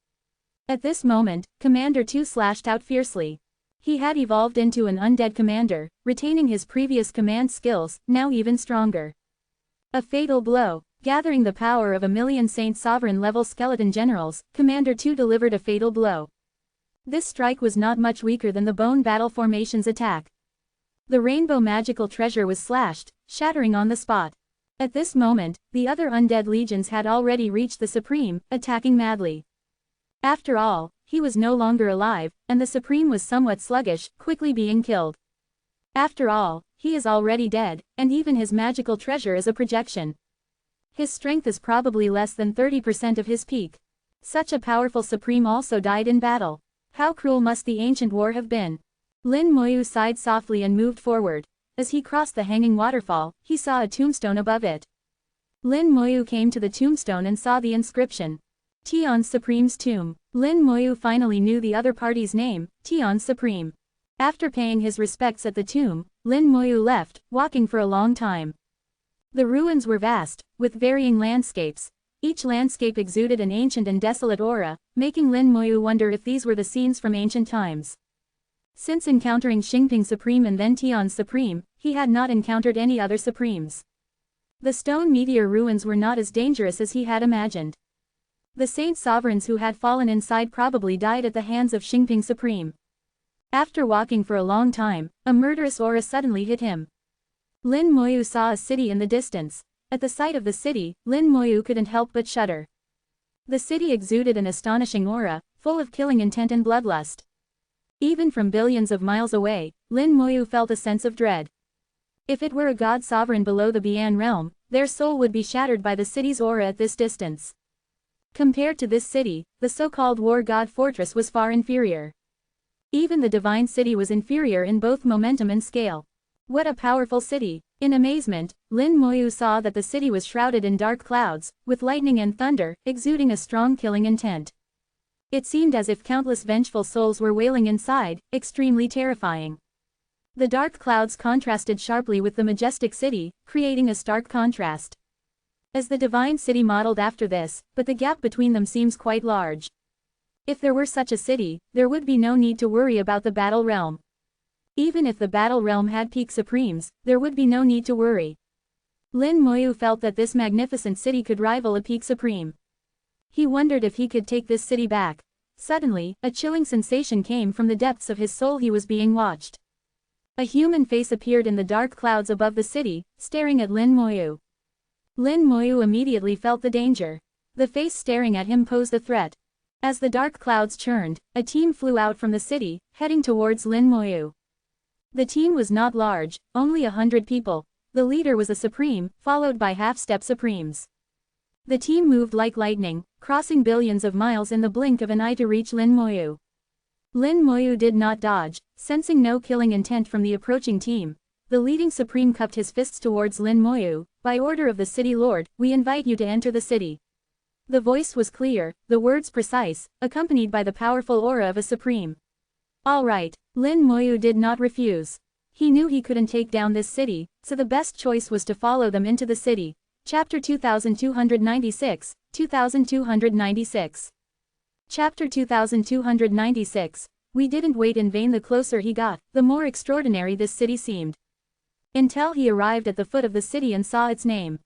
At this moment, Commander 2 slashed out fiercely. He had evolved into an undead commander, retaining his previous command skills, now even stronger. A fatal blow. Gathering the power of a million Saint Sovereign-level skeleton generals, Commander 2 delivered a fatal blow. This strike was not much weaker than the bone battle formation's attack. The rainbow magical treasure was slashed, shattering on the spot. At this moment, the other undead legions had already reached the Supreme, attacking madly. After all, he was no longer alive, and the Supreme was somewhat sluggish, quickly being killed. After all, he is already dead, and even his magical treasure is a projection. His strength is probably less than 30% of his peak. Such a powerful Supreme also died in battle. How cruel must the ancient war have been? Lin Moyu sighed softly and moved forward. As he crossed the hanging waterfall, he saw a tombstone above it. Lin Moyu came to the tombstone and saw the inscription. Tian Supreme's tomb. Lin Moyu finally knew the other party's name, Tian Supreme. After paying his respects at the tomb, Lin Moyu left, walking for a long time. The ruins were vast, with varying landscapes. Each landscape exuded an ancient and desolate aura, making Lin Moyu wonder if these were the scenes from ancient times. Since encountering Xingping Supreme and then Tian Supreme, he had not encountered any other Supremes. The stone meteor ruins were not as dangerous as he had imagined. The Saint Sovereigns who had fallen inside probably died at the hands of Xingping Supreme. After walking for a long time, a murderous aura suddenly hit him. Lin Moyu saw a city in the distance. At the sight of the city, Lin Moyu couldn't help but shudder. The city exuded an astonishing aura, full of killing intent and bloodlust. Even from billions of miles away, Lin Moyu felt a sense of dread. If it were a god sovereign below the Bian realm, their soul would be shattered by the city's aura at this distance. Compared to this city, the so-called war god fortress was far inferior. Even the divine city was inferior in both momentum and scale. What a powerful city! In amazement, Lin Moyu saw that the city was shrouded in dark clouds, with lightning and thunder, exuding a strong killing intent. It seemed as if countless vengeful souls were wailing inside, extremely terrifying. The dark clouds contrasted sharply with the majestic city, creating a stark contrast. As the divine city modeled after this, but the gap between them seems quite large. If there were such a city, there would be no need to worry about the battle realm. Even if the battle realm had peak Supremes, there would be no need to worry. Lin Moyu felt that this magnificent city could rival a peak Supreme. He wondered if he could take this city back. Suddenly, a chilling sensation came from the depths of his soul. He was being watched. A human face appeared in the dark clouds above the city, staring at Lin Moyu. Lin Moyu immediately felt the danger. The face staring at him posed a threat. As the dark clouds churned, a team flew out from the city, heading towards Lin Moyu. The team was not large, only 100 people. The leader was a Supreme, followed by half-step Supremes. The team moved like lightning, crossing billions of miles in the blink of an eye to reach Lin Moyu. Lin Moyu did not dodge, sensing no killing intent from the approaching team. The leading Supreme cupped his fists towards Lin Moyu. By order of the City Lord, we invite you to enter the city. The voice was clear, the words precise, accompanied by the powerful aura of a Supreme. All right, Lin Moyu did not refuse. He knew he couldn't take down this city, so the best choice was to follow them into the city. Chapter 2296, 2296. Chapter 2296. We didn't wait in vain. The closer he got, the more extraordinary this city seemed. Until he arrived at the foot of the city and saw its name.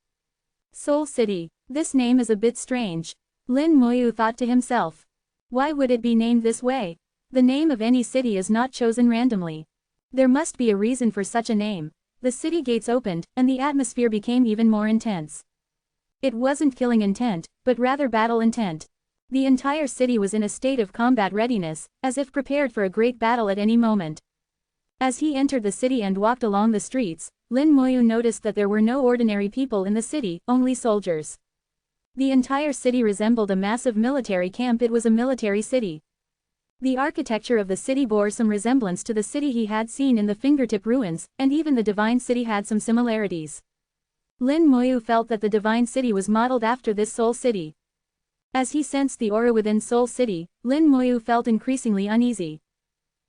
Soul City. This name is a bit strange. Lin Moyu thought to himself. Why would it be named this way? The name of any city is not chosen randomly. There must be a reason for such a name. The city gates opened, and the atmosphere became even more intense. It wasn't killing intent, but rather battle intent. The entire city was in a state of combat readiness, as if prepared for a great battle at any moment. As he entered the city and walked along the streets, Lin Moyu noticed that there were no ordinary people in the city, only soldiers. The entire city resembled a massive military camp. It was a military city. The architecture of the city bore some resemblance to the city he had seen in the fingertip ruins, and even the divine city had some similarities. Lin Moyu felt that the divine city was modeled after this soul city. As he sensed the aura within Soul City, Lin Moyu felt increasingly uneasy.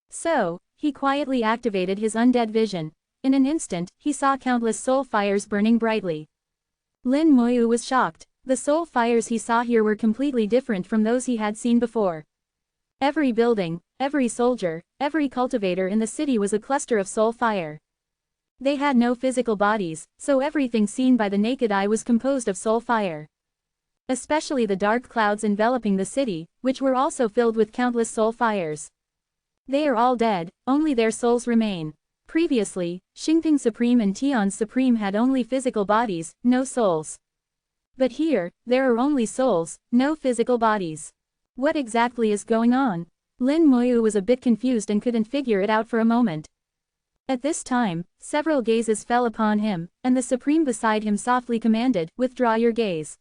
So, he quietly activated his undead vision. In an instant, he saw countless soul fires burning brightly. Lin Moyu was shocked. The soul fires he saw here were completely different from those he had seen before. Every building, every soldier, every cultivator in the city was a cluster of soul fire. They had no physical bodies, so everything seen by the naked eye was composed of soul fire. Especially the dark clouds enveloping the city, which were also filled with countless soul fires. They are all dead, only their souls remain. Previously, Xingting Supreme and Tian Supreme had only physical bodies, no souls. But here, there are only souls, no physical bodies. What exactly is going on? Lin Moyu was a bit confused and couldn't figure it out for a moment. At this time, several gazes fell upon him, and the Supreme beside him softly commanded, "Withdraw your gaze."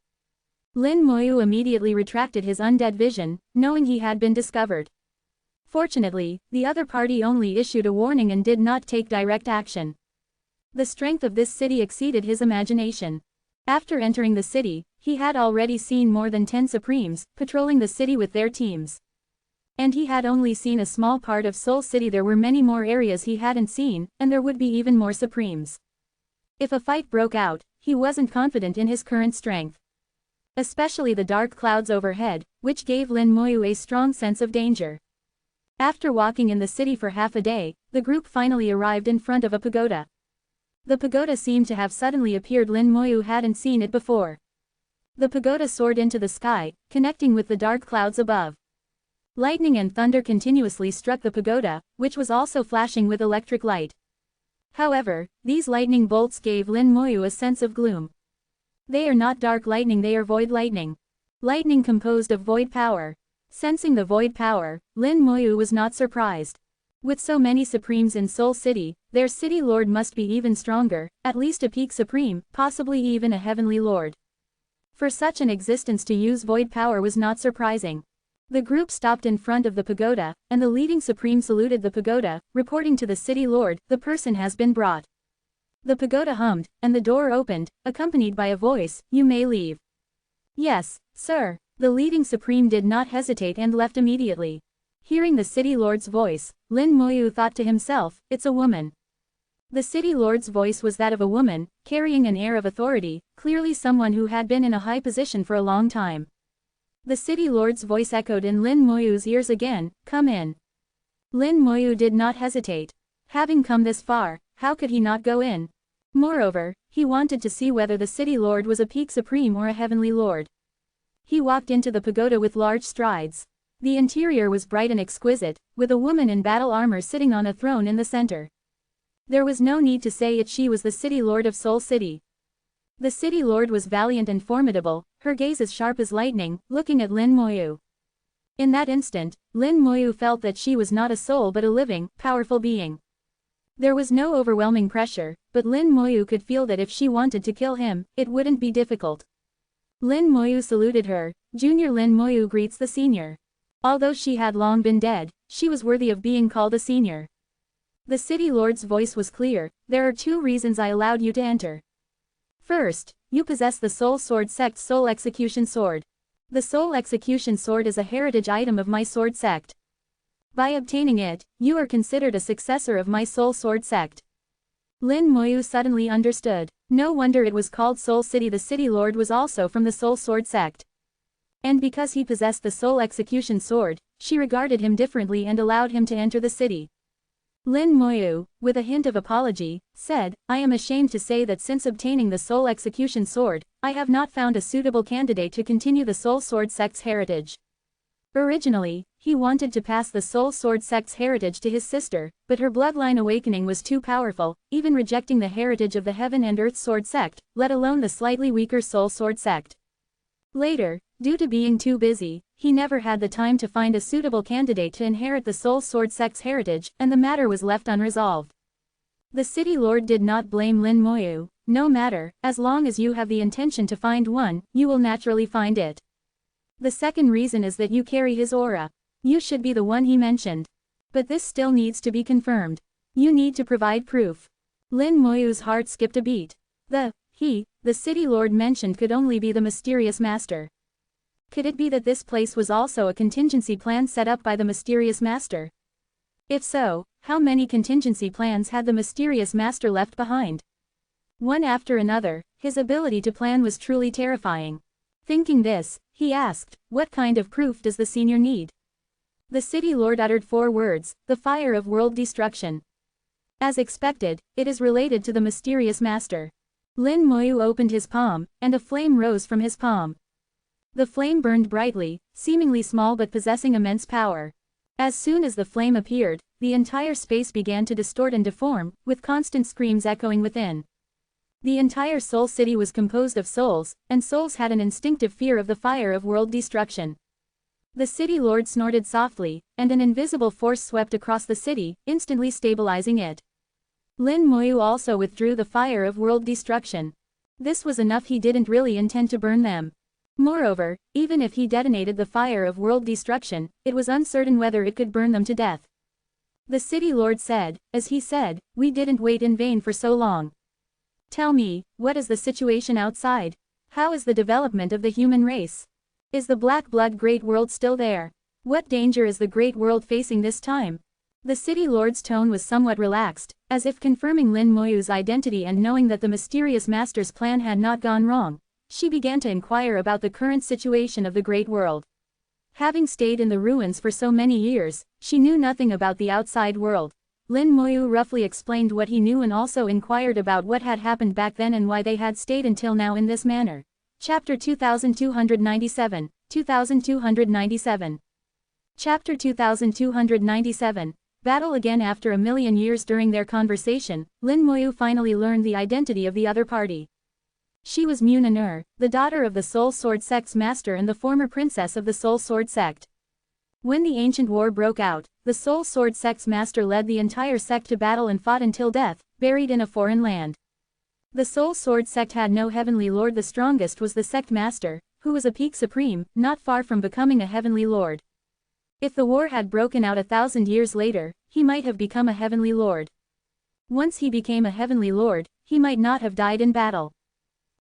Lin Moyu immediately retracted his undead vision, knowing he had been discovered. Fortunately, the other party only issued a warning and did not take direct action. The strength of this city exceeded his imagination. After entering the city, he had already seen more than 10 Supremes, patrolling the city with their teams. And he had only seen a small part of Soul City. There were many more areas he hadn't seen, and there would be even more Supremes. If a fight broke out, he wasn't confident in his current strength. Especially the dark clouds overhead, which gave Lin Moyu a strong sense of danger. After walking in the city for half a day, the group finally arrived in front of a pagoda. The pagoda seemed to have suddenly appeared. Lin Moyu hadn't seen it before. The pagoda soared into the sky, connecting with the dark clouds above. Lightning and thunder continuously struck the pagoda, which was also flashing with electric light. However, these lightning bolts gave Lin Moyu a sense of gloom. They are not dark lightning, they are void lightning. Lightning composed of void power. Sensing the void power, Lin Moyu was not surprised. With so many Supremes in Soul City, their city lord must be even stronger, at least a peak Supreme, possibly even a heavenly lord. For such an existence to use void power was not surprising. The group stopped in front of the pagoda, and the leading Supreme saluted the pagoda, reporting to the city lord, "The person has been brought." The pagoda hummed, and the door opened, accompanied by a voice, "You may leave." "Yes, sir." The leading Supreme did not hesitate and left immediately. Hearing the city lord's voice, Lin Moyu thought to himself, "It's a woman." The city lord's voice was that of a woman, carrying an air of authority, clearly someone who had been in a high position for a long time. The city lord's voice echoed in Lin Moyu's ears again, "Come in." Lin Moyu did not hesitate. Having come this far, how could he not go in? Moreover, he wanted to see whether the city lord was a peak Supreme or a heavenly lord. He walked into the pagoda with large strides. The interior was bright and exquisite, with a woman in battle armor sitting on a throne in the center. There was no need to say it, she was the city lord of Soul City. The city lord was valiant and formidable, her gaze as sharp as lightning, looking at Lin Moyu. In that instant, Lin Moyu felt that she was not a soul but a living, powerful being. There was no overwhelming pressure, but Lin Moyu could feel that if she wanted to kill him, it wouldn't be difficult. Lin Moyu saluted her. Junior Lin Moyu greets the senior. Although she had long been dead, she was worthy of being called a senior. The city lord's voice was clear, "There are 2 reasons I allowed you to enter. First, you possess the Soul Sword Sect's Soul Execution Sword. The Soul Execution Sword is a heritage item of my sword sect. By obtaining it, you are considered a successor of my Soul Sword Sect." Lin Moyu suddenly understood. No wonder it was called Soul City. The city lord was also from the Soul Sword Sect. And because he possessed the Soul Execution Sword, she regarded him differently and allowed him to enter the city. Lin Moyu, with a hint of apology, said, "I am ashamed to say that since obtaining the Soul Execution Sword, I have not found a suitable candidate to continue the Soul Sword Sect's heritage." Originally, he He wanted to pass the Soul Sword sect's heritage to his sister, but her bloodline awakening was too powerful, even rejecting the heritage of the Heaven and Earth Sword sect, let alone the slightly weaker Soul Sword sect. Later, due to being too busy, he never had the time to find a suitable candidate to inherit the Soul Sword sect's heritage, and the matter was left unresolved. The city lord did not blame Lin Moyu. No matter, as long as you have the intention to find one, you will naturally find it. The second reason is that you carry his aura. You should be the one he mentioned. But this still needs to be confirmed. You need to provide proof. Lin Moyu's heart skipped a beat. The city lord mentioned could only be the mysterious master. Could it be that this place was also a contingency plan set up by the mysterious master? If so, how many contingency plans had the mysterious master left behind? One after another, his ability to plan was truly terrifying. Thinking this, he asked, "What kind of proof does the senior need?" The city lord uttered 4 words, "The fire of world destruction." As expected, it is related to the mysterious master. Lin Moyu opened his palm, and a flame rose from his palm. The flame burned brightly, seemingly small but possessing immense power. As soon as the flame appeared, the entire space began to distort and deform, with constant screams echoing within. The entire Soul City was composed of souls, and souls had an instinctive fear of the fire of world destruction. The city lord snorted softly, and an invisible force swept across the city, instantly stabilizing it. Lin Moyu also withdrew the fire of world destruction. This was enough. He didn't really intend to burn them. Moreover, even if he detonated the fire of world destruction, it was uncertain whether it could burn them to death. The city lord said, as he said, "We didn't wait in vain for so long. Tell me, what is the situation outside? How is the development of the human race? Is the Black Blood Great World still there? What danger is the Great World facing this time?" The city lord's tone was somewhat relaxed, as if confirming Lin Moyu's identity and knowing that the mysterious master's plan had not gone wrong. She began to inquire about the current situation of the Great World. Having stayed in the ruins for so many years, she knew nothing about the outside world. Lin Moyu roughly explained what he knew and also inquired about what had happened back then and why they had stayed until now in this manner. Chapter 2297, 2297. Chapter 2297. Battle again. After a million years. During their conversation, Lin Moyu finally learned the identity of the other party. She was Munanur, the daughter of the Soul Sword sect's master and the former princess of the Soul Sword sect. When the ancient war broke out, the Soul Sword sect's master led the entire sect to battle and fought until death, buried in a foreign land. The Soul Sword sect had no heavenly lord. The strongest was the sect master, who was a peak supreme, not far from becoming a heavenly lord. If the war had broken out 1,000 years later, he might have become a heavenly lord. Once he became a heavenly lord, he might not have died in battle.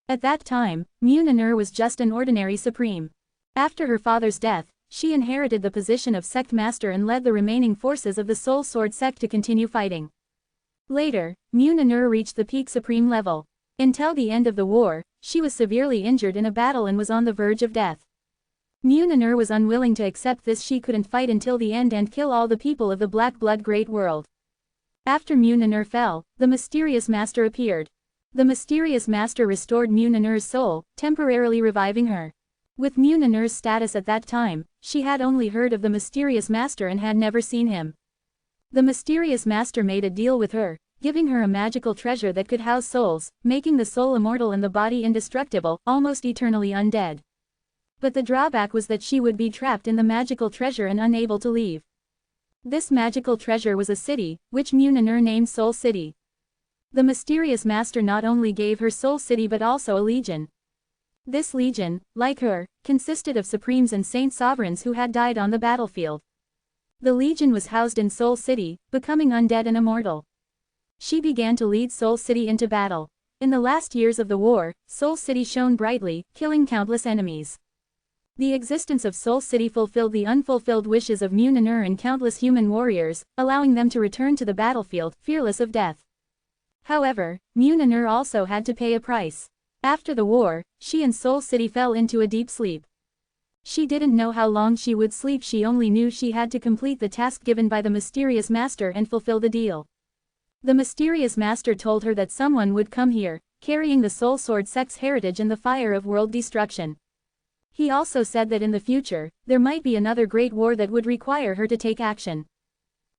At that time, Munanur was just an ordinary supreme. After her father's death, she inherited the position of sect master and led the remaining forces of the Soul Sword sect to continue fighting. Later, Munanur reached the peak supreme level. Until the end of the war, she was severely injured in a battle and was on the verge of death. Munanur was unwilling to accept this. She couldn't fight until the end and kill all the people of the Black Blood Great World. After Munanur fell, the mysterious master appeared. The mysterious master restored Munanur's soul, temporarily reviving her. With Munanur's status at that time, she had only heard of the mysterious master and had never seen him. The mysterious master made a deal with her, giving her a magical treasure that could house souls, making the soul immortal and the body indestructible, almost eternally undead. But the drawback was that she would be trapped in the magical treasure and unable to leave. This magical treasure was a city, which Munanur named Soul City. The mysterious master not only gave her Soul City but also a legion. This legion, like her, consisted of supremes and saint sovereigns who had died on the battlefield. The legion was housed in Soul City, becoming undead and immortal. She began to lead Soul City into battle. In the last years of the war, Soul City shone brightly, killing countless enemies. The existence of Soul City fulfilled the unfulfilled wishes of Munanur and countless human warriors, allowing them to return to the battlefield, fearless of death. However, Munanur also had to pay a price. After the war, she and Soul City fell into a deep sleep. She didn't know how long she would sleep. She only knew she had to complete the task given by the mysterious master and fulfill the deal. The mysterious master told her that someone would come here, carrying the Soul Sword sect's heritage and the fire of world destruction. He also said that in the future, there might be another great war that would require her to take action.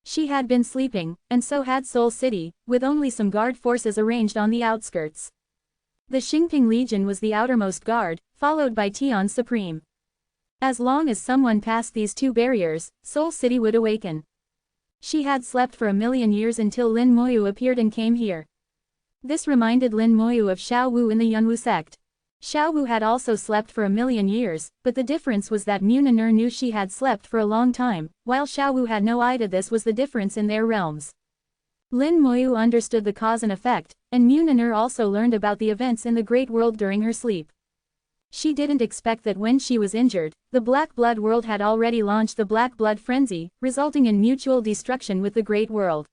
She had been sleeping, and so had Seoul City, with only some guard forces arranged on the outskirts. The Xingping Legion was the outermost guard, followed by Tian's Supreme. As long as someone passed these two barriers, Seoul City would awaken. She had slept for 1,000,000 years until Lin Moyu appeared and came here. This reminded Lin Moyu of Xiao Wu in the Yunwu sect. Xiao Wu had also slept for 1,000,000 years, but the difference was that Muniner knew she had slept for a long time, while Xiao Wu had no idea. This was the difference in their realms. Lin Moyu understood the cause and effect, and Muniner also learned about the events in the Great World during her sleep. She didn't expect that when she was injured, the Black Blood World had already launched the Black Blood Frenzy, resulting in mutual destruction with the Great World.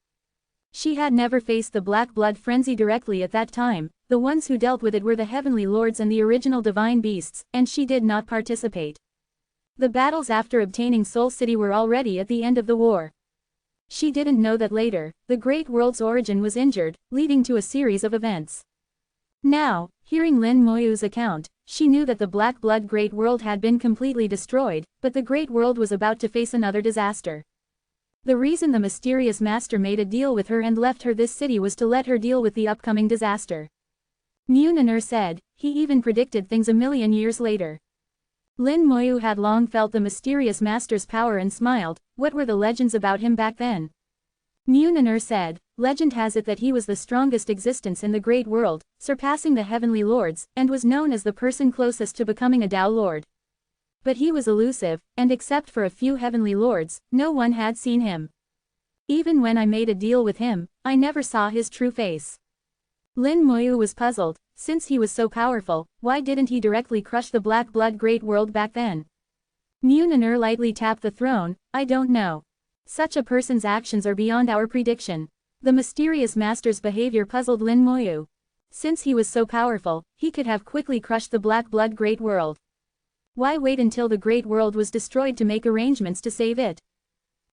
She had never faced the Black Blood Frenzy directly at that time. The ones who dealt with it were the Heavenly Lords and the original Divine Beasts, and she did not participate. The battles after obtaining Seoul City were already at the end of the war. She didn't know that later, the Great World's origin was injured, leading to a series of events. Now, hearing Lin Moyu's account, she knew that the Black Blood Great World had been completely destroyed, but the Great World was about to face another disaster. The reason the mysterious master made a deal with her and left her this city was to let her deal with the upcoming disaster. Muniner said, he even predicted things 1,000,000 years later. Lin Moyu had long felt the mysterious master's power and smiled. What were the legends about him back then? Muniner said, legend has it that he was the strongest existence in the Great World, surpassing the Heavenly Lords, and was known as the person closest to becoming a Tao Lord. But he was elusive, and except for a few Heavenly Lords, no one had seen him. Even when I made a deal with him, I never saw his true face. Lin Moyu was puzzled. Since he was so powerful, why didn't he directly crush the Black Blood Great World back then? Muniner lightly tapped the throne. I don't know. Such a person's actions are beyond our prediction. The mysterious master's behavior puzzled Lin Moyu. Since he was so powerful, he could have quickly crushed the Black Blood Great World. Why wait until the Great World was destroyed to make arrangements to save it?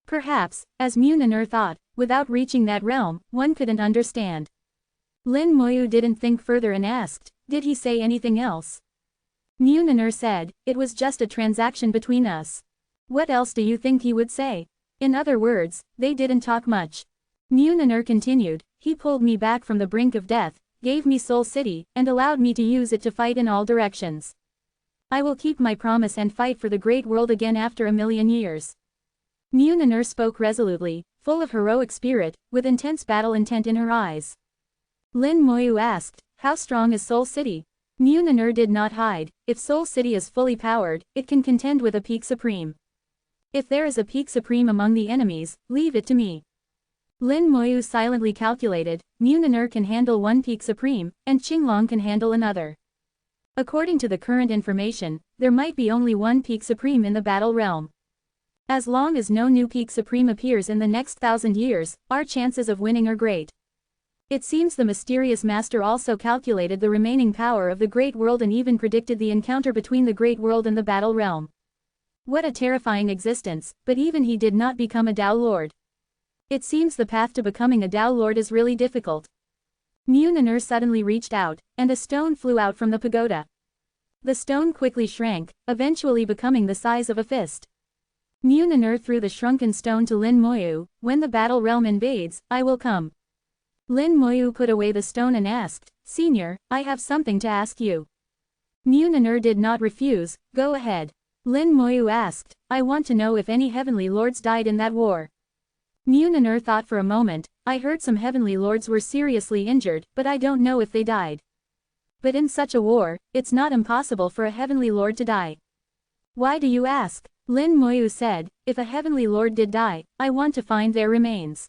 Perhaps, as Muniner thought, without reaching that realm, one couldn't understand. Lin Moyu didn't think further and asked, did he say anything else? Muniner said, it was just a transaction between us. What else do you think he would say? In other words, they didn't talk much. Muniner continued, he pulled me back from the brink of death, gave me Seoul City, and allowed me to use it to fight in all directions. I will keep my promise and fight for the Great World again after 1,000,000 years. Muniner spoke resolutely, full of heroic spirit, with intense battle intent in her eyes. Lin Moyu asked, how strong is Seoul City? Muniner did not hide. If Seoul City is fully powered, it can contend with a peak supreme. If there is a peak supreme among the enemies, leave it to me. Lin Moyu silently calculated, Muniner can handle one peak supreme, and Qinglong can handle another. According to the current information, there might be only one peak supreme in the battle realm. As long as no new peak supreme appears in the next 1,000 years, our chances of winning are great. It seems the mysterious master also calculated the remaining power of the Great World and even predicted the encounter between the Great World and the battle realm. What a terrifying existence, but even he did not become a Tao Lord. It seems the path to becoming a Tao Lord is really difficult. Muniner suddenly reached out, and a stone flew out from the pagoda. The stone quickly shrank, eventually becoming the size of a fist. Muniner threw the shrunken stone to Lin Moyu, when the battle realm invades, I will come. Lin Moyu put away the stone and asked, Senior, I have something to ask you. Muniner did not refuse, go ahead. Lin Moyu asked, I want to know if any Heavenly Lords died in that war. Muniner thought for a moment, I heard some Heavenly Lords were seriously injured, but I don't know if they died. But in such a war, it's not impossible for a Heavenly Lord to die. Why do you ask? Lin Moyu said, if a Heavenly Lord did die, I want to find their remains.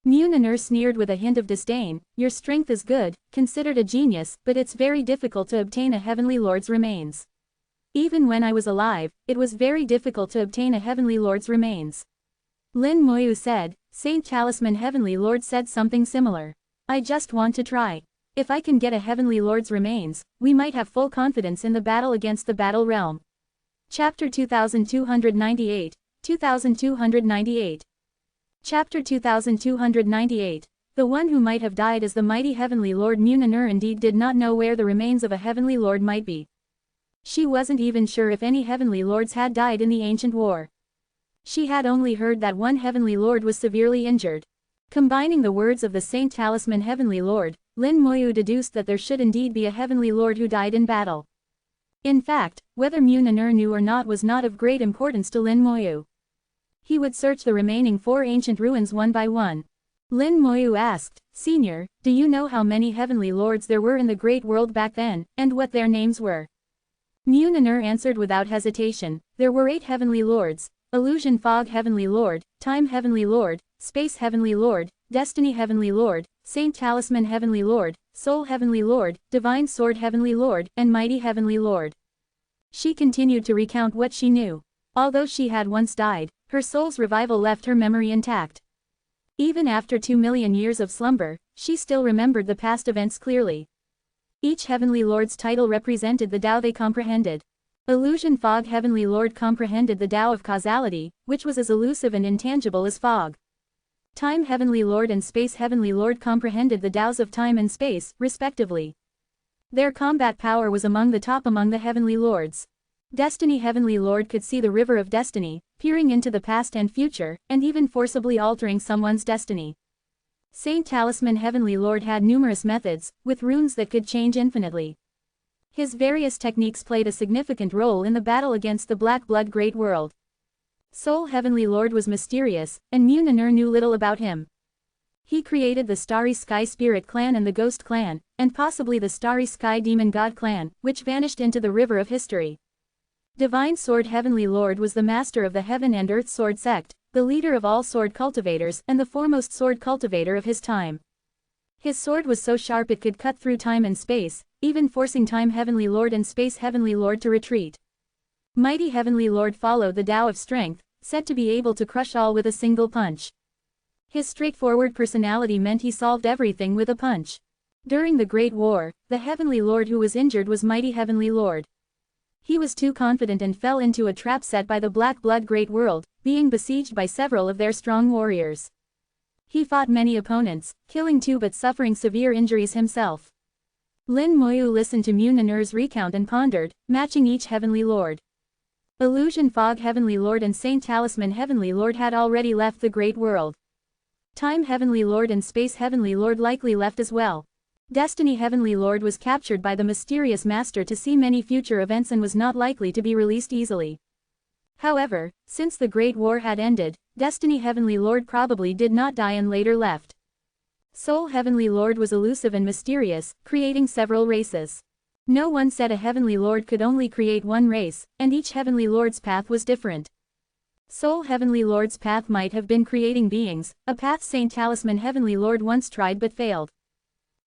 Muniner sneered with a hint of disdain, your strength is good, considered a genius, but it's very difficult to obtain a Heavenly Lord's remains. Even when I was alive, it was very difficult to obtain a Heavenly Lord's remains. Lin Moyu said, Saint Talisman Heavenly Lord said something similar. I just want to try. If I can get a Heavenly Lord's remains, we might have full confidence in the battle against the battle realm. Chapter 2298, 2298. Chapter 2298. The one who might have died is the mighty Heavenly Lord. Muniner indeed did not know where the remains of a Heavenly Lord might be. She wasn't even sure if any heavenly lords had died in the ancient war. She had only heard that one heavenly lord was severely injured. Combining the words of the Saint Talisman Heavenly Lord, Lin Moyu deduced that there should indeed be a heavenly lord who died in battle. In fact, whether Mu Nanur knew or not was not of great importance to Lin Moyu. He would search the remaining 4 ancient ruins one by one. Lin Moyu asked, "Senior, do you know how many heavenly lords there were in the great world back then, and what their names were?" Mu Nanur answered without hesitation, "There were 8 heavenly lords: Illusion Fog Heavenly Lord, Time Heavenly Lord, Space Heavenly Lord, Destiny Heavenly Lord, Saint Talisman Heavenly Lord, Soul Heavenly Lord, Divine Sword Heavenly Lord, and Mighty Heavenly Lord." She continued to recount what she knew. Although she had once died, her soul's revival left her memory intact. Even after 2 million years of slumber, she still remembered the past events clearly. Each heavenly lord's title represented the Tao they comprehended. Illusion Fog Heavenly Lord comprehended the Tao of causality, which was as elusive and intangible as fog. Time Heavenly Lord and Space Heavenly Lord comprehended the Taos of time and space, respectively. Their combat power was among the top among the heavenly lords. Destiny Heavenly Lord could see the river of destiny, peering into the past and future, and even forcibly altering someone's destiny. Saint Talisman Heavenly Lord had numerous methods, with runes that could change infinitely. His various techniques played a significant role in the battle against the Black Blood Great World. Soul Heavenly Lord was mysterious, and Mu Nanur knew little about him. He created the Starry Sky Spirit Clan and the Ghost Clan, and possibly the Starry Sky Demon God Clan, which vanished into the river of history. Divine Sword Heavenly Lord was the master of the Heaven and Earth Sword sect, the leader of all sword cultivators and the foremost sword cultivator of his time. His sword was so sharp it could cut through time and space, even forcing Time Heavenly Lord and Space Heavenly Lord to retreat. Mighty Heavenly Lord followed the Tao of Strength, said to be able to crush all with a single punch. His straightforward personality meant he solved everything with a punch. During the Great War, the Heavenly Lord who was injured was Mighty Heavenly Lord. He was too confident and fell into a trap set by the Black Blood Great World, being besieged by several of their strong warriors. He fought many opponents, killing 2 but suffering severe injuries himself. Lin Moyu listened to Mu Nanur's recount and pondered, matching each Heavenly Lord. Illusion Fog Heavenly Lord and Saint Talisman Heavenly Lord had already left the Great World. Time Heavenly Lord and Space Heavenly Lord likely left as well. Destiny Heavenly Lord was captured by the mysterious master to see many future events and was not likely to be released easily. However, since the Great War had ended, Destiny Heavenly Lord probably did not die and later left. Soul Heavenly Lord was elusive and mysterious, creating several races. No one said a Heavenly Lord could only create one race, and each Heavenly Lord's path was different. Soul Heavenly Lord's path might have been creating beings, a path Saint Talisman Heavenly Lord once tried but failed.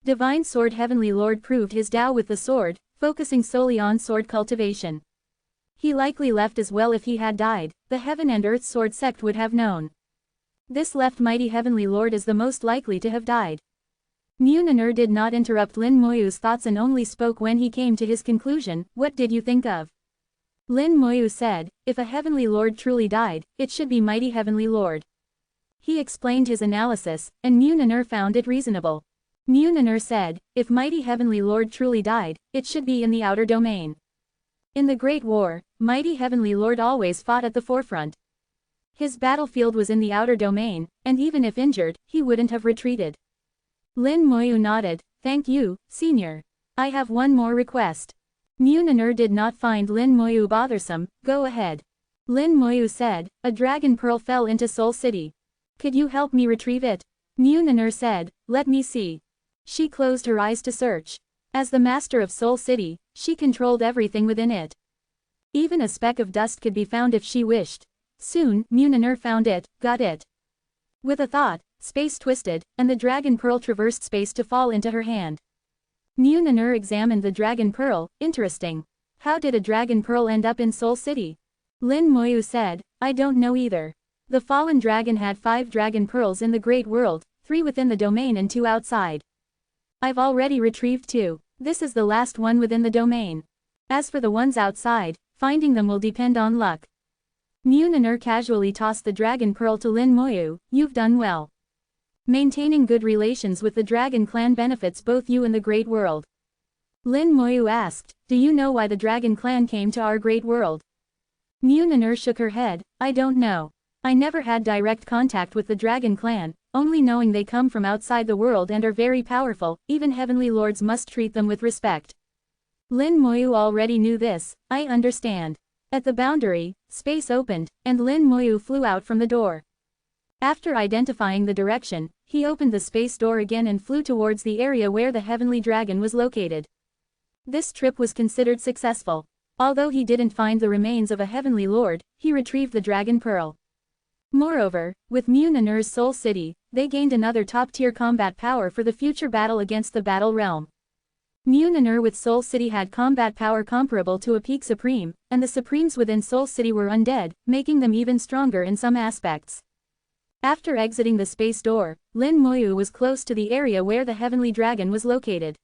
Divine Sword Heavenly Lord proved his Tao with the sword, focusing solely on sword cultivation. He likely left as well. If he had died, the Heaven and Earth Sword sect would have known. This left Mighty Heavenly Lord as the most likely to have died. Mu Nanur did not interrupt Lin Moyu's thoughts and only spoke when he came to his conclusion. "What did you think of?" Lin Moyu said, "If a Heavenly Lord truly died, it should be Mighty Heavenly Lord." He explained his analysis, and Mu Nanur found it reasonable. Mu Nanur said, "If Mighty Heavenly Lord truly died, it should be in the outer domain. In the Great War, Mighty Heavenly Lord always fought at the forefront. His battlefield was in the outer domain, and even if injured, he wouldn't have retreated." Lin Moyu nodded, "Thank you, Senior. I have one more request." Mu Nanur did not find Lin Moyu bothersome. "Go ahead." Lin Moyu said, "A dragon pearl fell into Soul City. Could you help me retrieve it?" Mu Nanur said, "Let me see." She closed her eyes to search. As the master of Soul City, she controlled everything within it. Even a speck of dust could be found if she wished. Soon, Mu Nanur found it, got it. With a thought, space twisted, and the dragon pearl traversed space to fall into her hand. Mu Nanur examined the dragon pearl. "Interesting. How did a dragon pearl end up in Soul City?" Lin Moyu said, "I don't know either. The fallen dragon had 5 dragon pearls in the Great World, 3 within the domain and 2 outside. I've already retrieved 2. This is the last one within the domain. As for the ones outside, finding them will depend on luck." Mu Nanur casually tossed the dragon pearl to Lin Moyu. "You've done well. Maintaining good relations with the dragon clan benefits both you and the Great World. Lin Moyu asked, do you know why the dragon clan came to our great world? Mu Nanur shook her head, I don't know. I never had direct contact with the dragon clan, only knowing they come from outside the world and are very powerful, even heavenly lords must treat them with respect. Lin Moyu already knew this, I understand. At the boundary, space opened, and Lin Moyu flew out from the door. After identifying the direction, he opened the space door again and flew towards the area where the heavenly dragon was located. This trip was considered successful. Although he didn't find the remains of a heavenly lord, he retrieved the dragon pearl. Moreover, with Mu Nanur's Soul City, they gained another top-tier combat power for the future battle against the Battle Realm. Mu Nanur with Soul City had combat power comparable to a peak supreme, and the supremes within Soul City were undead, making them even stronger in some aspects. After exiting the space door, Lin Moyu was close to the area where the heavenly dragon was located.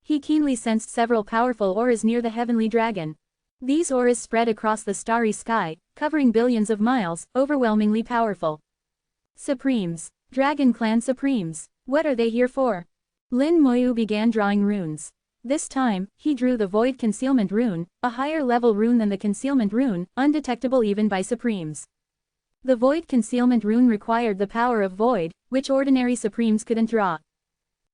He keenly sensed several powerful auras near the heavenly dragon. These auras spread across the starry sky, covering billions of miles, overwhelmingly powerful. Supremes. Dragon Clan Supremes. What are they here for? Lin Moyu began drawing runes. This time, he drew the Void Concealment Rune, a higher level rune than the Concealment Rune, undetectable even by Supremes. The Void Concealment Rune required the power of Void, which ordinary Supremes couldn't draw.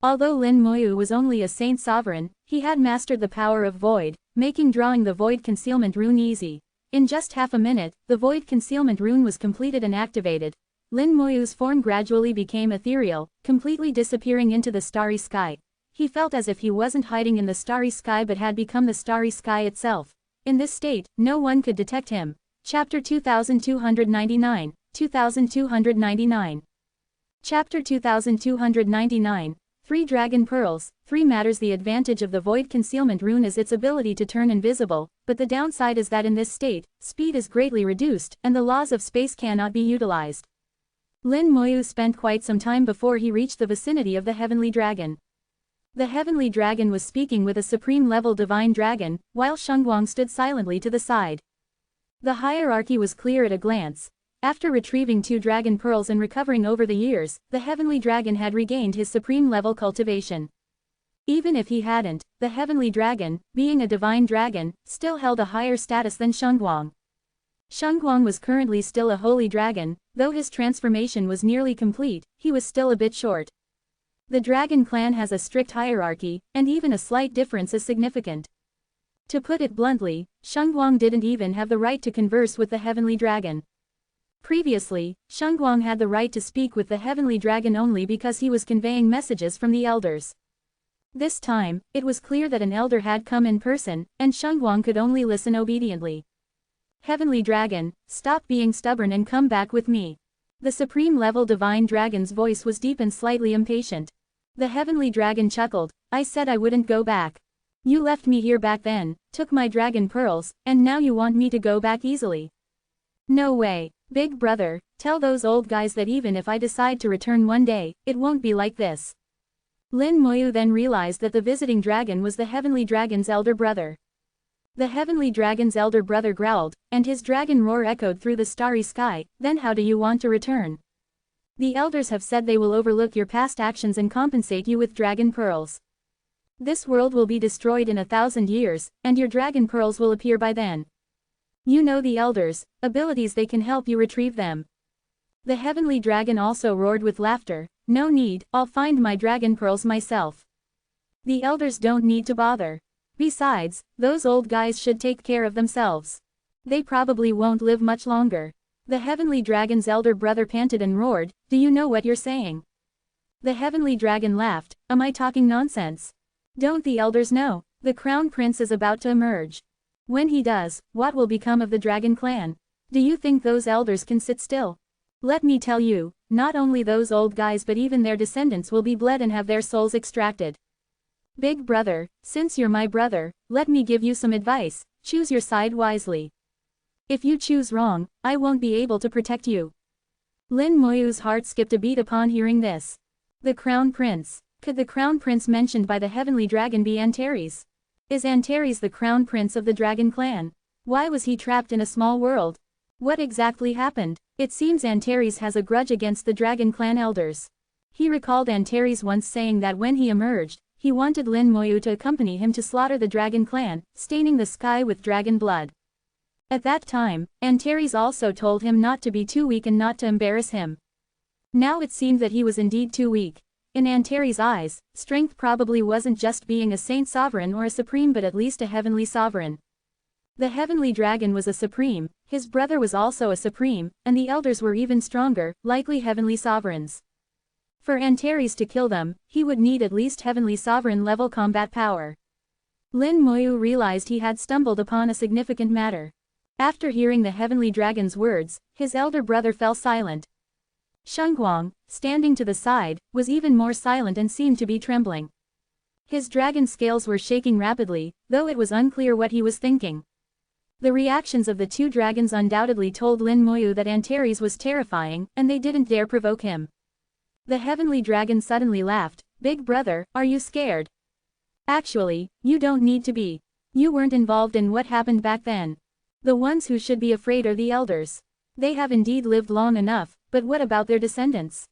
Although Lin Moyu was only a Saint Sovereign, he had mastered the power of Void, making drawing the Void Concealment Rune easy. In just half a minute, the Void Concealment Rune was completed and activated. Lin Moyu's form gradually became ethereal, completely disappearing into the starry sky. He felt as if he wasn't hiding in the starry sky but had become the starry sky itself. In this state, no one could detect him. Chapter 2299, 2299. Chapter 2299. 3 Dragon Pearls. 3 matters. The advantage of the Void Concealment Rune is its ability to turn invisible, but the downside is that in this state, speed is greatly reduced, and the laws of space cannot be utilized. Lin Moyu spent quite some time before he reached the vicinity of the Heavenly Dragon. The Heavenly Dragon was speaking with a supreme-level Divine Dragon, while Shengguang stood silently to the side. The hierarchy was clear at a glance. After retrieving 2 dragon pearls and recovering over the years, the Heavenly Dragon had regained his supreme-level cultivation. Even if he hadn't, the Heavenly Dragon, being a divine dragon, still held a higher status than Shengguang. Shengguang was currently still a holy dragon, though his transformation was nearly complete, he was still a bit short. The Dragon Clan has a strict hierarchy, and even a slight difference is significant. To put it bluntly, Shengguang didn't even have the right to converse with the Heavenly Dragon. Previously, Shengguang had the right to speak with the Heavenly Dragon only because he was conveying messages from the elders. This time, it was clear that an elder had come in person, and Shengguang could only listen obediently. Heavenly Dragon, stop being stubborn and come back with me. The supreme-level Divine Dragon's voice was deep and slightly impatient. The Heavenly Dragon chuckled, I said I wouldn't go back. You left me here back then, took my dragon pearls, and now you want me to go back easily. No way. Big brother, tell those old guys that even if I decide to return one day, it won't be like this. Lin Moyu then realized that the visiting dragon was the Heavenly Dragon's elder brother. The Heavenly Dragon's elder brother growled, and his dragon roar echoed through the starry sky, then how do you want to return? The elders have said they will overlook your past actions and compensate you with dragon pearls. This world will be destroyed in 1,000 years, and your dragon pearls will appear by then. You know the elders, abilities they can help you retrieve them. The Heavenly Dragon also roared with laughter, no need, I'll find my dragon pearls myself. The elders don't need to bother. Besides, those old guys should take care of themselves. They probably won't live much longer. The Heavenly Dragon's elder brother panted and roared, do you know what you're saying? The Heavenly Dragon laughed, am I talking nonsense? Don't the elders know? The Crown Prince is about to emerge. When he does, what will become of the Dragon Clan? Do you think those elders can sit still? Let me tell you, not only those old guys but even their descendants will be bled and have their souls extracted. Big brother, since you're my brother, let me give you some advice, choose your side wisely. If you choose wrong, I won't be able to protect you. Lin Moyu's heart skipped a beat upon hearing this. The Crown Prince. Could the Crown Prince mentioned by the Heavenly Dragon be Antares? Is Antares the Crown Prince of the Dragon Clan? Why was he trapped in a small world? What exactly happened? It seems Antares has a grudge against the Dragon Clan elders. He recalled Antares once saying that when he emerged, he wanted Lin Moyu to accompany him to slaughter the dragon clan, staining the sky with dragon blood. At that time, Antares also told him not to be too weak and not to embarrass him. Now it seemed that he was indeed too weak. In Antares' eyes, strength probably wasn't just being a saint sovereign or a supreme but at least a heavenly sovereign. The heavenly dragon was a supreme, his brother was also a supreme, and the elders were even stronger, likely heavenly sovereigns. For Antares to kill them, he would need at least heavenly sovereign level combat power. Lin Moyu realized he had stumbled upon a significant matter. After hearing the heavenly dragon's words, his elder brother fell silent. Shenghuang, standing to the side, was even more silent and seemed to be trembling. His dragon scales were shaking rapidly, though it was unclear what he was thinking. The reactions of the two dragons undoubtedly told Lin Moyu that Antares was terrifying, and they didn't dare provoke him. The heavenly dragon suddenly laughed. "Big brother, are you scared? Actually, you don't need to be. You weren't involved in what happened back then. The ones who should be afraid are the elders. They have indeed lived long enough, but what about their descendants?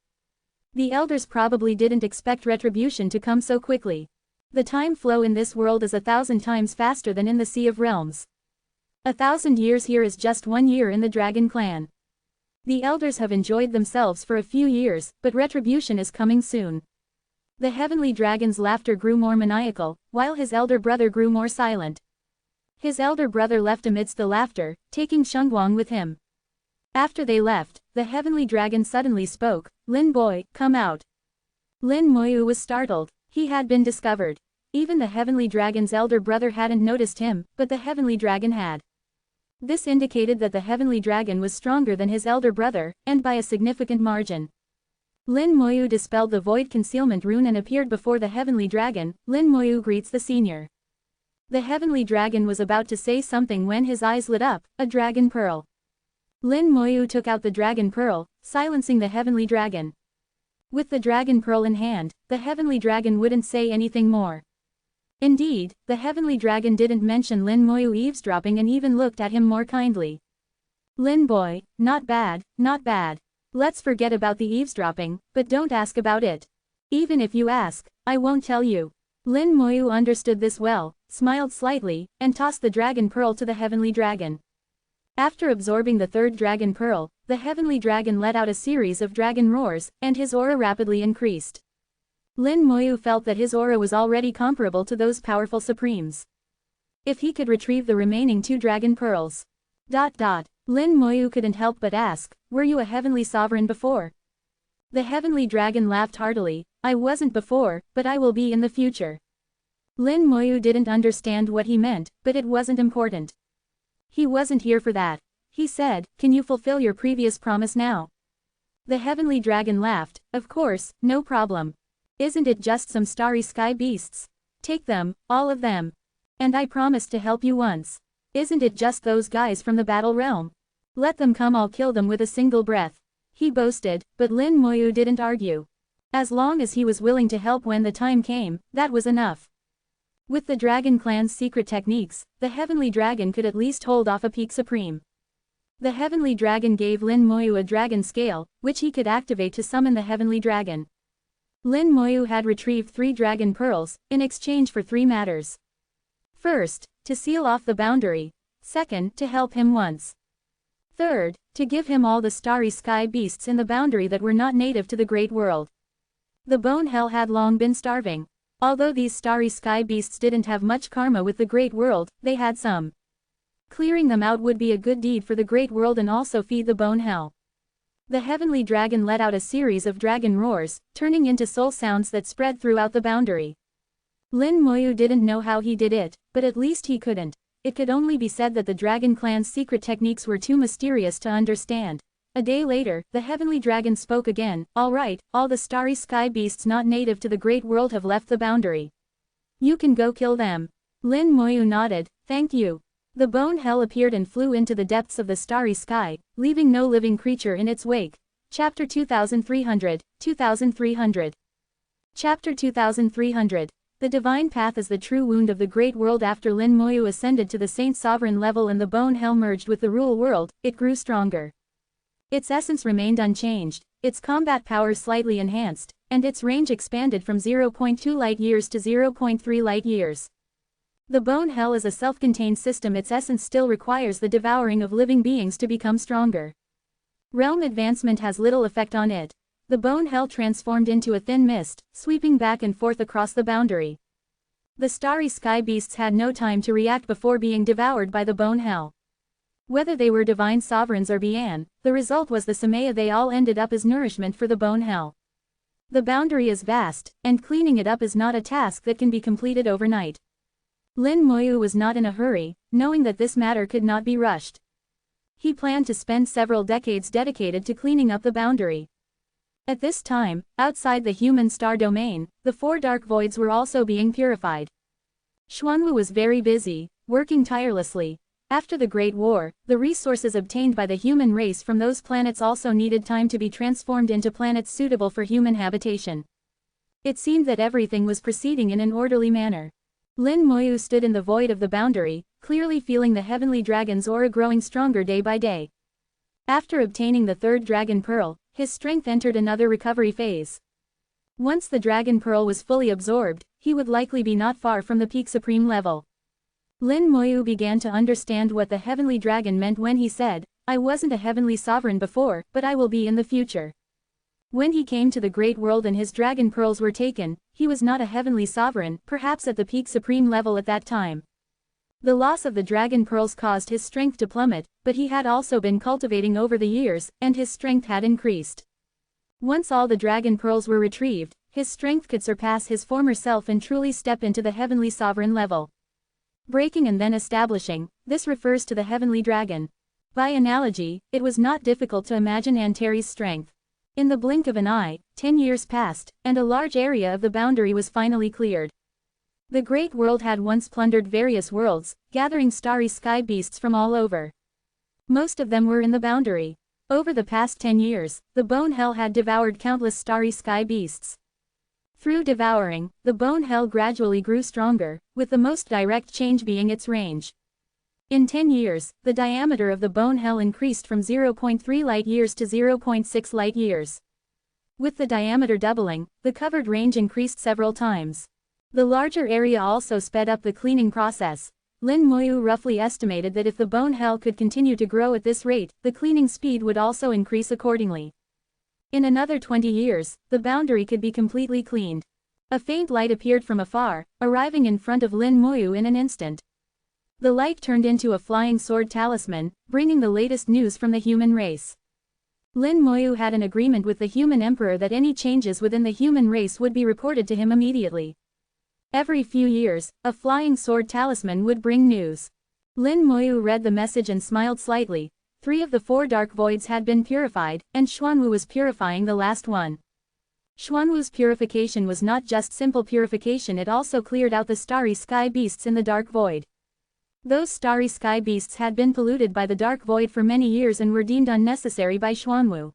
The elders probably didn't expect retribution to come so quickly. The time flow in this world is 1,000 times faster than in the Sea of Realms. 1,000 years here is just 1 year in the Dragon Clan. The elders have enjoyed themselves for a few years, but retribution is coming soon." The heavenly dragon's laughter grew more maniacal, while his elder brother grew more silent. His elder brother left amidst the laughter, taking Shenghuang with him. After they left, the heavenly dragon suddenly spoke, "Lin boy, come out." Lin Moyu was startled. He had been discovered. Even the heavenly dragon's elder brother hadn't noticed him, but the heavenly dragon had. This indicated that the heavenly dragon was stronger than his elder brother, and by a significant margin. Lin Moyu dispelled the void concealment rune and appeared before the heavenly dragon. "Lin Moyu greets the senior." The heavenly dragon was about to say something when his eyes lit up, a dragon pearl. Lin Moyu took out the dragon pearl, silencing the heavenly dragon. With the dragon pearl in hand, the heavenly dragon wouldn't say anything more. Indeed, the heavenly dragon didn't mention Lin Moyu eavesdropping and even looked at him more kindly. "Lin boy, not bad, not bad. Let's forget about the eavesdropping, but don't ask about it. Even if you ask, I won't tell you." Lin Moyu understood this well, smiled slightly, and tossed the dragon pearl to the heavenly dragon. After absorbing the third dragon pearl, the heavenly dragon let out a series of dragon roars, and his aura rapidly increased. Lin Moyu felt that his aura was already comparable to those powerful supremes. If he could retrieve the remaining 2 dragon pearls. Lin Moyu couldn't help but ask, "Were you a heavenly sovereign before?" The heavenly dragon laughed heartily. "I wasn't before, but I will be in the future." Lin Moyu didn't understand what he meant, but it wasn't important. He wasn't here for that. He said, "Can you fulfill your previous promise now?" The heavenly dragon laughed. "Of course, no problem. Isn't it just some starry sky beasts? Take them, all of them. And I promised to help you once. Isn't it just those guys from the battle realm? Let them come, I'll kill them with a single breath." He boasted, but Lin Moyu didn't argue. As long as he was willing to help when the time came, that was enough. With the Dragon Clan's secret techniques, the heavenly dragon could at least hold off a peak supreme. The heavenly dragon gave Lin Moyu a dragon scale, which he could activate to summon the heavenly dragon. Lin Moyu had retrieved 3 dragon pearls, in exchange for 3 matters. First, to seal off the boundary. Second, to help him once. Third, to give him all the starry sky beasts in the boundary that were not native to the great world. The bone hell had long been starving. Although these starry sky beasts didn't have much karma with the great world, they had some. Clearing them out would be a good deed for the great world and also feed the bone hell. The heavenly dragon let out a series of dragon roars, turning into soul sounds that spread throughout the boundary. Lin Moyu didn't know how he did it, but at least he couldn't. It could only be said that the Dragon Clan's secret techniques were too mysterious to understand. A day later, the heavenly dragon spoke again. "All right, all the starry sky beasts not native to the great world have left the boundary. You can go kill them." Lin Moyu nodded. "Thank you." The bone hell appeared and flew into the depths of the starry sky, leaving no living creature in its wake. Chapter 2300. Chapter 2300. The divine path is the true wound of the great world. After Lin Moyu ascended to the saint sovereign level and the bone hell merged with the rule world, it grew stronger. Its essence remained unchanged, its combat powers slightly enhanced, and its range expanded from 0.2 light-years to 0.3 light-years. The bone hell is a self-contained system. Its essence still requires the devouring of living beings to become stronger. Realm advancement has little effect on it. The bone hell transformed into a thin mist, sweeping back and forth across the boundary. The starry sky beasts had no time to react before being devoured by the bone hell. Whether they were divine sovereigns or Bian, the result was the Samaya. They all ended up as nourishment for the bone hell. The boundary is vast, and cleaning it up is not a task that can be completed overnight. Lin Moyu was not in a hurry, knowing that this matter could not be rushed. He planned to spend several decades dedicated to cleaning up the boundary. At this time, outside the human star domain, the 4 dark voids were also being purified. Xuanwu was very busy, working tirelessly. After the Great War, the resources obtained by the human race from those planets also needed time to be transformed into planets suitable for human habitation. It seemed that everything was proceeding in an orderly manner. Lin Moyu stood in the void of the boundary, clearly feeling the heavenly dragon's aura growing stronger day by day. After obtaining the 3rd dragon pearl, his strength entered another recovery phase. Once the dragon pearl was fully absorbed, he would likely be not far from the peak supreme level. Lin Moyu began to understand what the heavenly dragon meant when he said, "I wasn't a heavenly sovereign before, but I will be in the future." When he came to the great world and his dragon pearls were taken, he was not a heavenly sovereign, perhaps at the peak supreme level at that time. The loss of the dragon pearls caused his strength to plummet, but he had also been cultivating over the years, and his strength had increased. Once all the dragon pearls were retrieved, his strength could surpass his former self and truly step into the heavenly sovereign level. Breaking and then establishing, this refers to the heavenly dragon. By analogy, it was not difficult to imagine Antares' strength. In the blink of an eye, 10 years passed, and a large area of the boundary was finally cleared. The Great World had once plundered various worlds, gathering starry sky beasts from all over. Most of them were in the boundary. Over the past 10 years, the bone hell had devoured countless starry sky beasts. Through devouring, the bone hell gradually grew stronger, with the most direct change being its range. In 10 years, the diameter of the bone hell increased from 0.3 light-years to 0.6 light-years. With the diameter doubling, the covered range increased several times. The larger area also sped up the cleaning process. Lin Moyu roughly estimated that if the bone hell could continue to grow at this rate, the cleaning speed would also increase accordingly. In another 20 years, the boundary could be completely cleaned. A faint light appeared from afar, arriving in front of Lin Moyu in an instant. The light turned into a flying sword talisman, bringing the latest news from the human race. Lin Moyu had an agreement with the human emperor that any changes within the human race would be reported to him immediately. Every few years, a flying sword talisman would bring news. Lin Moyu read the message and smiled slightly. 3 of the 4 dark voids had been purified, and Xuanwu was purifying the last one. Xuanwu's purification was not just simple purification, it also cleared out the starry sky beasts in the dark void. Those starry sky beasts had been polluted by the dark void for many years and were deemed unnecessary by Xuanwu.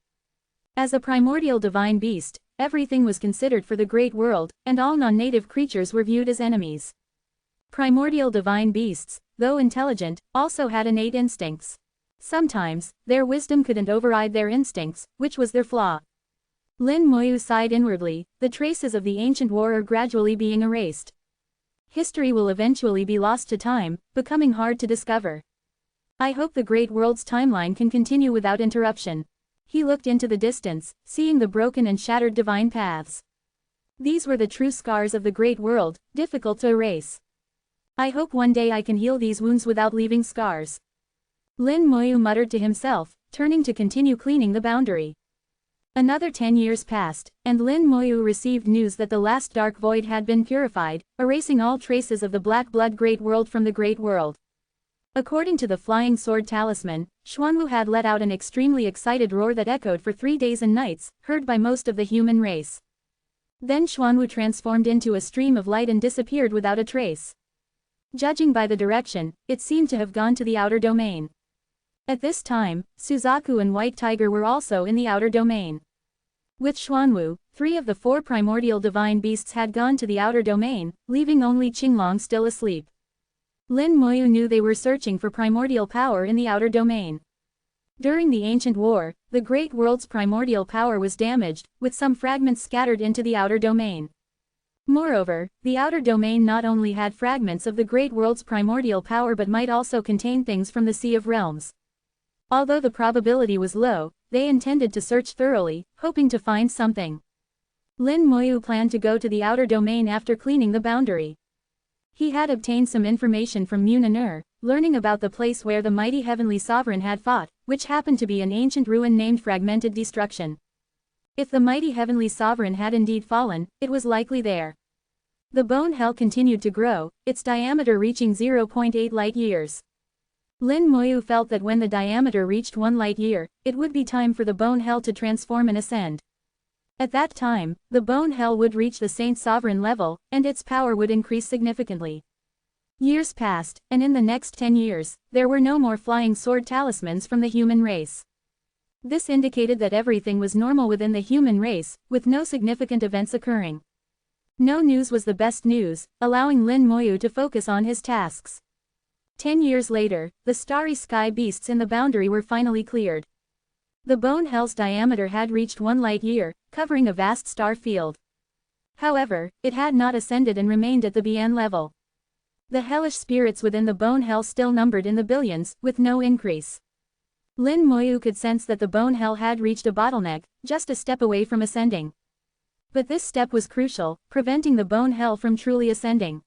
As a primordial divine beast, everything was considered for the great world, and all non-native creatures were viewed as enemies. Primordial divine beasts, though intelligent, also had innate instincts. Sometimes, their wisdom couldn't override their instincts, which was their flaw. Lin Moyu sighed inwardly, the traces of the ancient war are gradually being erased. History will eventually be lost to time, becoming hard to discover. I hope the great world's timeline can continue without interruption. He looked into the distance, seeing the broken and shattered divine paths. These were the true scars of the great world, difficult to erase. I hope one day I can heal these wounds without leaving scars. Lin Moyu muttered to himself, turning to continue cleaning the boundary. Another 10 years passed, and Lin Moyu received news that the last dark void had been purified, erasing all traces of the black blood great world from the great world. According to the flying sword talisman, Xuanwu had let out an extremely excited roar that echoed for 3 days and nights, heard by most of the human race. Then Xuanwu transformed into a stream of light and disappeared without a trace. Judging by the direction, it seemed to have gone to the outer domain. At this time, Suzaku and White Tiger were also in the outer domain. With Xuanwu, 3 of the 4 primordial divine beasts had gone to the outer domain, leaving only Qinglong still asleep. Lin Moyu knew they were searching for primordial power in the outer domain. During the ancient war, the great world's primordial power was damaged, with some fragments scattered into the outer domain. Moreover, the outer domain not only had fragments of the great world's primordial power but might also contain things from the Sea of Realms. Although the probability was low, they intended to search thoroughly, hoping to find something. Lin Moyu planned to go to the outer domain after cleaning the boundary. He had obtained some information from Munanur, learning about the place where the mighty heavenly sovereign had fought, which happened to be an ancient ruin named Fragmented Destruction. If the mighty heavenly sovereign had indeed fallen, it was likely there. The bone hell continued to grow, its diameter reaching 0.8 light-years. Lin Moyu felt that when the diameter reached 1 light-year, it would be time for the bone hell to transform and ascend. At that time, the bone hell would reach the saint sovereign level, and its power would increase significantly. Years passed, and in the next 10 years, there were no more flying sword talismans from the human race. This indicated that everything was normal within the human race, with no significant events occurring. No news was the best news, allowing Lin Moyu to focus on his tasks. 10 years later, the starry sky beasts in the boundary were finally cleared. The bone hell's diameter had reached 1 light-year, covering a vast star field. However, it had not ascended and remained at the Bian level. The hellish spirits within the bone hell still numbered in the billions, with no increase. Lin Moyu could sense that the bone hell had reached a bottleneck, just a step away from ascending. But this step was crucial, preventing the bone hell from truly ascending.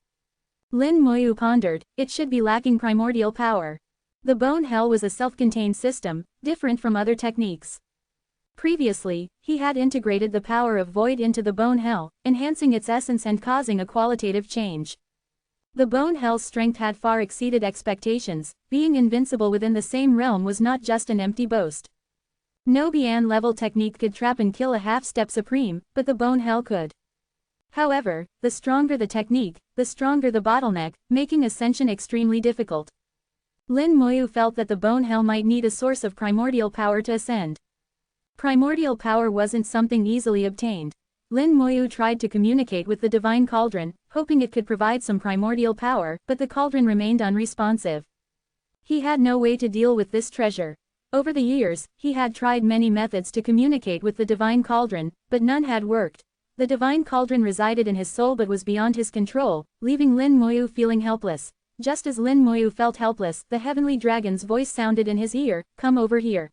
Lin Moyu pondered, it should be lacking primordial power. The bone hell was a self-contained system, different from other techniques. Previously, he had integrated the power of void into the bone hell, enhancing its essence and causing a qualitative change. The bone hell's strength had far exceeded expectations, being invincible within the same realm was not just an empty boast. No Bian-level technique could trap and kill a half-step supreme, but the bone hell could. However, the stronger the technique, the stronger the bottleneck, making ascension extremely difficult. Lin Moyu felt that the bone hell might need a source of primordial power to ascend. Primordial power wasn't something easily obtained. Lin Moyu tried to communicate with the divine cauldron, hoping it could provide some primordial power, but the cauldron remained unresponsive. He had no way to deal with this treasure. Over the years, he had tried many methods to communicate with the divine cauldron, but none had worked. The divine cauldron resided in his soul but was beyond his control, leaving Lin Moyu feeling helpless. Just as Lin Moyu felt helpless, the heavenly dragon's voice sounded in his ear, "Come over here."